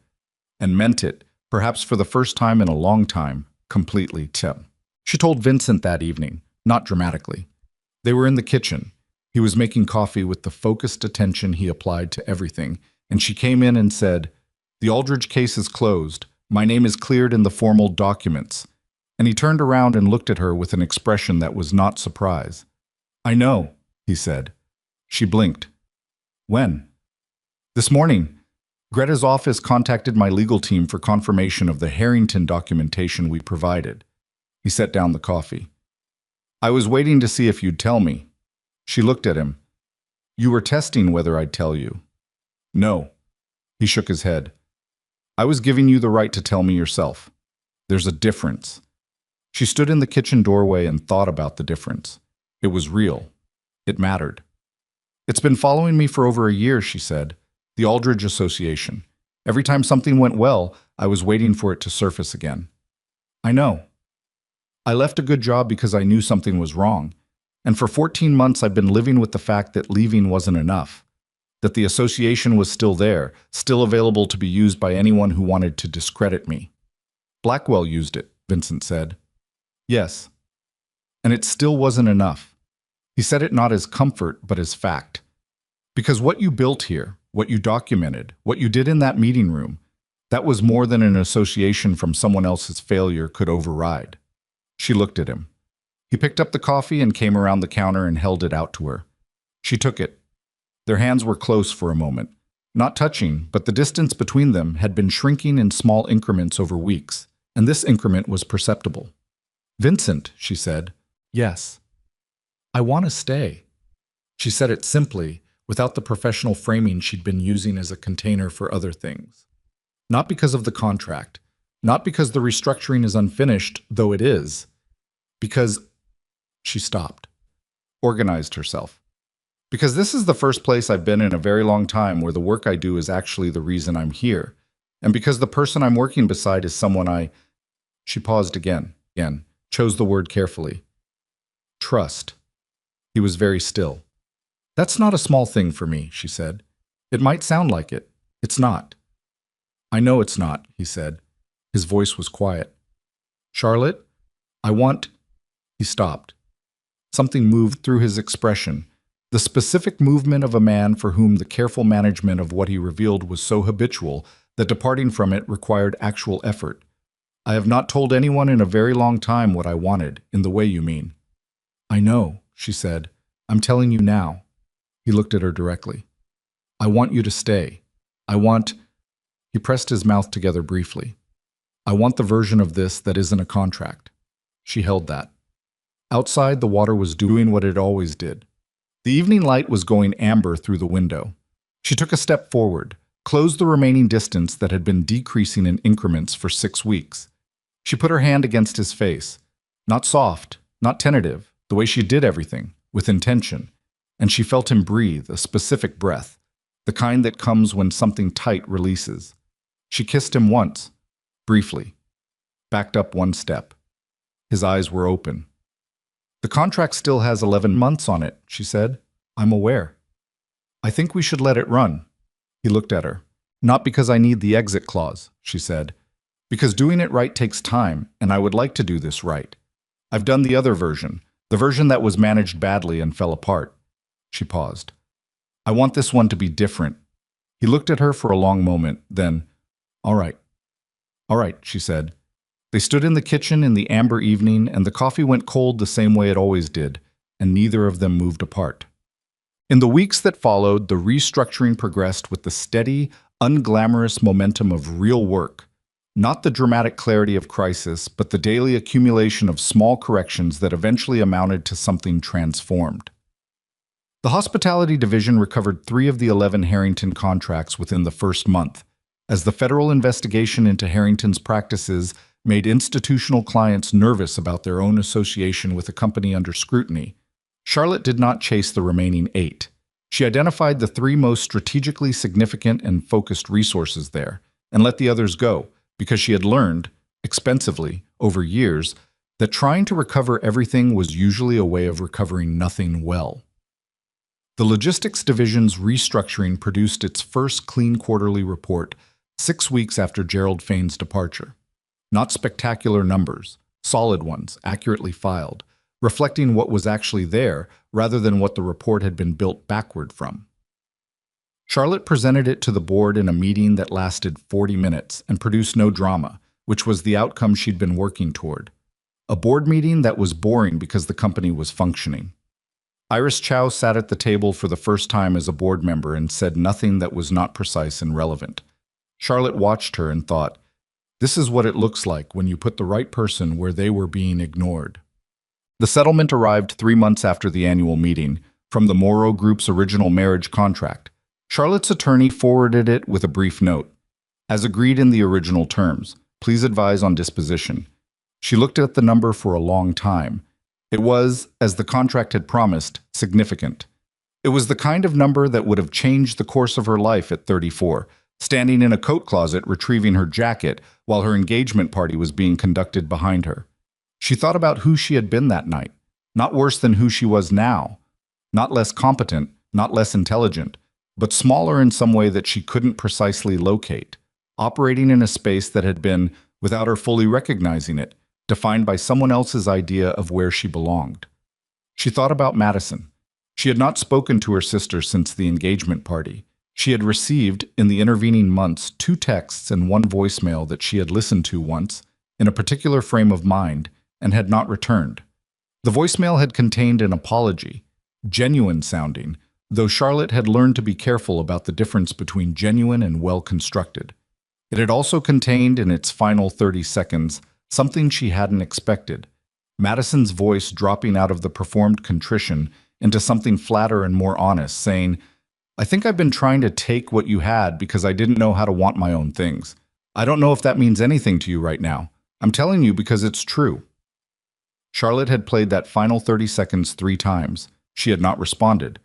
and meant it, perhaps for the first time in a long time, completely. She told Vincent that evening, not dramatically. They were in the kitchen. He was making coffee with the focused attention he applied to everything, and she came in and said, "The Aldridge case is closed. My name is cleared in the formal documents." And he turned around and looked at her with an expression that was not surprise. "I know," he said. She blinked. "When?" "This morning. Greta's office contacted my legal team for confirmation of the Harrington documentation we provided." He set down the coffee. "I was waiting to see if you'd tell me." She looked at him. "You were testing whether I'd tell you." "No." He shook his head. "I was giving you the right to tell me yourself. There's a difference." She stood in the kitchen doorway and thought about the difference. It was real. It mattered. "It's been following me for over a year," she said. "The Aldridge Association. Every time something went well, I was waiting for it to surface again." "I know. I left a good job because I knew something was wrong. And for 14 months I've been living with the fact that leaving wasn't enough. That the association was still there, still available to be used by anyone who wanted to discredit me." "Blackwell used it," Vincent said. "Yes. And it still wasn't enough." He said it not as comfort, but as fact. "Because what you built here, what you documented, what you did in that meeting room, That was more than an association from someone else's failure could override. She looked at him. He picked up the coffee and came around the counter and held it out to her. She took it. Their hands were close for a moment. Not touching, but the distance between them had been shrinking in small increments over weeks, and this increment was perceptible. "Vincent," she said. "Yes." "I want to stay." She said it simply, without the professional framing she'd been using as a container for other things. Not because of the contract, not because the restructuring is unfinished, though it is. Because she stopped, organized herself. Because this is the first place I've been in a very long time where the work I do is actually the reason I'm here. And because the person I'm working beside is someone She paused again, chose the word carefully. Trust. He was very still. "That's not a small thing for me," she said. "It might sound like it. It's not." "I know it's not," he said. His voice was quiet. "Charlotte, I want—" He stopped. Something moved through his expression, the specific movement of a man for whom the careful management of what he revealed was so habitual that departing from it required actual effort. "I have not told anyone in a very long time what I wanted, in the way you mean." "I know," she said. "I'm telling you now." He looked at her directly. "I want you to stay. I want—" He pressed his mouth together briefly. "I want the version of this that isn't a contract." She held that. Outside, the water was doing what it always did. The evening light was going amber through the window. She took a step forward, closed the remaining distance that had been decreasing in increments for 6 weeks. She put her hand against his face, not soft, not tentative, the way she did everything, with intention, and she felt him breathe, a specific breath, the kind that comes when something tight releases. She kissed him once, briefly, backed up one step. His eyes were open. "The contract still has 11 months on it," she said. "I'm aware. I think we should let it run." He looked at her. "Not because I need the exit clause," she said. "Because doing it right takes time, and I would like to do this right. I've done the other version, the version that was managed badly and fell apart." She paused. "I want this one to be different." He looked at her for a long moment, then, "All right." "All right," she said. They stood in the kitchen in the amber evening, and the coffee went cold the same way it always did, and neither of them moved apart. In the weeks that followed, the restructuring progressed with the steady, unglamorous momentum of real work. Not the dramatic clarity of crisis, but the daily accumulation of small corrections that eventually amounted to something transformed. The hospitality division recovered 3 of the 11 Harrington contracts within the first month, as the federal investigation into Harrington's practices made institutional clients nervous about their own association with a company under scrutiny. Charlotte did not chase the remaining 8. She identified the 3 most strategically significant and focused resources there, and let the others go, because she had learned, expensively, over years, that trying to recover everything was usually a way of recovering nothing well. The logistics division's restructuring produced its first clean quarterly report 6 weeks after Gerald Fain's departure. Not spectacular numbers, solid ones, accurately filed, reflecting what was actually there rather than what the report had been built backward from. Charlotte presented it to the board in a meeting that lasted 40 minutes and produced no drama, which was the outcome she'd been working toward. A board meeting that was boring because the company was functioning. Iris Chow sat at the table for the first time as a board member and said nothing that was not precise and relevant. Charlotte watched her and thought, this is what it looks like when you put the right person where they were being ignored. The settlement arrived 3 months after the annual meeting, from the Moreau Group's original marriage contract. Charlotte's attorney forwarded it with a brief note. As agreed in the original terms, please advise on disposition. She looked at the number for a long time. It was, as the contract had promised, significant. It was the kind of number that would have changed the course of her life at 34, standing in a coat closet retrieving her jacket while her engagement party was being conducted behind her. She thought about who she had been that night, not worse than who she was now, not less competent, not less intelligent, but smaller in some way that she couldn't precisely locate, operating in a space that had been, without her fully recognizing it, defined by someone else's idea of where she belonged. She thought about Madison. She had not spoken to her sister since the engagement party. She had received, in the intervening months, 2 texts and 1 voicemail that she had listened to once, in a particular frame of mind, and had not returned. The voicemail had contained an apology, genuine sounding, though Charlotte had learned to be careful about the difference between genuine and well-constructed. It had also contained, in its final 30 seconds, something she hadn't expected: Madison's voice dropping out of the performed contrition into something flatter and more honest, saying, "I think I've been trying to take what you had because I didn't know how to want my own things. I don't know if that means anything to you right now. I'm telling you because it's true." Charlotte had played that final 30 seconds 3 times. She had not responded.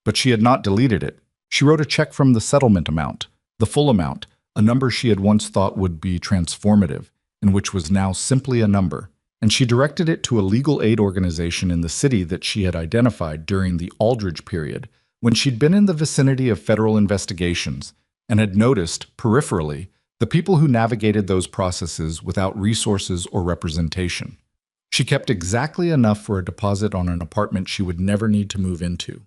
But she had not deleted it. She wrote a check from the settlement amount, the full amount, a number she had once thought would be transformative, and which was now simply a number, and she directed it to a legal aid organization in the city that she had identified during the Aldridge period, when she'd been in the vicinity of federal investigations, and had noticed, peripherally, the people who navigated those processes without resources or representation. She kept exactly enough for a deposit on an apartment she would never need to move into.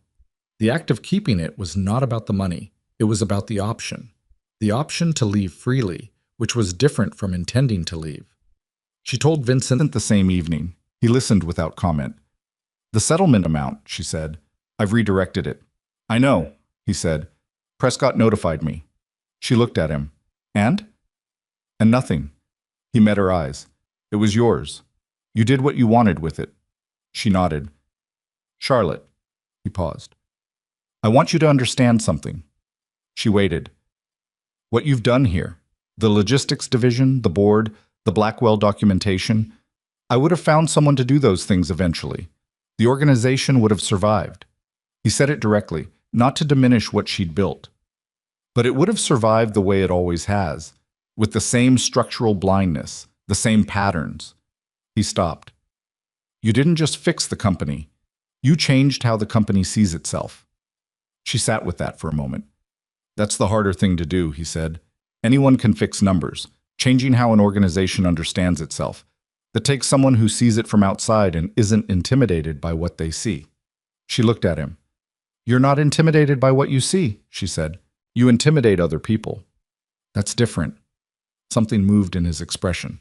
The act of keeping it was not about the money, it was about the option to leave freely, which was different from intending to leave. She told Vincent the same evening. He listened without comment. "The settlement amount," she said. "I've redirected it." "I know," he said. "Prescott notified me." She looked at him. "And?" "And nothing." He met her eyes. "It was yours. You did what you wanted with it." She nodded. "Charlotte," he paused, "I want you to understand something." She waited. "What you've done here, the logistics division, the board, the Blackwell documentation, I would have found someone to do those things eventually. The organization would have survived." He said it directly, not to diminish what she'd built. "But it would have survived the way it always has, with the same structural blindness, the same patterns." He stopped. "You didn't just fix the company. You changed how the company sees itself." She sat with that for a moment. "That's the harder thing to do," he said. "Anyone can fix numbers, changing how an organization understands itself. That takes someone who sees it from outside and isn't intimidated by what they see." She looked at him. "You're not intimidated by what you see," she said. "You intimidate other people." "That's different." Something moved in his expression.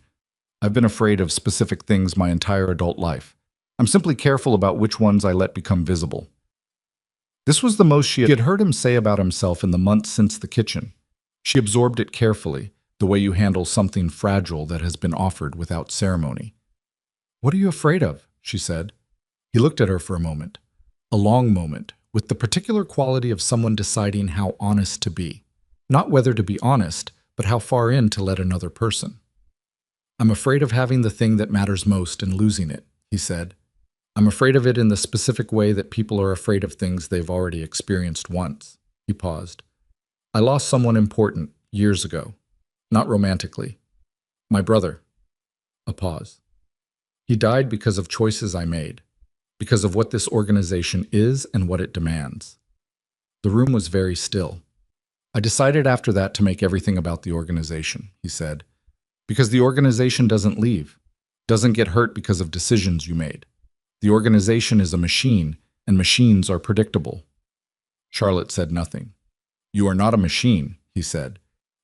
"I've been afraid of specific things my entire adult life. I'm simply careful about which ones I let become visible." This was the most she had heard him say about himself in the months since the kitchen. She absorbed it carefully, the way you handle something fragile that has been offered without ceremony. "What are you afraid of?" she said. He looked at her for a moment, a long moment, with the particular quality of someone deciding how honest to be. Not whether to be honest, but how far in to let another person. "I'm afraid of having the thing that matters most and losing it," he said. "I'm afraid of it in the specific way that people are afraid of things they've already experienced once." He paused. "I lost someone important years ago. Not romantically. My brother." A pause. "He died because of choices I made, because of what this organization is and what it demands." The room was very still. "I decided after that to make everything about the organization," he said. "Because the organization doesn't leave, doesn't get hurt because of decisions you made. The organization is a machine, and machines are predictable." Charlotte said nothing. "You are not a machine," he said.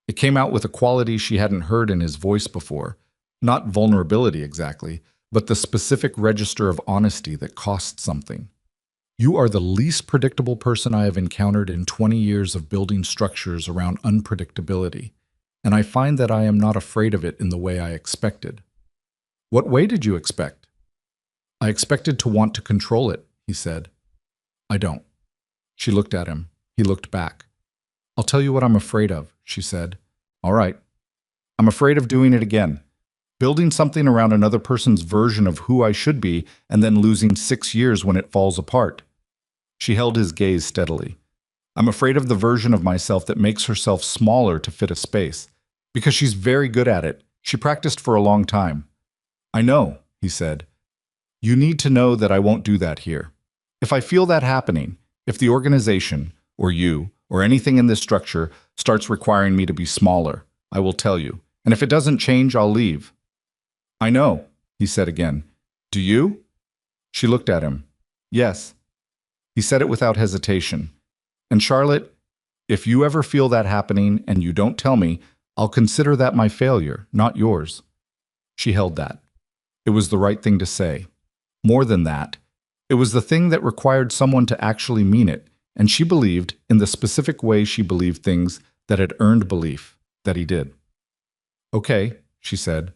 It came out with a quality she hadn't heard in his voice before. Not vulnerability exactly, but the specific register of honesty that costs something. "You are the least predictable person I have encountered in 20 years of building structures around unpredictability, and I find that I am not afraid of it in the way I expected." "What way did you expect?" "I expected to want to control it," he said. "I don't." She looked at him. He looked back. "I'll tell you what I'm afraid of," she said. "All right. I'm afraid of doing it again. Building something around another person's version of who I should be and then losing 6 years when it falls apart." She held his gaze steadily. "I'm afraid of the version of myself that makes herself smaller to fit a space. Because she's very good at it. She practiced for a long time." "I know," he said. "You need to know that I won't do that here. If I feel that happening, if the organization, or you, or anything in this structure starts requiring me to be smaller, I will tell you. And if it doesn't change, I'll leave." "I know," he said again. "Do you?" She looked at him. "Yes." He said it without hesitation. "And Charlotte, If you ever feel that happening and you don't tell me, I'll consider that my failure, not yours. She held that. It was the right thing to say. More than that, it was the thing that required someone to actually mean it, and she believed, in the specific way she believed things that had earned belief, that he did. Okay, she said.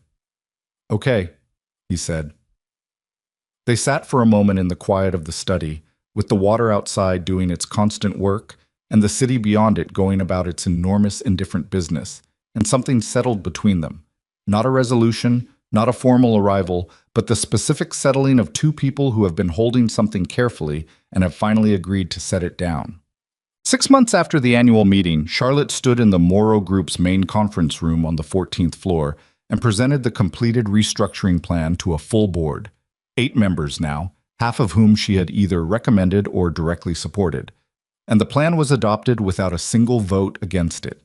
Okay, he said. They sat for a moment in the quiet of the study, with the water outside doing its constant work, and the city beyond it going about its enormous indifferent business, and something settled between them. Not a resolution, not a formal arrival, but the specific settling of two people who have been holding something carefully and have finally agreed to set it down. 6 months after the annual meeting, Charlotte stood in the Moreau Group's main conference room on the 14th floor and presented the completed restructuring plan to a full board. 8 members now, half of whom she had either recommended or directly supported. And the plan was adopted without a single vote against it.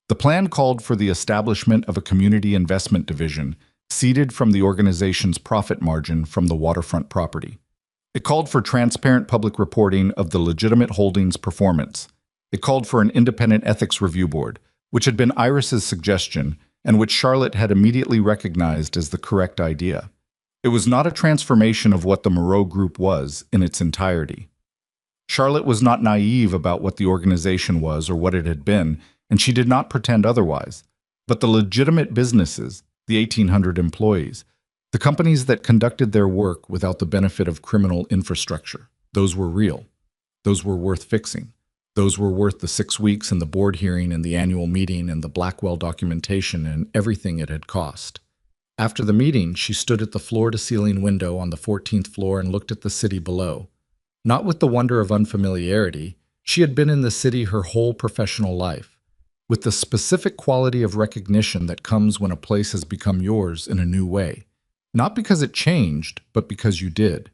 The plan called for the establishment of a community investment division, seeded from the organization's profit margin from the waterfront property. It called for transparent public reporting of the legitimate holdings' performance. It called for an independent ethics review board, which had been Iris's suggestion and which Charlotte had immediately recognized as the correct idea. It was not a transformation of what the Moreau Group was in its entirety. Charlotte was not naive about what the organization was or what it had been, and she did not pretend otherwise. But the legitimate businesses, the 1,800 employees, the companies that conducted their work without the benefit of criminal infrastructure, those were real. Those were worth fixing. Those were worth the 6 weeks and the board hearing and the annual meeting and the Blackwell documentation and everything it had cost. After the meeting, she stood at the floor-to-ceiling window on the 14th floor and looked at the city below. Not with the wonder of unfamiliarity, she had been in the city her whole professional life, with the specific quality of recognition that comes when a place has become yours in a new way. Not because it changed, but because you did.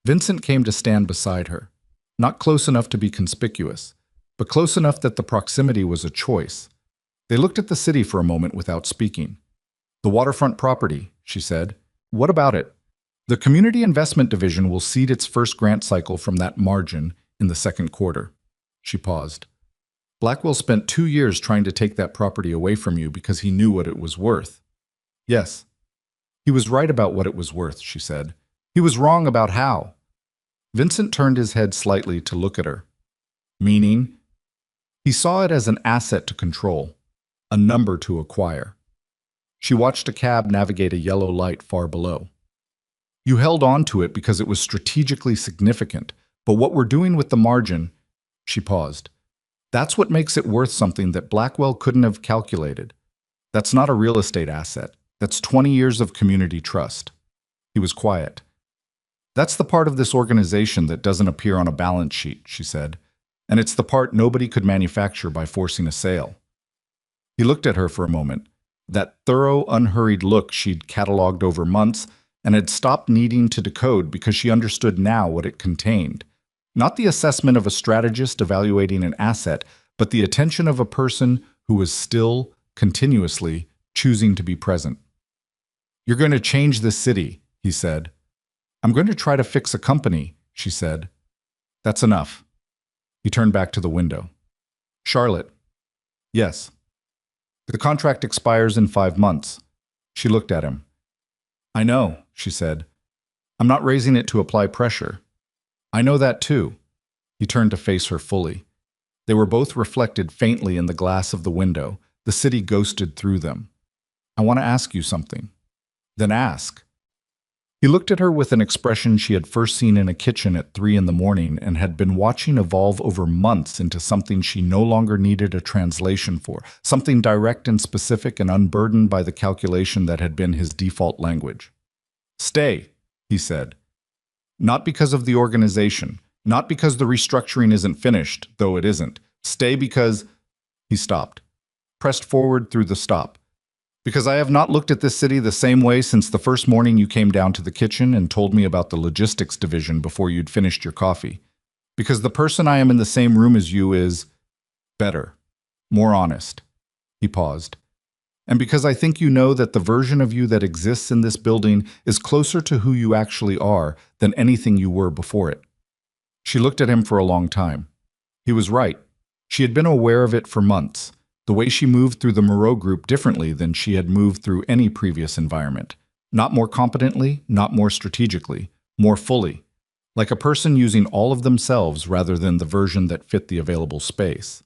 Vincent came to stand beside her, not close enough to be conspicuous, but close enough that the proximity was a choice. They looked at the city for a moment without speaking. The waterfront property, she said. What about it? The Community Investment Division will seed its first grant cycle from that margin in the second quarter. She paused. Blackwell spent 2 years trying to take that property away from you because he knew what it was worth. Yes. He was right about what it was worth, she said. He was wrong about how. Vincent turned his head slightly to look at her. Meaning? He saw it as an asset to control, a number to acquire. She watched a cab navigate a yellow light far below. You held on to it because it was strategically significant, but what we're doing with the margin, she paused. That's what makes it worth something that Blackwell couldn't have calculated. That's not a real estate asset. That's 20 years of community trust. He was quiet. That's the part of this organization that doesn't appear on a balance sheet, she said, and it's the part nobody could manufacture by forcing a sale. He looked at her for a moment, that thorough, unhurried look she'd cataloged over months and had stopped needing to decode because she understood now what it contained. Not the assessment of a strategist evaluating an asset, but the attention of a person who was still, continuously, choosing to be present. You're going to change this city, he said. I'm going to try to fix a company, she said. That's enough. He turned back to the window. Charlotte. Yes. The contract expires in 5 months. She looked at him. I know, she said. I'm not raising it to apply pressure. I know that too. He turned to face her fully. They were both reflected faintly in the glass of the window. The city ghosted through them. I want to ask you something. Then ask. He looked at her with an expression she had first seen in a kitchen at 3 in the morning and had been watching evolve over months into something she no longer needed a translation for, something direct and specific and unburdened by the calculation that had been his default language. Stay, he said. Not because of the organization, not because the restructuring isn't finished, though it isn't. Stay because... He stopped, pressed forward through the stop. Because I have not looked at this city the same way since the first morning you came down to the kitchen and told me about the logistics division before you'd finished your coffee. Because the person I am in the same room as you is better, more honest. He paused. And because I think you know that the version of you that exists in this building is closer to who you actually are than anything you were before it. She looked at him for a long time. He was right. She had been aware of it for months, the way she moved through the Moreau group differently than she had moved through any previous environment. Not more competently, not more strategically, more fully. Like a person using all of themselves rather than the version that fit the available space.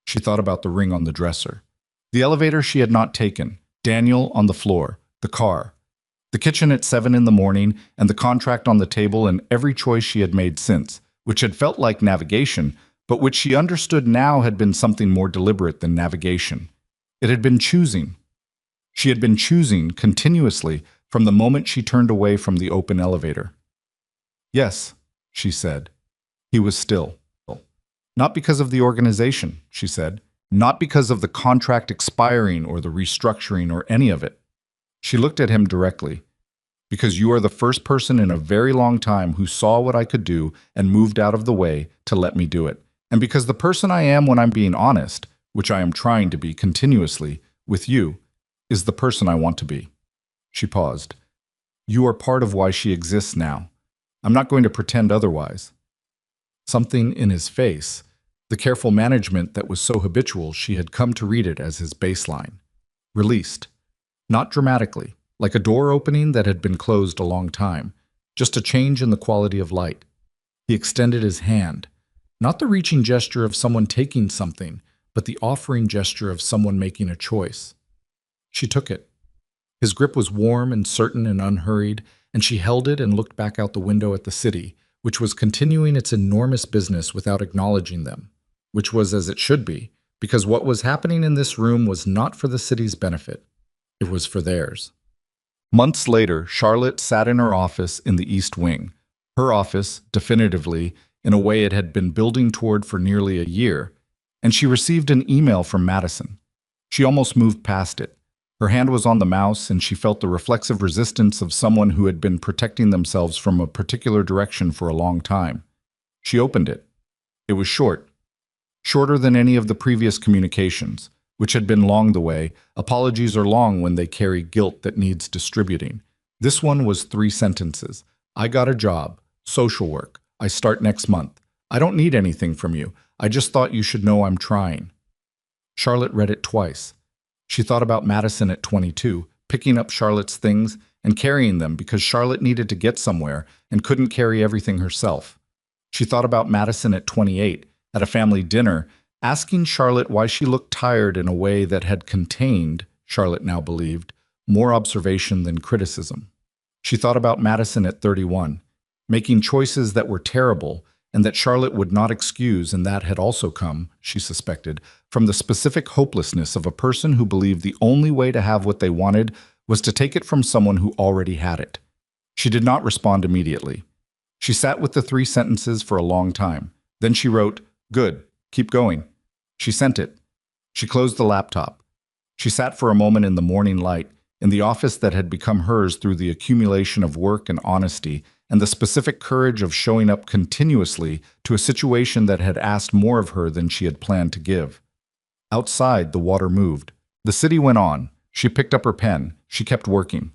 She thought about the ring on the dresser. The elevator she had not taken, Daniel on the floor, the car, the kitchen at 7 in the morning, and the contract on the table and every choice she had made since, which had felt like navigation, but which she understood now had been something more deliberate than navigation. It had been choosing. She had been choosing continuously from the moment she turned away from the open elevator. Yes, she said. He was still. Not because of the organization, she said. Not because of the contract expiring or the restructuring or any of it. She looked at him directly. Because you are the first person in a very long time who saw what I could do and moved out of the way to let me do it. And because the person I am when I'm being honest, which I am trying to be continuously, with you, is the person I want to be. She paused. You are part of why she exists now. I'm not going to pretend otherwise. Something in his face, the careful management that was so habitual she had come to read it as his baseline. Released. Not dramatically, like a door opening that had been closed a long time, just a change in the quality of light. He extended his hand, not the reaching gesture of someone taking something, but the offering gesture of someone making a choice. She took it. His grip was warm and certain and unhurried, and she held it and looked back out the window at the city, which was continuing its enormous business without acknowledging them, which was as it should be, because what was happening in this room was not for the city's benefit. It was for theirs. Months later, Charlotte sat in her office in the East Wing, her office, definitively, in a way it had been building toward for nearly a year, and she received an email from Madison. She almost moved past it. Her hand was on the mouse, and she felt the reflexive resistance of someone who had been protecting themselves from a particular direction for a long time. She opened it. It was short. Shorter than any of the previous communications, which had been long the way. Apologies are long when they carry guilt that needs distributing. This one was 3 sentences. I got a job. Social work. I start next month. I don't need anything from you. I just thought you should know I'm trying. Charlotte read it twice. She thought about Madison at 22, picking up Charlotte's things and carrying them because Charlotte needed to get somewhere and couldn't carry everything herself. She thought about Madison at 28, at a family dinner, asking Charlotte why she looked tired in a way that had contained, Charlotte now believed, more observation than criticism. She thought about Madison at 31, making choices that were terrible and that Charlotte would not excuse, and that had also come, she suspected, from the specific hopelessness of a person who believed the only way to have what they wanted was to take it from someone who already had it. She did not respond immediately. She sat with the 3 sentences for a long time. Then she wrote, "Good, keep going." She sent it. She closed the laptop. She sat for a moment in the morning light, in the office that had become hers through the accumulation of work and honesty, and the specific courage of showing up continuously to a situation that had asked more of her than she had planned to give. Outside, the water moved. The city went on. She picked up her pen. She kept working.